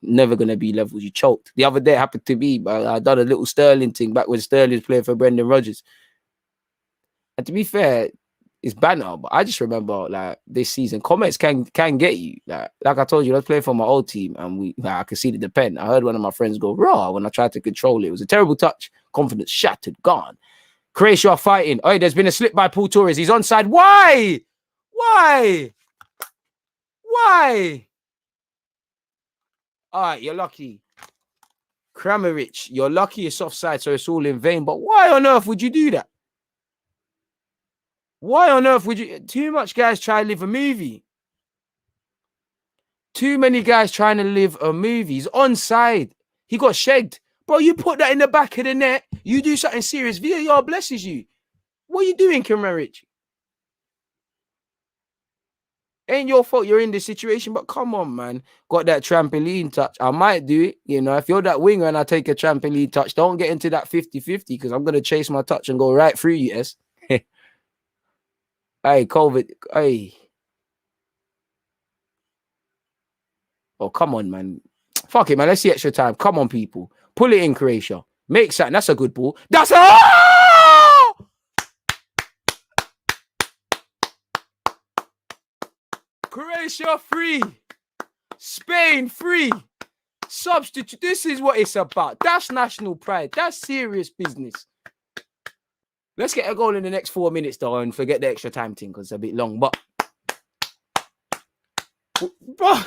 Never going to be levels. You choked. The other day it happened to me, but I done a little Sterling thing back when Sterling was playing for Brendan Rodgers. And to be fair, it's banter, but I just remember like this season, comments can get you. Like I told you, I was playing for my old team and I could see the pen. I heard one of my friends go raw when I tried to control it. It was a terrible touch. Confidence shattered, gone. Croatia are fighting. Oh, there's been a slip by Paul Torres. He's onside. Why? All right, you're lucky. Kramaric, you're lucky it's offside, so it's all in vain. But why on earth would you do that? Why on earth would you? Too much guys try to live a movie. Too many guys trying to live a movie. He's onside. He got shagged. Bro, you put that in the back of the net. You do something serious. VAR blesses you. What are you doing, Kramaric? Ain't your fault you're in this situation, but come on, man. Got that trampoline touch. I might do it. You know, if you're that winger and I take a trampoline touch, don't get into that 50-50 because I'm going to chase my touch and go right through you, yes? Hey, COVID. Hey. Oh, come on, man. Fuck it, man. Let's see extra time. Come on, people. Pull it in, Croatia. Make something. That's a good ball. That's a... Croatia free. Spain free. Substitute. This is what it's about. That's national pride. That's serious business. Let's get a goal in the next 4 minutes, though, and forget the extra time thing because it's a bit long. But, bro,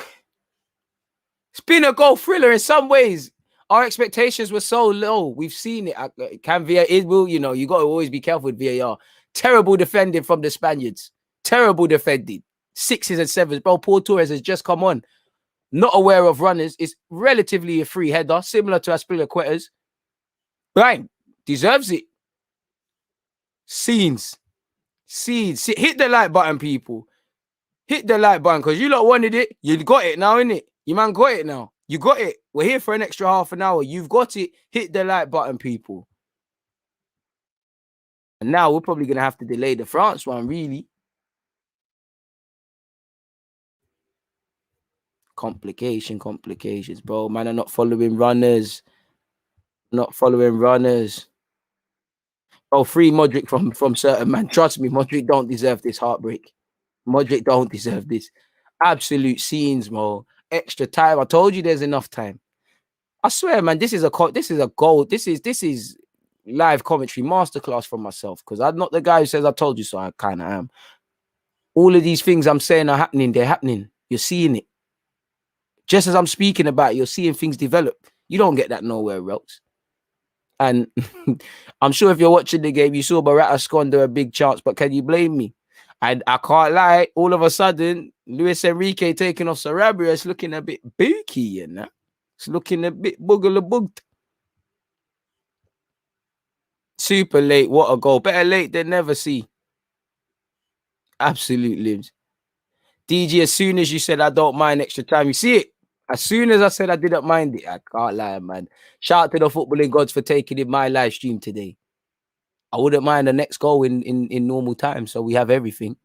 it's been a goal thriller in some ways. Our expectations were so low. We've seen it. Can VAR? It will, you know, you got to always be careful with VAR. Terrible defending from the Spaniards. Terrible defending. 6s and 7s. Bro, Paul Torres has just come on. Not aware of runners. It's relatively a free header, similar to Aspilicueta's. Right. Deserves it. Scenes. Hit the like button, people. Hit the like button because you lot wanted it. You got it now, innit? You man got it now. You got it. We're here for an extra half an hour. You've got it. Hit the like button, people. And now we're probably going to have to delay the France one, really. Complications, bro. Man are not following runners. Oh, free Modric from certain man. Trust me, Modric don't deserve this heartbreak. Modric don't deserve this. Absolute scenes, bro. Extra time. I told you there's enough time. I swear, man, this is a goal. This is live commentary masterclass from myself because I'm not the guy who says I told you so. I kind of am. All of these things I'm saying are happening. They're happening. You're seeing it. Just as I'm speaking about it, you're seeing things develop. You don't get that nowhere else. And I'm sure if you're watching the game, you saw Barata squander a big chance, but can you blame me? And I can't lie, all of a sudden, Luis Enrique taking off Sarabia is looking a bit booky, you know? It's looking a bit boogly-booged. Super late. What a goal. Better late than never, see. Absolute limbs. DG, as soon as you said I don't mind extra time, you see it? As soon as I said I didn't mind it, I can't lie, man. Shout out to the footballing gods for taking in my live stream today. I wouldn't mind the next goal in normal time, so we have everything.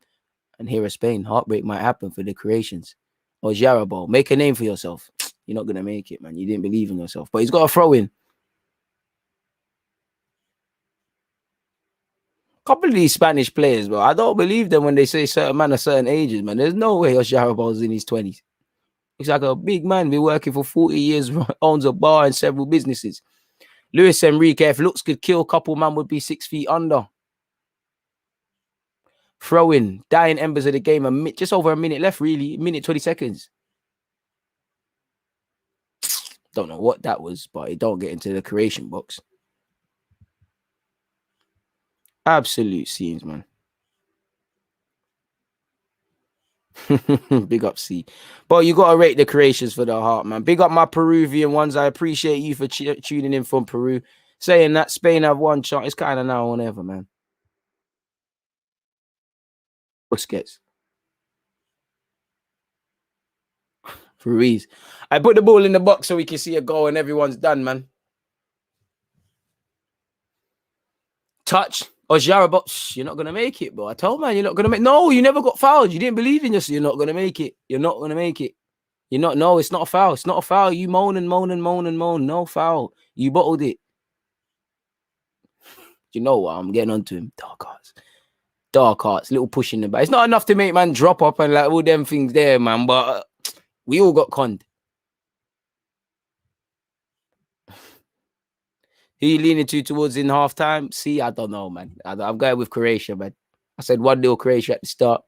And here at Spain, heartbreak might happen for the Croatians. Or Jarabo, make a name for yourself. You're not going to make it, man. You didn't believe in yourself. But he's got a throw in. Couple of these Spanish players, bro, I don't believe them when they say certain man of certain ages, man. There's no way Jarabo's in his 20s. He's like a big man, been working for 40 years, owns a bar and several businesses. Luis Enrique, if looks could kill, couple man would be 6 feet under. Throw in, dying embers of the game, just over a minute left, really, minute 20 seconds. Don't know what that was, but it don't get into the creation box. Absolute scenes, man. Big up, C. But you got to rate the creations for the heart, man. Big up my Peruvian ones. I appreciate you for tuning in from Peru. Saying that Spain have one shot. It's kind of now or never, man. Busquets. Ruiz. I put the ball in the box so we can see a goal and everyone's done, man. Touch. Jarabot, you're not going to make it, bro. I told man, you're not going to make. No, you never got fouled. You didn't believe in yourself. You're not going to make it. You're not going to make it. You're not. No, it's not a foul. It's not a foul. You moan and moan and moan and moan. No foul. You bottled it. You know what? I'm getting onto him. Dark hearts. Dark hearts. Little push in the back. It's not enough to make man drop up and like all them things there, man. But we all got conned. Who you leaning towards in halftime? See, I don't know, man. I'm going with Croatia, man. I said 1-0 Croatia at the start.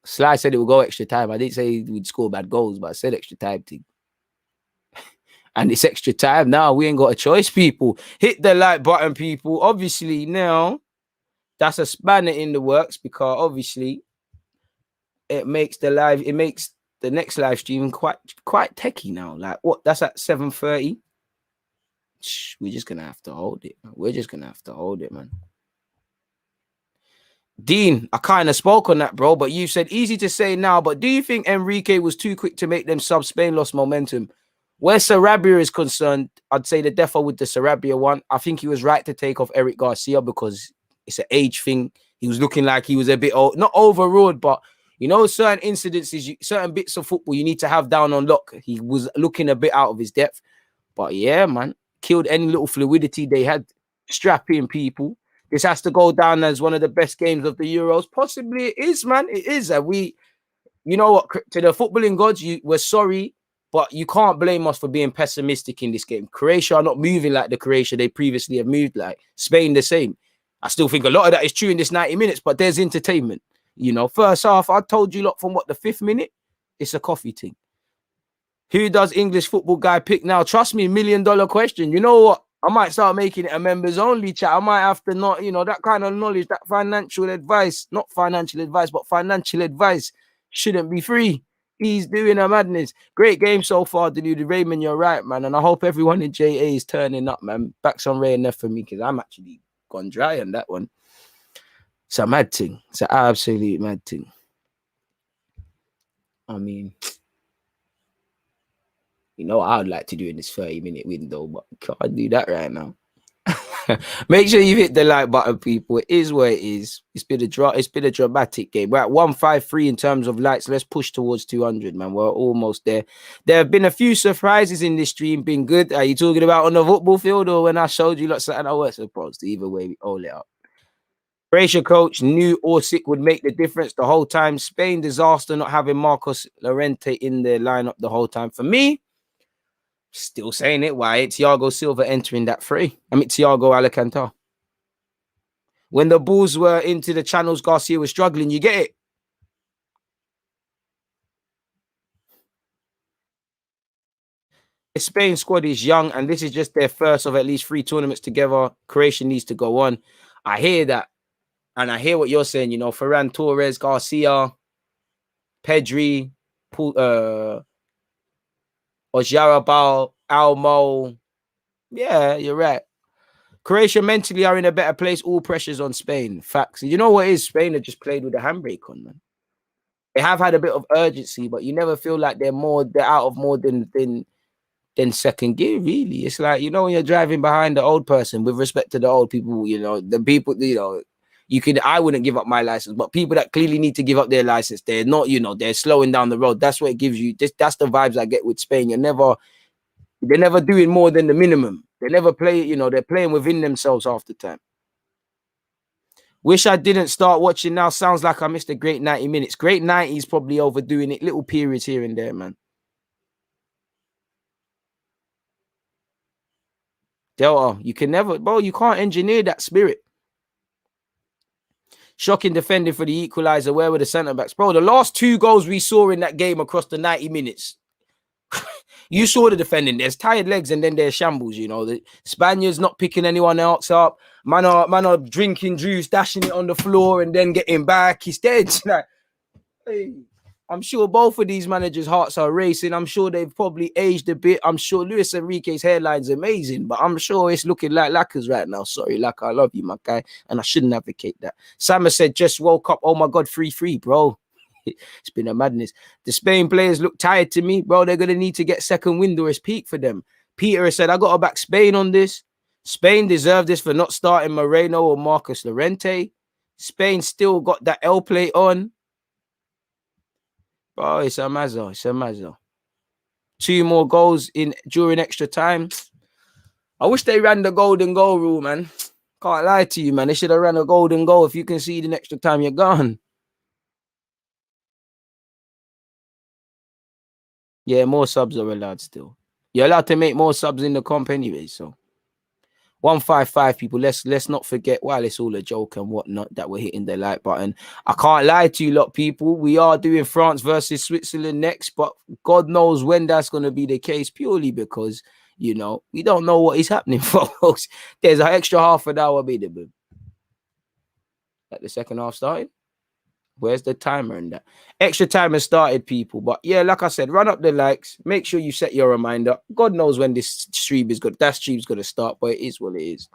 Sly said it would go extra time. I didn't say we'd score bad goals, but I said extra time thing. And it's extra time now. We ain't got a choice, people. Hit the like button, people. Obviously, now that's a spanner in the works because obviously it makes the next live stream quite techie now. Like what? That's at 7:30. We're just gonna have to hold it. We're just gonna have to hold it, man. Dean, I kind of spoke on that, bro, but you said easy to say now, but do you think Enrique was too quick to make them sub? Spain lost momentum. Where Sarabia is concerned, I'd say the defo with the Sarabia one. I think he was right to take off Eric Garcia because it's an age thing. He was looking like he was a bit old, not overruled, but you know, certain incidences, certain bits of football you need to have down on lock. He was looking a bit out of his depth, but yeah, man. Killed any little fluidity they had. Strapping people. This has to go down as one of the best games of the Euros. Possibly it is, man. It is. You know what? To the footballing gods, we're sorry, but you can't blame us for being pessimistic in this game. Croatia are not moving like the Croatia they previously have moved like. Spain the same. I still think a lot of that is true in this 90 minutes, but there's entertainment. You know, first half, I told you lot from the 5th minute, it's a coffee thing. Who does English football guy pick now? Trust me, $1 million question. You know what? I might start making it a members only chat. I might have to not, that kind of knowledge, that financial advice, not financial advice, but financial advice shouldn't be free. He's doing a madness. Great game so far, Deluded. Raymond, you're right, man. And I hope everyone in JA is turning up, man. Backs on Ray and Neff for me because I'm actually gone dry on that one. It's a mad thing. It's an absolute mad thing. I mean... You know what I'd like to do in this 30-minute window, but can't do that right now. Make sure you hit the like button, people. It is what it is. It's been a dramatic game. We're at 153 in terms of likes. Let's push towards 200, man. We're almost there. There have been a few surprises in this stream. Been good. Are you talking about on the football field or when I showed you like something I was supposed to? Either way, we all it up. Croatia coach knew Orsic would make the difference the whole time. Spain disaster not having Marcos Llorente in the lineup the whole time. For me, still saying it. Why? Thiago Silva entering that fray. Thiago Alcantara. When the balls were into the channels, Garcia was struggling. You get it? The Spain squad is young, and this is just their first of at least 3 tournaments together. Croatia needs to go on. I hear that. And I hear what you're saying. Ferran Torres, Garcia, Pedri, Ojarabal, Almo. Yeah, you're right. Croatia mentally are in a better place. All pressures on Spain. Facts. You know what is? Spain have just played with a handbrake on, man. They have had a bit of urgency, but you never feel like they're out of more than second gear, really. It's like, you know, when you're driving behind the old person, with respect to the old people, you know, the people, you know, I wouldn't give up my license, but people that clearly need to give up their license, they're not, you know, they're slowing down the road. That's what it gives you. That's the vibes I get with Spain. They're never doing more than the minimum. They never play, you know, they're playing within themselves half the time. Wish I didn't start watching now. Sounds like I missed a great 90 minutes. Great 90 is probably overdoing it. Little periods here and there, man. Delta, you can never, bro, you can't engineer that spirit. Shocking defending for the equaliser. Where were the centre-backs? Bro, the last 2 goals we saw in that game across the 90 minutes, you saw the defending. There's tired legs and then there's shambles, you know. The Spaniards not picking anyone else up. Man are drinking juice, dashing it on the floor and then getting back. He's dead. Like, hey, I'm sure both of these managers' hearts are racing. I'm sure they've probably aged a bit. I'm sure Luis Enrique's hairline's amazing, but I'm sure it's looking like Lacquer's right now. Sorry, Lacquer, I love you, my guy, and I shouldn't advocate that. Sammer said, just woke up. Oh, my God, 3-3, bro. It's been a madness. The Spain players look tired to me, bro. They're going to need to get second wind or it's peak for them. Peter has said, I got to back Spain on this. Spain deserve this for not starting Moreno or Marcus Llorente. Spain still got that L play on. Bro, it's a mazza. It's a mazza. 2 more goals during extra time. I wish they ran the golden goal rule, man. Can't lie to you, man. They should have ran a golden goal. If you concede in extra time, you're gone. Yeah, more subs are allowed still. You're allowed to make more subs in the comp anyway, so 155 people. Let's not forget, while it's all a joke and whatnot, that we're hitting the like button. I can't lie to you lot, people. We are doing France versus Switzerland next, but God knows when that's going to be the case, purely because, you know, we don't know what is happening, folks. There's an extra half an hour available. At the second half started. Where's the timer in that? Extra time has started, people. But yeah, like I said, run up the likes. Make sure you set your reminder. God knows when this stream is good. That stream's going to start, but it is what it is.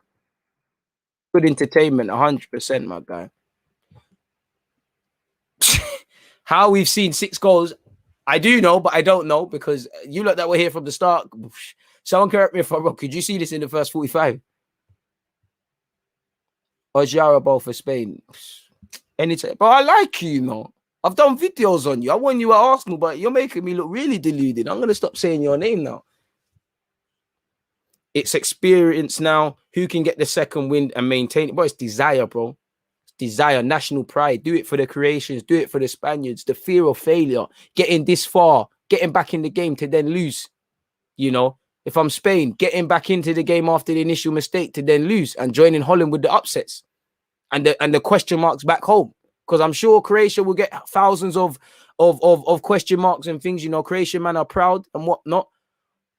Good entertainment, 100%, my guy. How we've seen 6 goals, I do know, but I don't know, because you lot that were here from the start, someone correct me if I'm wrong. Could you see this in the first 45? Ojara ball for Spain. Anytime. But I like you, you know. I've done videos on you. I won you at Arsenal, but you're making me look really deluded. I'm going to stop saying your name now. It's experience now. Who can get the second wind and maintain it? But it's desire, bro. It's desire, national pride. Do it for the Croatians. Do it for the Spaniards. The fear of failure. Getting this far. Getting back in the game to then lose. You know, if I'm Spain, getting back into the game after the initial mistake to then lose and joining Holland with the upsets. And the question marks back home, because I'm sure Croatia will get thousands of question marks and things. You know, Croatian man are proud and whatnot.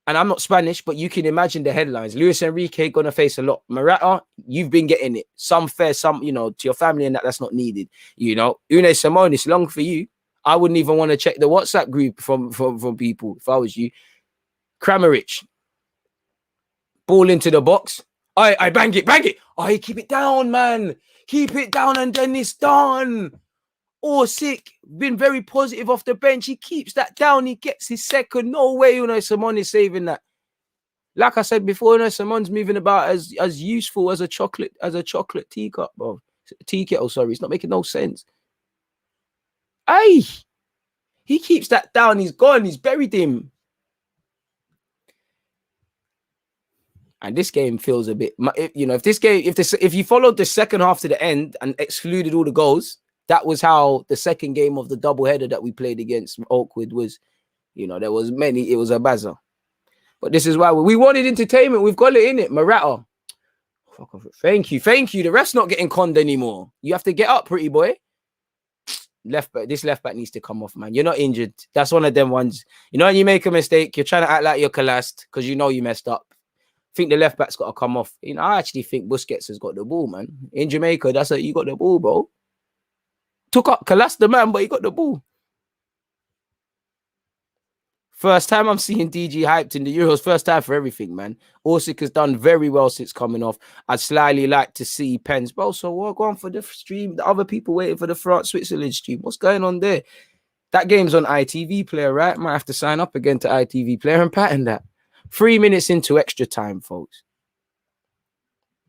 And I'm not Spanish, but you can imagine the headlines. Luis Enrique gonna face a lot. Morata, you've been getting it. Some fair, some, you know, to your family and that's not needed. You know, Unai Simone, it's long for you. I wouldn't even want to check the WhatsApp group from people if I was you. Kramaric, ball into the box. I bang it. Oh, keep it down, man. Keep it down and then it's done. Oh, sick. Been very positive off the bench. He keeps that down. He gets his second. No way, Unai Simone is saving that. Like I said before, Unai Simone's moving about as useful as a chocolate teacup, bro. Tea kettle, sorry. It's not making no sense. Hey, he keeps that down. He's gone. He's buried him. And this game feels a bit, you know, if you followed the second half to the end and excluded all the goals, that was how the second game of the doubleheader that we played against Oakwood was. You know, there was many, it was a bazaar. But this is why we wanted entertainment. We've got it in it. Morata. Thank you. The ref's not getting conned anymore. You have to get up, pretty boy. Left back. This left back needs to come off, man. You're not injured. That's one of them ones. You know, when you make a mistake, you're trying to act like you're collapsed because you know you messed up. I think the left back's got to come off. You know, I actually think Busquets has got the ball, man. In Jamaica, that's you got the ball, bro. Took up, collapsed the man, but he got the ball. First time I'm seeing DG hyped in the Euros. First time for everything, man. Orsic has done very well since coming off. I'd slightly like to see Pens. Bro, so what? Go on for the stream. The other people waiting for the France-Switzerland stream. What's going on there? That game's on ITV Player, right? Might have to sign up again to ITV Player and pattern that. 3 minutes into extra time, folks.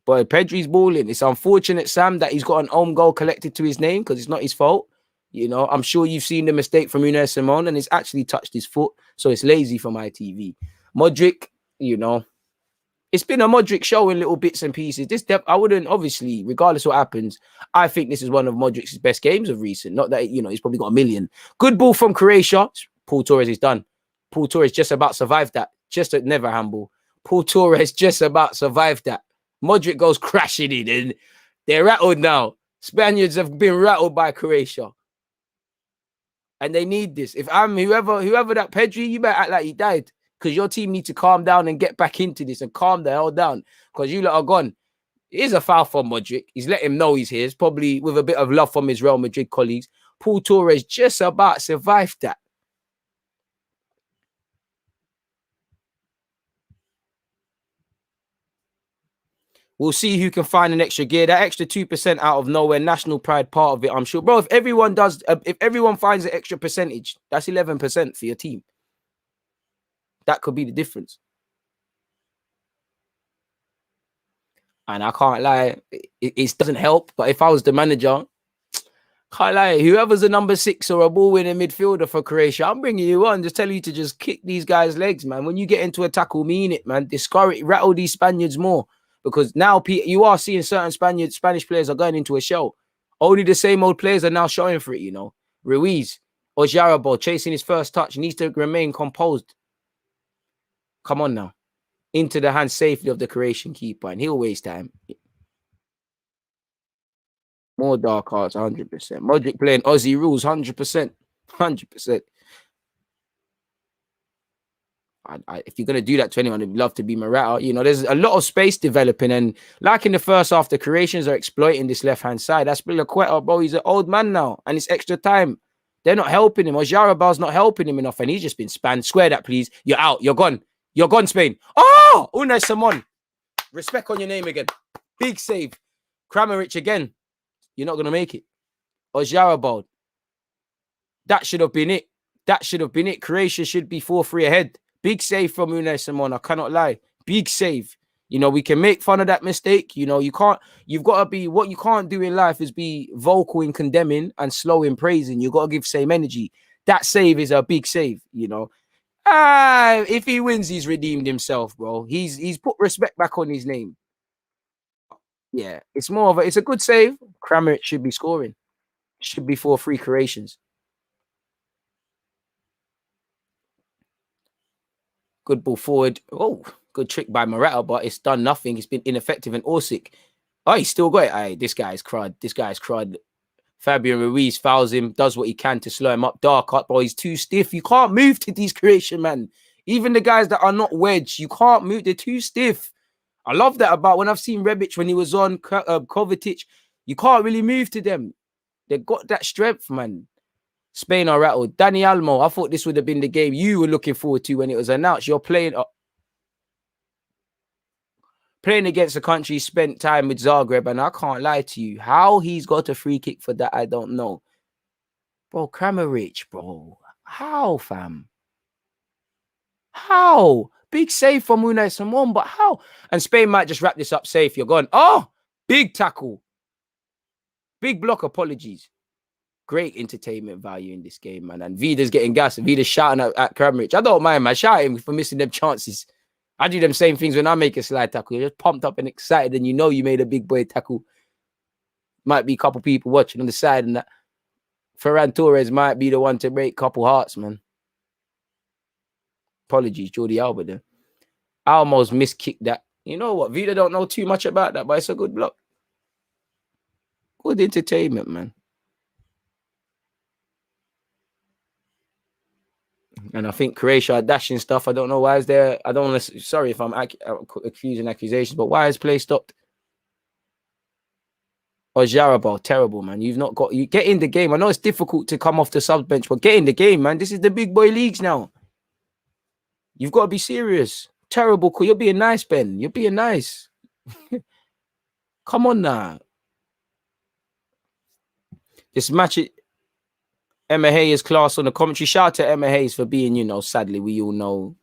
But Pedri's balling. It's unfortunate, Sam, that he's got an own goal collected to his name because it's not his fault. You know, I'm sure you've seen the mistake from Unai Simon and it's actually touched his foot. So it's lazy from ITV. Modric, you know, it's been a Modric show in little bits and pieces. I wouldn't, obviously, regardless of what happens, I think this is one of Modric's best games of recent. Not that, you know, he's probably got a million. Good ball from Croatia. Paul Torres is done. Paul Torres just about survived that. Just a never handball. Paul Torres just about survived that. Modric goes crashing in and they're rattled now. Spaniards have been rattled by Croatia. And they need this. If I'm whoever that Pedri, you better act like he died. Because your team need to calm down and get back into this and calm the hell down. Because you lot are gone. Here's a foul from Modric. He's let him know he's here. It's probably with a bit of love from his Real Madrid colleagues. Paul Torres just about survived that. We'll see who can find an extra gear. That extra 2% out of nowhere, national pride part of it, I'm sure. Bro, if everyone finds an extra percentage, that's 11% for your team. That could be the difference. And I can't lie, it doesn't help. But if I was the manager, can't lie, whoever's a number 6 or a ball-winning midfielder for Croatia, I'm bringing you on. Just tell you to just kick these guys' legs, man. When you get into a tackle, mean it, man. Discourage, rattle these Spaniards more. Because now you are seeing certain Spanish players are going into a shell. Only the same old players are now showing for it, you know. Ruiz or Jarabo chasing his first touch needs to remain composed. Come on now. Into the hands safely of the Croatian keeper, and he'll waste time. More dark arts, 100%. Modric playing Aussie rules, 100%. 100%. If you're going to do that to anyone, I'd love to be Morata. You know, there's a lot of space developing. And like in the first half, the Croatians are exploiting this left-hand side. That's Spilicueta, bro. He's an old man now. And it's extra time. They're not helping him. Or Jarabal's not helping him enough. And he's just been spanned. Square that, please. You're out. You're gone. You're gone, Spain. Oh! Unai Simon. Respect on your name again. Big save. Kramaric again. You're not going to make it. Or Jarabal. That should have been it. That should have been it. Croatia should be 4-3 ahead. Big save from Unai Simon. I cannot lie. Big save. You know, we can make fun of that mistake. You know, you've got to be, what you can't do in life is be vocal in condemning and slow in praising. You've got to give same energy. That save is a big save, you know. If he wins, he's redeemed himself, bro. He's put respect back on his name. Yeah, it's more of it's a good save. Kramaric should be scoring. Should be 4-3 Croatians. Good ball forward. Oh, good trick by Morata, but it's done nothing. It's been ineffective. And Orsic, oh, he's still got it. Aye, this guy's crud. This guy's crud. Fabian Ruiz fouls him, does what he can to slow him up. Dark up, boy. He's too stiff. You can't move to these Croatian, man. Even the guys that are not wedge, you can't move. They're too stiff. I love that about when I've seen Rebic when he was on Kovacic. You can't really move to them. They've got that strength, man. Spain are rattled. Dani Olmo, I thought this would have been the game you were looking forward to when it was announced. You're playing against a country spent time with Zagreb, and I can't lie to you. How he's got a free kick for that, I don't know. Bro, Kramaric, bro. How, fam? How? Big save from Unai Simon, but how? And Spain might just wrap this up safe. You're gone. Oh, big tackle. Big block, apologies. Great entertainment value in this game, man. And Vida's getting gas. Vida's shouting at Kramaric. I don't mind, man. Shout him for missing them chances. I do them same things when I make a slide tackle. You're just pumped up and excited, and you know you made a big boy tackle. Might be a couple people watching on the side, and that Ferran Torres might be the one to break a couple hearts, man. Apologies, Jordi Alba there. I almost miskicked that. You know what? Vida don't know too much about that, but it's a good block. Good entertainment, man. And I think Croatia are dashing stuff. I don't know why is there. I don't want to. Sorry if I'm accusing accusations, but why is play stopped? Or Jarabal, terrible, man. You've not got. You get in the game. I know it's difficult to come off the sub bench, but get in the game, man. This is the big boy leagues now. You've got to be serious. Terrible call. You're being nice, Ben. You're being nice. Come on now. This match, Emma Hayes class on the commentary. Shout out to Emma Hayes for being, sadly, we all know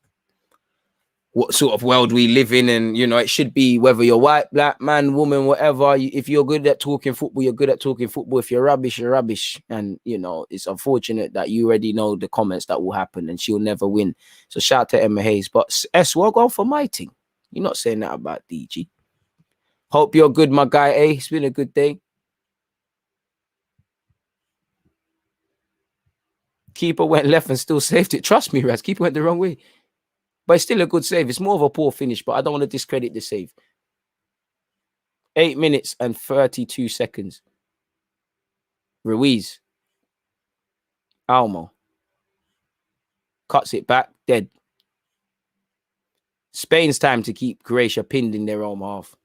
what sort of world we live in. And, it should be whether you're white, black, man, woman, whatever. If you're good at talking football, you're good at talking football. If you're rubbish, you're rubbish. And, it's unfortunate that you already know the comments that will happen and she'll never win. So shout out to Emma Hayes. But well, go on for my team. You're not saying that about DG. Hope you're good, my guy. Hey, it's been a good day. Keeper went left and still saved it. Trust me, Raz. Keeper went the wrong way. But it's still a good save. It's more of a poor finish, but I don't want to discredit the save. 8 minutes and 32 seconds. Ruiz. Almo. Cuts it back. Dead. Spain's time to keep Croatia pinned in their own half.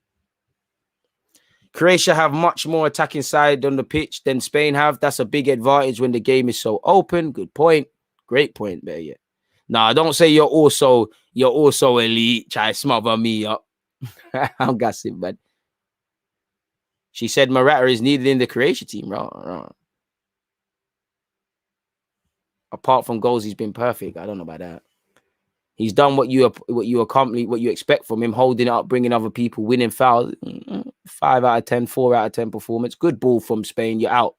Croatia have much more attacking side on the pitch than Spain have. That's a big advantage when the game is so open. Good point. Great point there, yeah. Nah, don't say you're also elite. Try to smother me up. I'm gassing, man. She said Morata is needed in the Croatia team. Right. Apart from goals, he's been perfect. I don't know about that. He's done what you accomplish, what you expect from him, holding it up, bringing other people, winning fouls. 5 out of 10, 4 out of 10 performance. Good ball from Spain. You're out.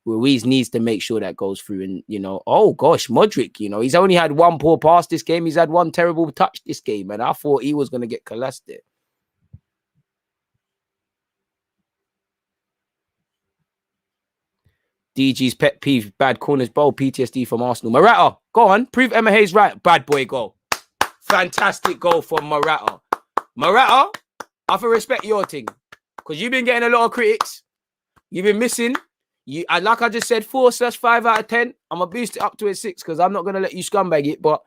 Ruiz needs to make sure that goes through. And, oh gosh, Modric, he's only had one poor pass this game. He's had one terrible touch this game. And I thought he was going to get collapsed there. DG's pet peeve, bad corners, bold PTSD from Arsenal. Morata, go on, prove Emma Hayes right. Bad boy goal. Fantastic goal from Morata. Morata, I have to respect your thing. Because you've been getting a lot of critics. You've been missing. Like I just said, 4/5 out of 10. I'm going to boost it up to a 6 because I'm not going to let you scumbag it. But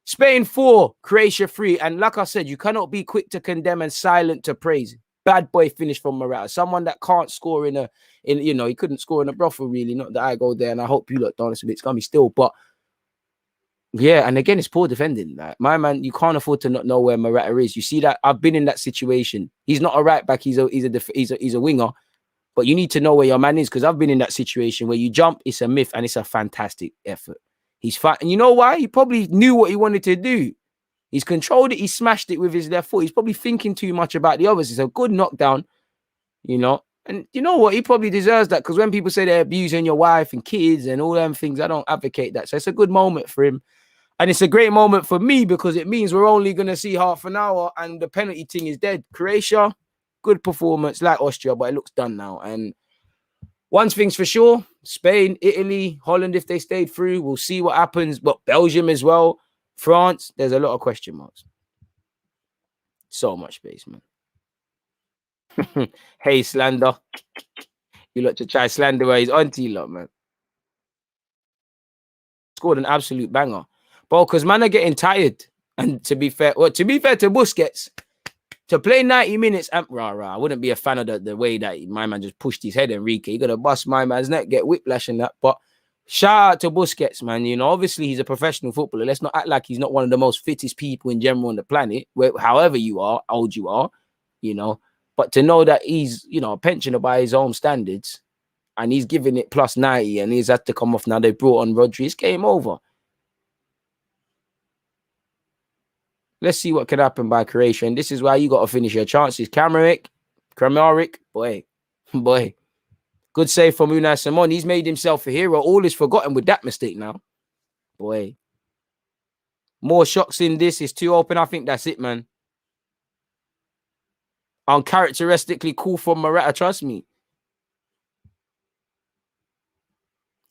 Spain 4, Croatia 3. And like I said, you cannot be quick to condemn and silent to praise. Bad boy finish from Morata. Someone that can't score he couldn't score in a brothel, really. Not that I go there, and I hope you look down. It's a bit scummy still. But yeah, and again, it's poor defending. Like, my man, you can't afford to not know where Morata is. You see that? I've been in that situation. He's not a right back. He's a winger. But you need to know where your man is, because I've been in that situation where you jump, it's a myth, and it's a fantastic effort. He's fine. And you know why? He probably knew what he wanted to do. He's controlled it. He smashed it with his left foot. He's probably thinking too much about the others. It's a good knockdown, And you know what? He probably deserves that, because when people say they're abusing your wife and kids and all them things, I don't advocate that. So it's a good moment for him. And it's a great moment for me, because it means we're only going to see half an hour and the penalty thing is dead. Croatia, good performance like Austria, but it looks done now. And one thing's for sure, Spain, Italy, Holland, if they stayed through, we'll see what happens. But Belgium as well. France, there's a lot of question marks. So much space, man. Hey, slander. You lot to try slander where he's auntie lot, man. Scored an absolute banger. Bro, because man are getting tired. And to be fair to Busquets, to play 90 minutes, I wouldn't be a fan of the way that my man just pushed his head, Enrique. You got to bust my man's neck, get whiplash and that. But shout out to Busquets, man. Obviously he's a professional footballer. Let's not act like he's not one of the most fittest people in general on the planet, however you are, old you are, But to know that he's, a pensioner by his own standards, and he's giving it plus 90, and he's had to come off now. They brought on Rodri. It's game over. Let's see what can happen by Croatia. And this is why you got to finish your chances. Kramaric, boy. Good save from Unai Simon. He's made himself a hero. All is forgotten with that mistake now. Boy. More shots in this. It's too open. I think that's it, man. Uncharacteristically cool from Morata. Trust me.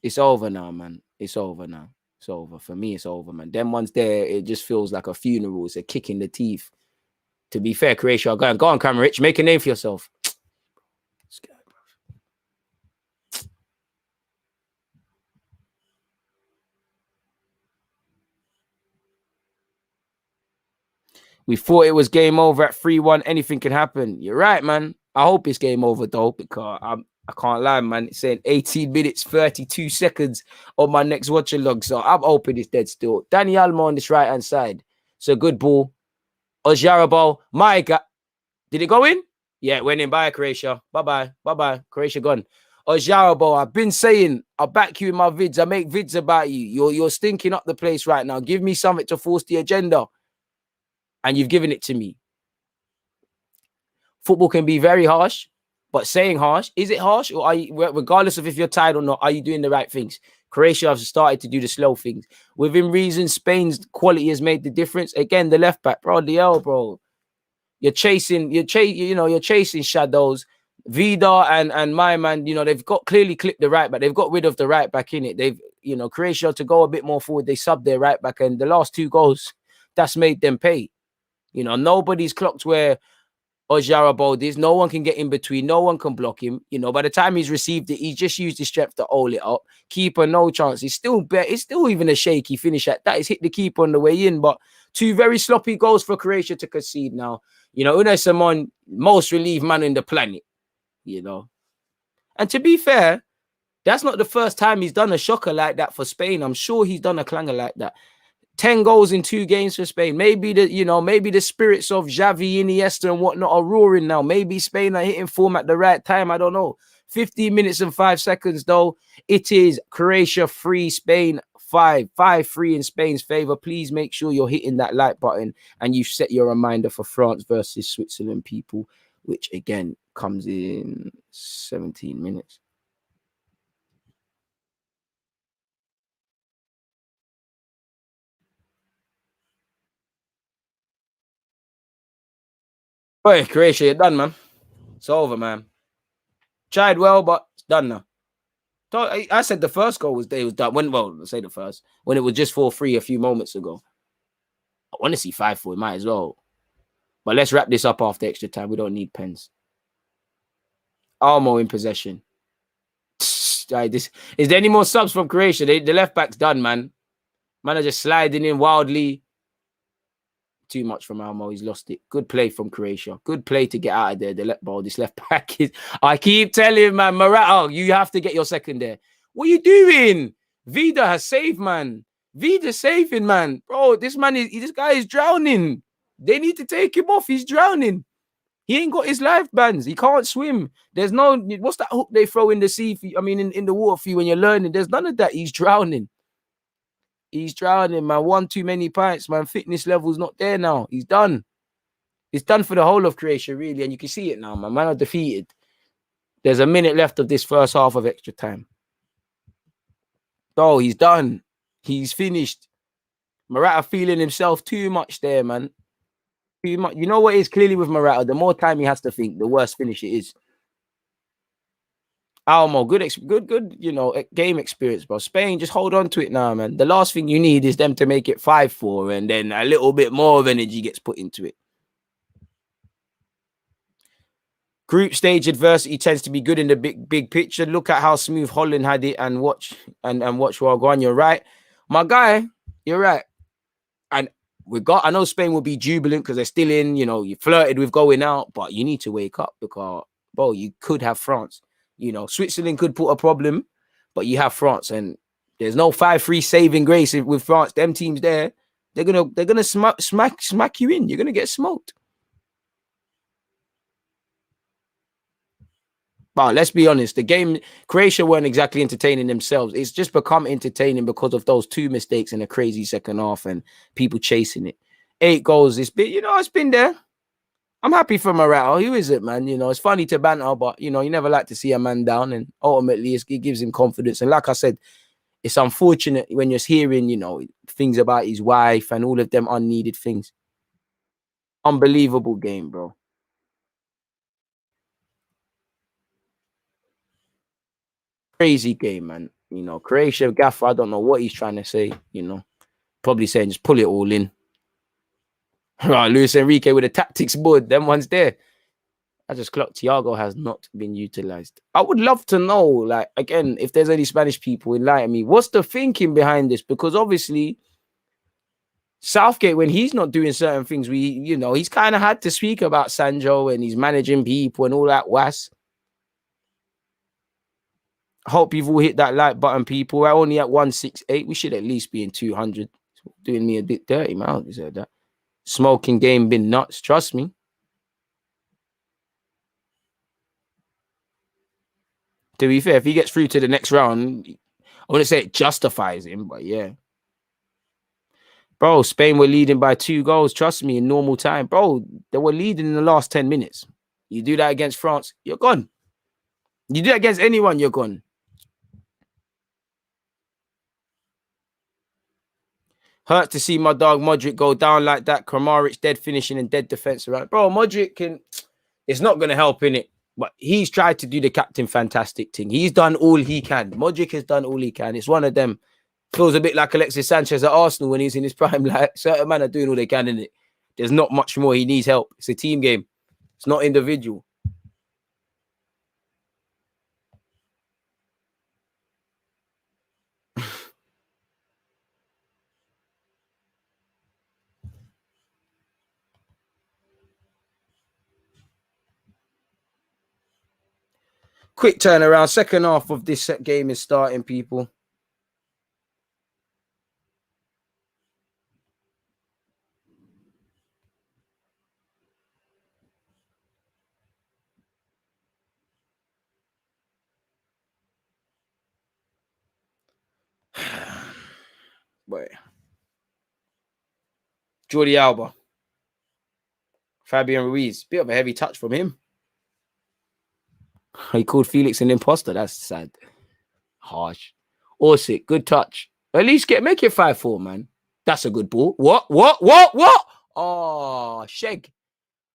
It's over now, man. It's over now. It's over. For me, it's over, man. Them ones there, it just feels like a funeral. It's a kick in the teeth. To be fair, Croatia, go on, Kramaric. Make a name for yourself. We thought it was game over at 3-1. Anything can happen. You're right, man. I hope it's game over, though, because I can't lie, man. It's saying 18 minutes, 32 seconds on my next Watchalong. So I'm hoping it's dead still. Danny Almo on this right-hand side. It's a good ball. Ojarabo, my God. Did it go in? Yeah, it went in. Bye, Croatia. Bye-bye. Bye-bye. Croatia gone. Ojarabo, I've been saying, I'll back you in my vids. I make vids about you. You're stinking up the place right now. Give me something to force the agenda. And you've given it to me. Football can be very harsh, but saying harsh, is it harsh? Or are you, regardless of if you're tired or not, are you doing the right things? Croatia have started to do the slow things. Within reason, Spain's quality has made the difference. Again, the left back, bro, bro. You're chasing shadows. Vida and my man, they've got clearly clipped the right back. They've got rid of the right back in it. They've, Croatia to go a bit more forward. They subbed their right back, and the last 2 goals, that's made them pay. Nobody's clocked where Ojarabo is. No one can get in between. No one can block him. By the time he's received it, he's just used his strength to hold it up. Keeper, no chance. It's still even a shaky finish at that. He's hit the keeper on the way in, but 2 very sloppy goals for Croatia to concede now. Unai Simon, most relieved man in the planet, And to be fair, that's not the first time he's done a shocker like that for Spain. I'm sure he's done a clanger like that. 10 goals in 2 games for Spain. Maybe the spirits of Xavi, Iniesta and whatnot are roaring now. Maybe Spain are hitting form at the right time. I don't know. 15 minutes and 5 seconds, though. It is Croatia 3, Spain 5. 5-3 in Spain's favor. Please make sure you're hitting that like button and you've set your reminder for France versus Switzerland, people, which again comes in 17 minutes. Boy, Croatia, you're done, man. It's over, man. Tried well, but it's done now. I said the first goal was done. Let's say the first. When it was just 4-3 a few moments ago. I want to see 5-4. Might as well. But let's wrap this up after extra time. We don't need pens. Almo in possession. Is there any more subs from Croatia? The left back's done, man. Man are just sliding in wildly. Too much from Almo. He's lost it. Good play from Croatia. Good play to get out of there. This left back is... I keep telling, man, Morata, you have to get your second there. What are you doing? Vida has saved, man. Vida's saving, man. Bro, this guy is drowning. They need to take him off. He's drowning. He ain't got his life bands. He can't swim. There's no... What's that hook they throw in the sea? In the water for you when you're learning? There's none of that. He's drowning. He's drowning, man. 1 too many pints, man. Fitness level's not there now. He's done. It's done for the whole of Croatia, really. And you can see it now, man. Man are defeated. There's a minute left of this first half of extra time. Oh, he's done. He's finished. Morata feeling himself too much there, man. Too much. You know what it is clearly with Morata? The more time he has to think, the worse finish it is. Almo, good, game experience, bro. Spain, just hold on to it now, man. The last thing you need is them to make it 5-4, and then a little bit more of energy gets put into it. Group stage adversity tends to be good in the big picture. Look at how smooth Holland had it, and watch while going. You're right, my guy. You're right, and I know Spain will be jubilant because they're still in. You flirted with going out, but you need to wake up because, bro, you could have France. Switzerland could put a problem, but you have France, and there's no 5-3 saving grace with France. Them teams there, they're gonna smack you in. You're gonna get smoked. But let's be honest, the game, Croatia weren't exactly entertaining themselves. It's just become entertaining because of those 2 mistakes in a crazy second half and people chasing it. 8 goals. It's been there. I'm happy for Morata. Who is it, man? It's funny to banter, but, you never like to see a man down. And ultimately, it gives him confidence. And like I said, it's unfortunate when you're hearing, things about his wife and all of them unneeded things. Unbelievable game, bro. Crazy game, man. Croatia, Gaffer, I don't know what he's trying to say, Probably saying just pull it all in. Right, Luis Enrique with the tactics board. Them ones there. I just clocked Thiago has not been utilized. I would love to know, again, if there's any Spanish people, enlighten me. What's the thinking behind this? Because obviously, Southgate, when he's not doing certain things, he's kind of had to speak about Sancho and he's managing people and all that was. Hope you've all hit that like button, people. We're only at 168. We should at least be in 200. Doing me a bit dirty, man. You said that. Smoking game been nuts. Trust me. To be fair, if he gets through to the next round, I wouldn't say it justifies him, but yeah. Bro, Spain were leading by 2 goals. Trust me, in normal time. Bro, they were leading in the last 10 minutes. You do that against France, you're gone. You do that against anyone, you're gone. Hurt to see my dog Modric go down like that. Kramaric dead finishing and dead defense around. Bro, Modric can... It's not going to help in it. But he's tried to do the Captain Fantastic thing. He's done all he can. Modric has done all he can. It's one of them. Feels a bit like Alexis Sanchez at Arsenal when he's in his prime. Like, certain men are doing all they can in it. There's not much more. He needs help. It's a team game. It's not individual. Quick turnaround. Second half of this game is starting, people. Wait. Jordi Alba. Fabian Ruiz. Bit of a heavy touch from him. He called Felix an imposter. That's sad. Harsh. Orsic, good touch. At least make it 5-4, man. That's a good ball. What? Oh, Sheg.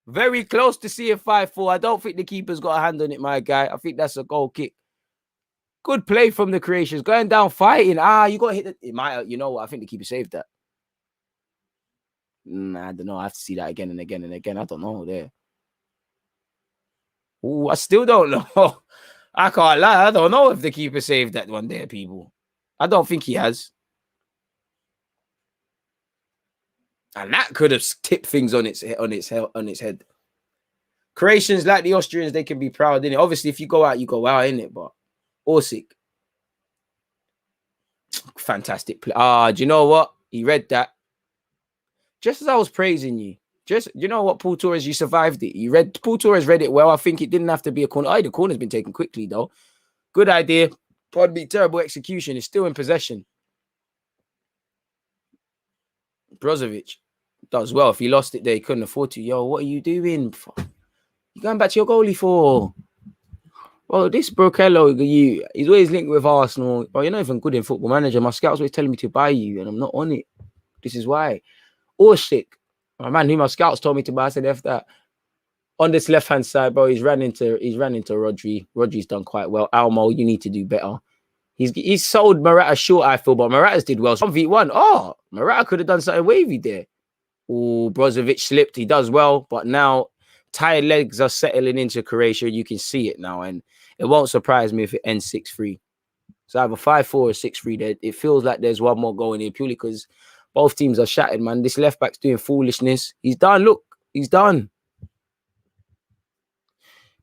Very close to seeing 5-4. I don't think the keeper's got a hand on it, my guy. I think that's a goal kick. Good play from the Croatians. Going down fighting. You got to hit it. Might, you know what? I think the keeper saved that. I don't know. I have to see that again and again and again. I don't know there. Ooh, I still don't know. I can't lie. I don't know if the keeper saved that one there, people. I don't think he has. And that could have tipped things on its head. Croatians, like the Austrians, they can be proud, innit? Obviously, if you go out, innit? But Orsic. Fantastic play. Do you know what? He read that. Just as I was praising you. You know what, Paul Torres, you survived it. Paul Torres read it well. I think it didn't have to be a corner. The corner's been taken quickly, though. Good idea. Pardon me, terrible execution. It's still in possession. Brozovic does well. If he lost it there, he couldn't afford to. Yo, what are you doing? You going back to your goalie for? Well, this Brokello, he's always linked with Arsenal. Well, you're not even good in Football Manager. My scouts always telling me to buy you, and I'm not on it. This is why. Orsic. My man who my scouts told me to buy, I said, F that. On this left-hand side, bro, he's ran into Rodri. Rodri's done quite well. Almo, you need to do better. He's sold Morata short, I feel, but Morata's did well. 1v1. Oh, Morata could have done something wavy there. Oh, Brozovic slipped. He does well, but now tired legs are settling into Croatia. You can see it now, and it won't surprise me if it ends 6-3. So either 5-4 or 6-3 there. It feels like there's one more going in purely because both teams are shattered, man. This left back's doing foolishness. He's done. Look, he's done.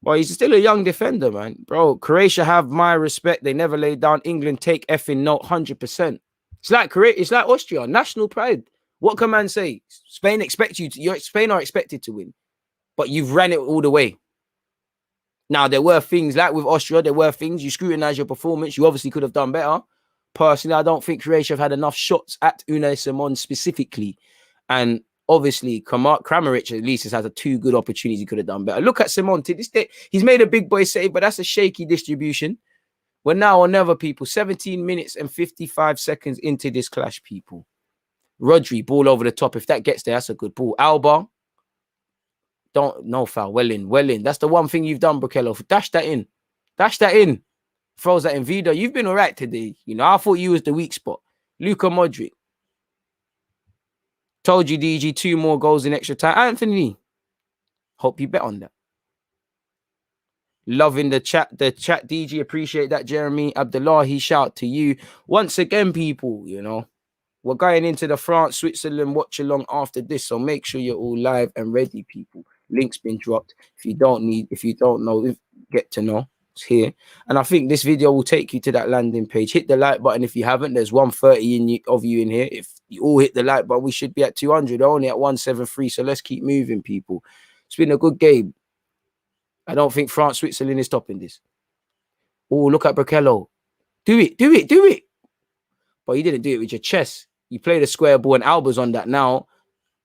Well, he's still a young defender, man. Bro, Croatia have my respect. They never laid down. England take effing note 100%. It's like Austria, national pride. What can man say? Spain expects you to. Spain are expected to win, but you've ran it all the way. Now, there were things like with Austria. There were things. You scrutinize your performance. You obviously could have done better. Personally, I don't think Croatia have had enough shots at Unai Simon specifically. And obviously, Kramaric at least has had 2 good opportunities he could have done better. Look at Simon to this day. He's made a big boy save, but that's a shaky distribution. We're now or never, people. 17 minutes and 55 seconds into this clash, people. Rodri, ball over the top. If that gets there, that's a good ball. Alba, no foul. Well in. That's the one thing you've done, Brokello. Dash that in. Throws that in. Vida, you've been all right today. You know, I thought you was the weak spot. Luka Modric. Told you, DG, 2 more goals in extra time. Anthony, hope you bet on that. Loving the chat, DG. Appreciate that, Jeremy. Abdullahi, shout to you. Once again, people, you know, we're going into the France-Switzerland watch-along after this, so make sure you're all live and ready, people. Link's been dropped. If you don't know, get to know. It's here. And I think this video will take you to that landing page. Hit the like button if you haven't. There's 130 of you in here. If You all hit the like, but we should be at 200, only at 173. So let's keep moving, people. It's been a good game. I don't think France, Switzerland is stopping this. Oh, look at Berkello. Do it, do it, do it. But you didn't do it with your chest. You played a square ball and Alba's on that now.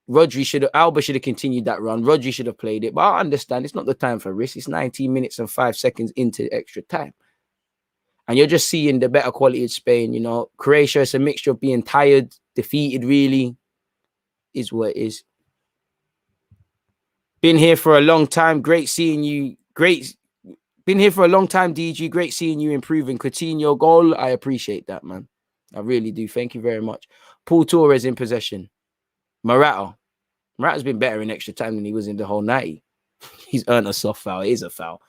Alba should have continued that run. Rodri should have played it. But I understand it's not the time for risk. It's 19 minutes and 5 seconds into extra time. And you're just seeing the better quality of Spain. You know, Croatia is a mixture of being tired, defeated, really. Is what it is. Been here for a long time. Great seeing you. Been here for a long time, DG. Great seeing you improving. Coutinho goal. I appreciate that, man. I really do. Thank you very much. Paul Torres in possession. Morata's been better in extra time than he was in the whole 90. He's earned a soft foul. It is a foul.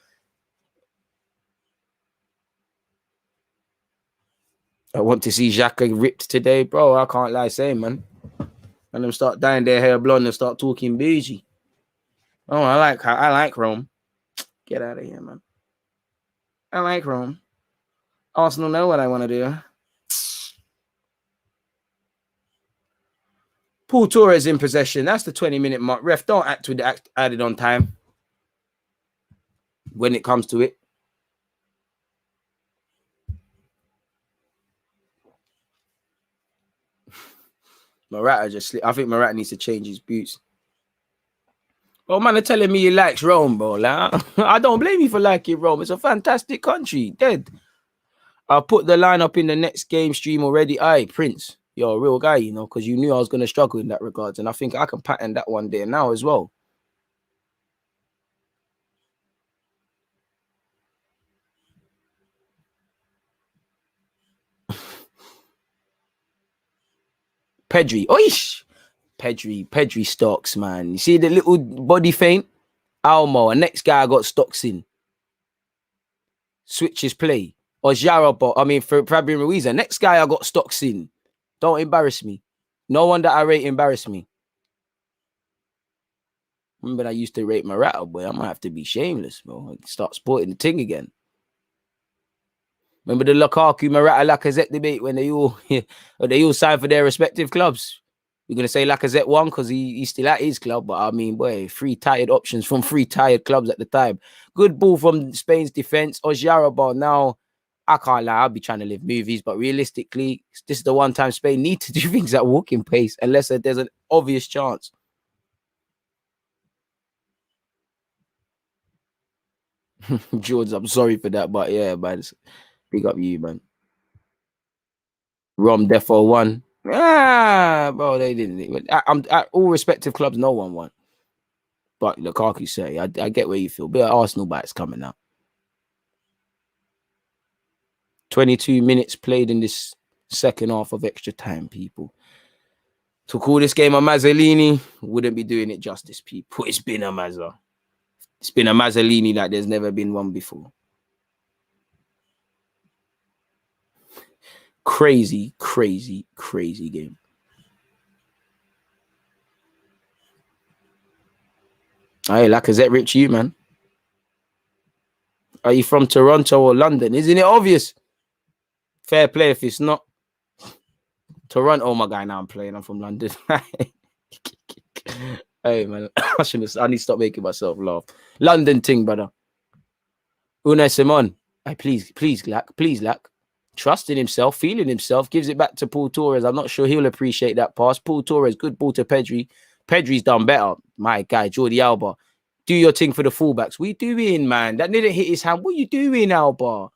I want to see Xhaka ripped today, bro. I can't lie saying, man. And them start dyeing their hair blonde and start talking bougie. Oh, I like Rome. Get out of here, man. I like Rome. Arsenal know what I want to do. Paul Torres in possession. That's the 20-minute mark. Ref, don't act with the added on time when it comes to it. I think Morata needs to change his boots. Oh, man, they're telling me he likes Rome, bro. Like, I don't blame you for liking Rome. It's a fantastic country. Dead. I'll put the line up in the next game stream already. Aye, Prince. You're a real guy, you know, because you knew I was going to struggle in that regard. And I think I can pattern that one there now as well. Pedri. Oish! Pedri stocks, man. You see the little body feint? Almo. And next guy got stocks in. Switches play. Or Jarabo. I mean, for Fabian Ruiz. Next guy I got stocks in. Don't embarrass me. No one that I rate embarrass me. Remember I used to rate Morata, boy. I might have to be shameless, bro. Start sporting the thing again. Remember the Lukaku, Morata, Lacazette debate when they all signed for their respective clubs? We're going to say Lacazette won because he's still at his club. But I mean, boy, 3 tired options from 3 tired clubs at the time. Good ball from Spain's defense. Ojarabal. Now, I can't lie. I'll be trying to live movies. But realistically, this is the one time Spain need to do things at walking pace unless there's an obvious chance. George, I'm sorry for that. But yeah, man. Big up you, man. Rom Defo won. Bro, they didn't. I'm at all respective clubs, no one won. But Lukaku say, I get where you feel. But Arsenal bites coming out. 22 minutes played in this second half of extra time, people. To call this game a Mazzolini wouldn't be doing it justice, people. It's been a Mazza. It's been a Mazzolini like there's never been one before. Crazy, crazy, crazy game. Hey, Lacazette ripped you, man. Are you from Toronto or London? Isn't it obvious? Fair play if it's not. Toronto, oh my guy, now I'm playing. I'm from London. Hey, man. I need to stop making myself laugh. London ting, brother. Unai Simon. Hey, please, Lack. Trusting himself, feeling himself, gives it back to Paul Torres. I'm not sure he'll appreciate that pass. Paul Torres, good ball to Pedri. Pedri's done better. My guy, Jordi Alba. Do your thing for the fullbacks. What are you doing, man? That didn't hit his hand. What are you doing, Alba?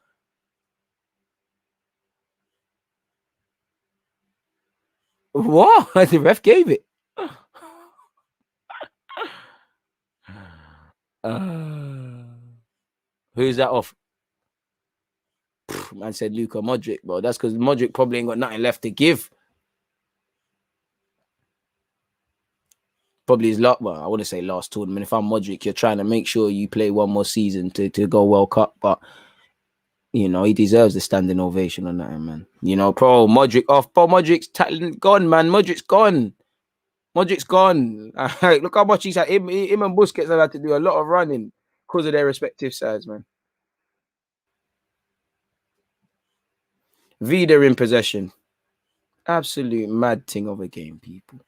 What? The ref gave it. Who's that off? Man said Luka Modric, bro. That's because Modric probably ain't got nothing left to give. Probably his luck. Well, I wouldn't say last tournament. If I'm Modric, you're trying to make sure you play one more season to go World Cup. But, you know, he deserves the standing ovation on that, man. You know, bro, Modric off. Bro, Modric's talent gone, man. Modric's gone. Modric's gone. Look how much he's had. Him and Busquets have had to do a lot of running because of their respective sides, man. Vida in possession. Absolute mad thing of a game, people.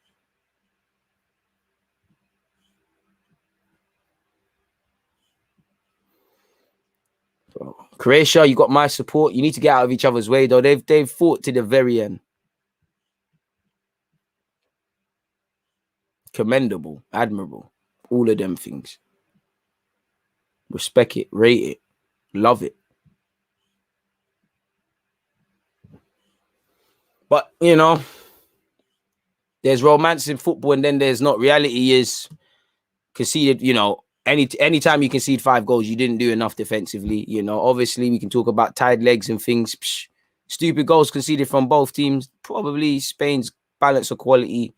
Bro. Croatia, you got my support. You need to get out of each other's way, though. They've fought to the very end. Commendable, admirable, all of them things. Respect it, rate it, love it. But you know, there's romance in football, and then there's not. Reality is conceded. You know, anytime you concede 5 goals, you didn't do enough defensively. You know, obviously we can talk about tied legs and things. Psh, stupid goals conceded from both teams. Probably Spain's balance of quality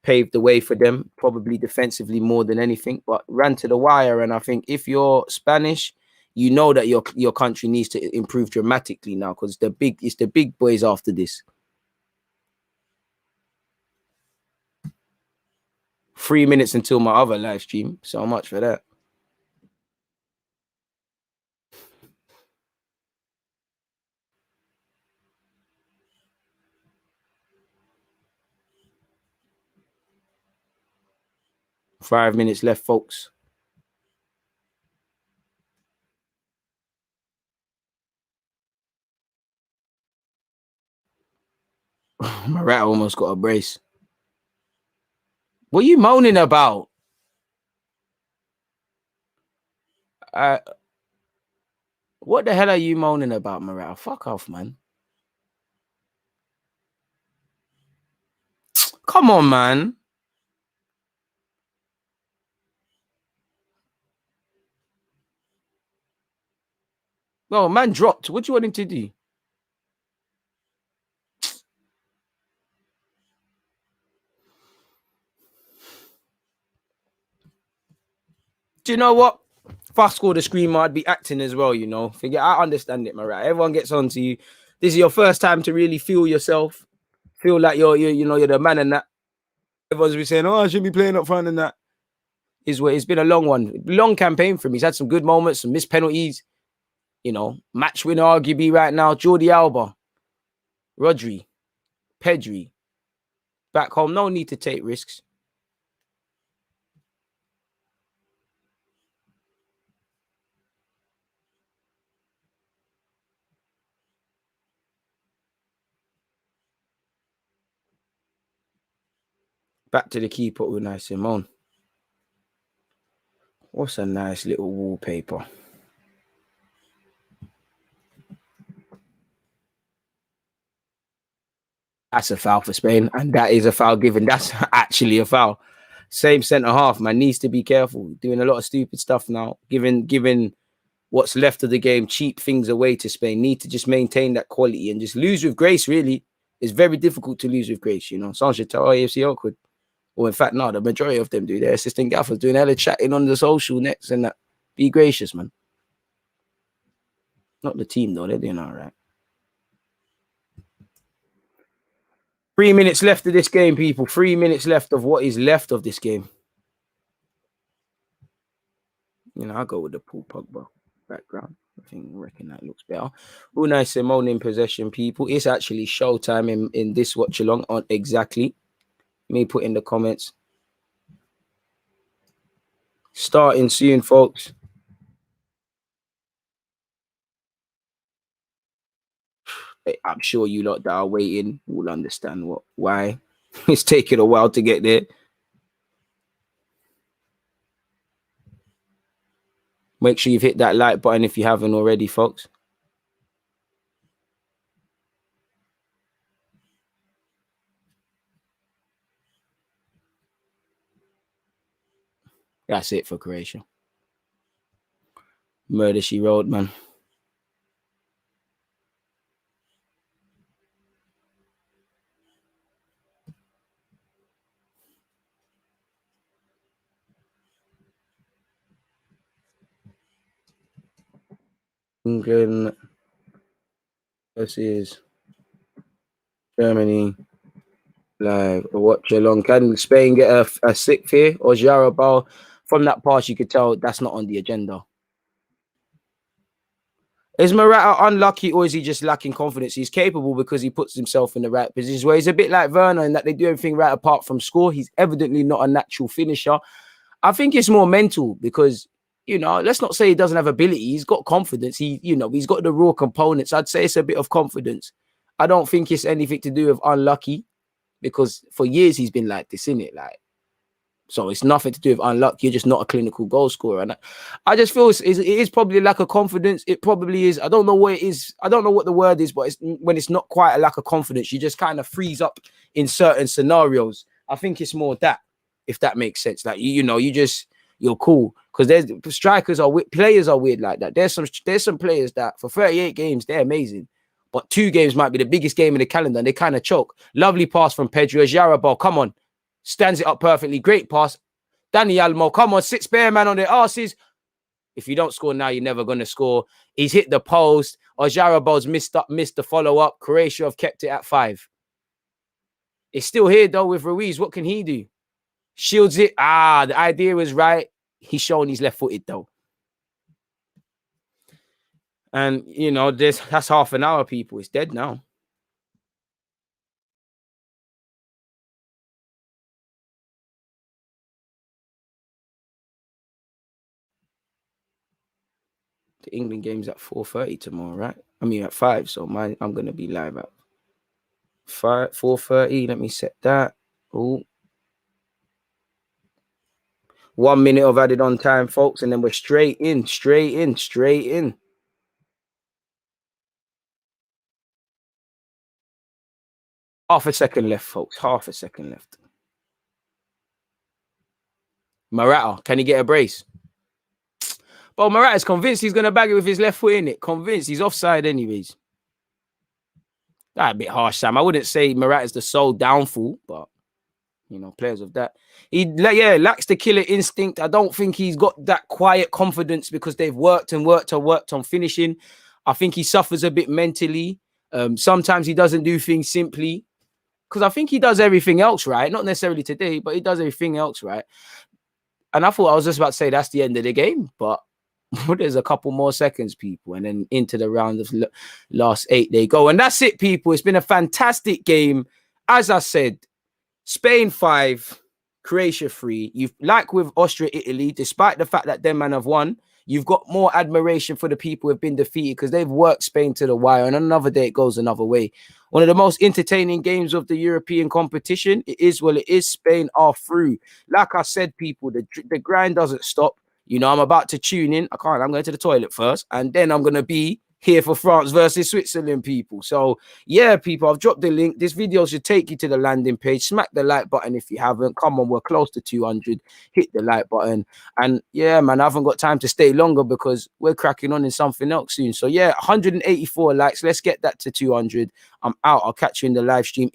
paved the way for them, probably defensively more than anything, but ran to the wire. And I think if you're Spanish, you know that your country needs to improve dramatically now, because it's the big boys after this. 3 minutes until my other live stream. So much for that. Five minutes left, folks. My rat almost got a brace. What are you moaning about? What the hell are you moaning about, Morale? Fuck off, man. Come on, man. Well, man dropped. What do you want him to do? Do you know what? If I scored a screamer, I'd be acting as well, you know. I understand it, Mariah. Everyone gets on to you. This is your first time to really feel yourself. Feel like you're the man and that. Everyone's been saying, oh, I should be playing up front and that. It's been a long one. Long campaign for him. He's had some good moments, some missed penalties. You know, match winner arguably right now. Jordi Alba, Rodri, Pedri. Back home, no need to take risks. Back to the keeper, Unai Simon. What's a nice little wallpaper? That's a foul for Spain, and that is a foul given. That's actually a foul. Same centre half, man, needs to be careful. Doing a lot of stupid stuff now. Giving what's left of the game, cheap things away to Spain. Need to just maintain that quality and just lose with grace, really. It's very difficult to lose with grace, you know. Some should tell AFC could. Or in fact, no, the majority of them do. Their assistant gaffers doing hella chatting on the social nets and that. Be gracious, man. Not the team, though. They're doing all right. 3 minutes left of this game, people. 3 minutes left of what is left of this game. You know, I'll go with the Paul Pogba background. I reckon that looks better. Unai Simon in possession, people. It's actually showtime in this watch-along on exactly. Me put in the comments. Starting soon, folks. I'm sure you lot that are waiting will understand why it's taking a while to get there. Make sure you've hit that like button if you haven't already, folks. That's it for Croatia. Murder she wrote, man. England versus Germany live. Watch along. Can Spain get a sixth here or Jarabal? From that pass, you could tell that's not on the agenda. Is Morata unlucky or is he just lacking confidence? He's capable because he puts himself in the right positions where he's a bit like Werner in that they do everything right apart from score. He's evidently not a natural finisher. I think it's more mental because, you know, let's not say he doesn't have ability. He's got confidence. He's got the raw components. I'd say it's a bit of confidence. I don't think it's anything to do with unlucky because for years he's been like this, innit? Like, so it's nothing to do with unlucky. You're just not a clinical goal scorer. And I just feel it is probably a lack of confidence. It probably is. I don't know what it is. I don't know what the word is, but when it's not quite a lack of confidence, you just kind of freeze up in certain scenarios. I think it's more that, if that makes sense. Like, you're cool. Because players are weird like that. There's some players that for 38 games, they're amazing. But 2 games might be the biggest game in the calendar and they kind of choke. Lovely pass from Pedro. Jarabal, come on. Stands it up perfectly. Great pass. Danny Almo, come on. Sits bare man on their asses. If you don't score now, you're never going to score. He's hit the post. Ojarabal's missed the follow-up. Croatia have kept it at 5. It's still here, though, with Ruiz. What can he do? Shields it. The idea was right. He's showing he's left-footed, though. And, you know, that's half an hour, people. It's dead now. The England game's at 4:30 tomorrow, right? I mean, at 5. So I'm going to be live at 4:30. Let me set that. Oh. 1 minute of added on time, folks. And then we're straight in. Half a second left, folks. Half a second left. Morata, can he get a brace? But Morata's convinced he's going to bag it with his left foot in it. Convinced he's offside anyways. That's a bit harsh, Sam. I wouldn't say Morata's the sole downfall, but, you know, players of that. He lacks the killer instinct. I don't think he's got that quiet confidence because they've worked on finishing. I think he suffers a bit mentally. Sometimes he doesn't do things simply because I think he does everything else right. Not necessarily today, but he does everything else right. And I thought I was just about to say that's the end of the game, but there's a couple more seconds, people, and then into the round of last 8 they go. And that's it, people. It's been a fantastic game. As I said, Spain 5, Croatia 3. You've, like with Austria, Italy, despite the fact that them man have won, you've got more admiration for the people who have been defeated because they've worked Spain to the wire. And another day it goes another way. One of the most entertaining games of the European competition. It is. Spain are through. Like I said, people, the grind doesn't stop. You know, I'm about to tune in. I'm going to the toilet first. And then I'm going to be here for France versus Switzerland, people. So, yeah, people, I've dropped the link. This video should take you to the landing page. Smack the like button if you haven't. Come on, we're close to 200. Hit the like button. And, yeah, man, I haven't got time to stay longer because we're cracking on in something else soon. So, yeah, 184 likes. Let's get that to 200. I'm out. I'll catch you in the live stream.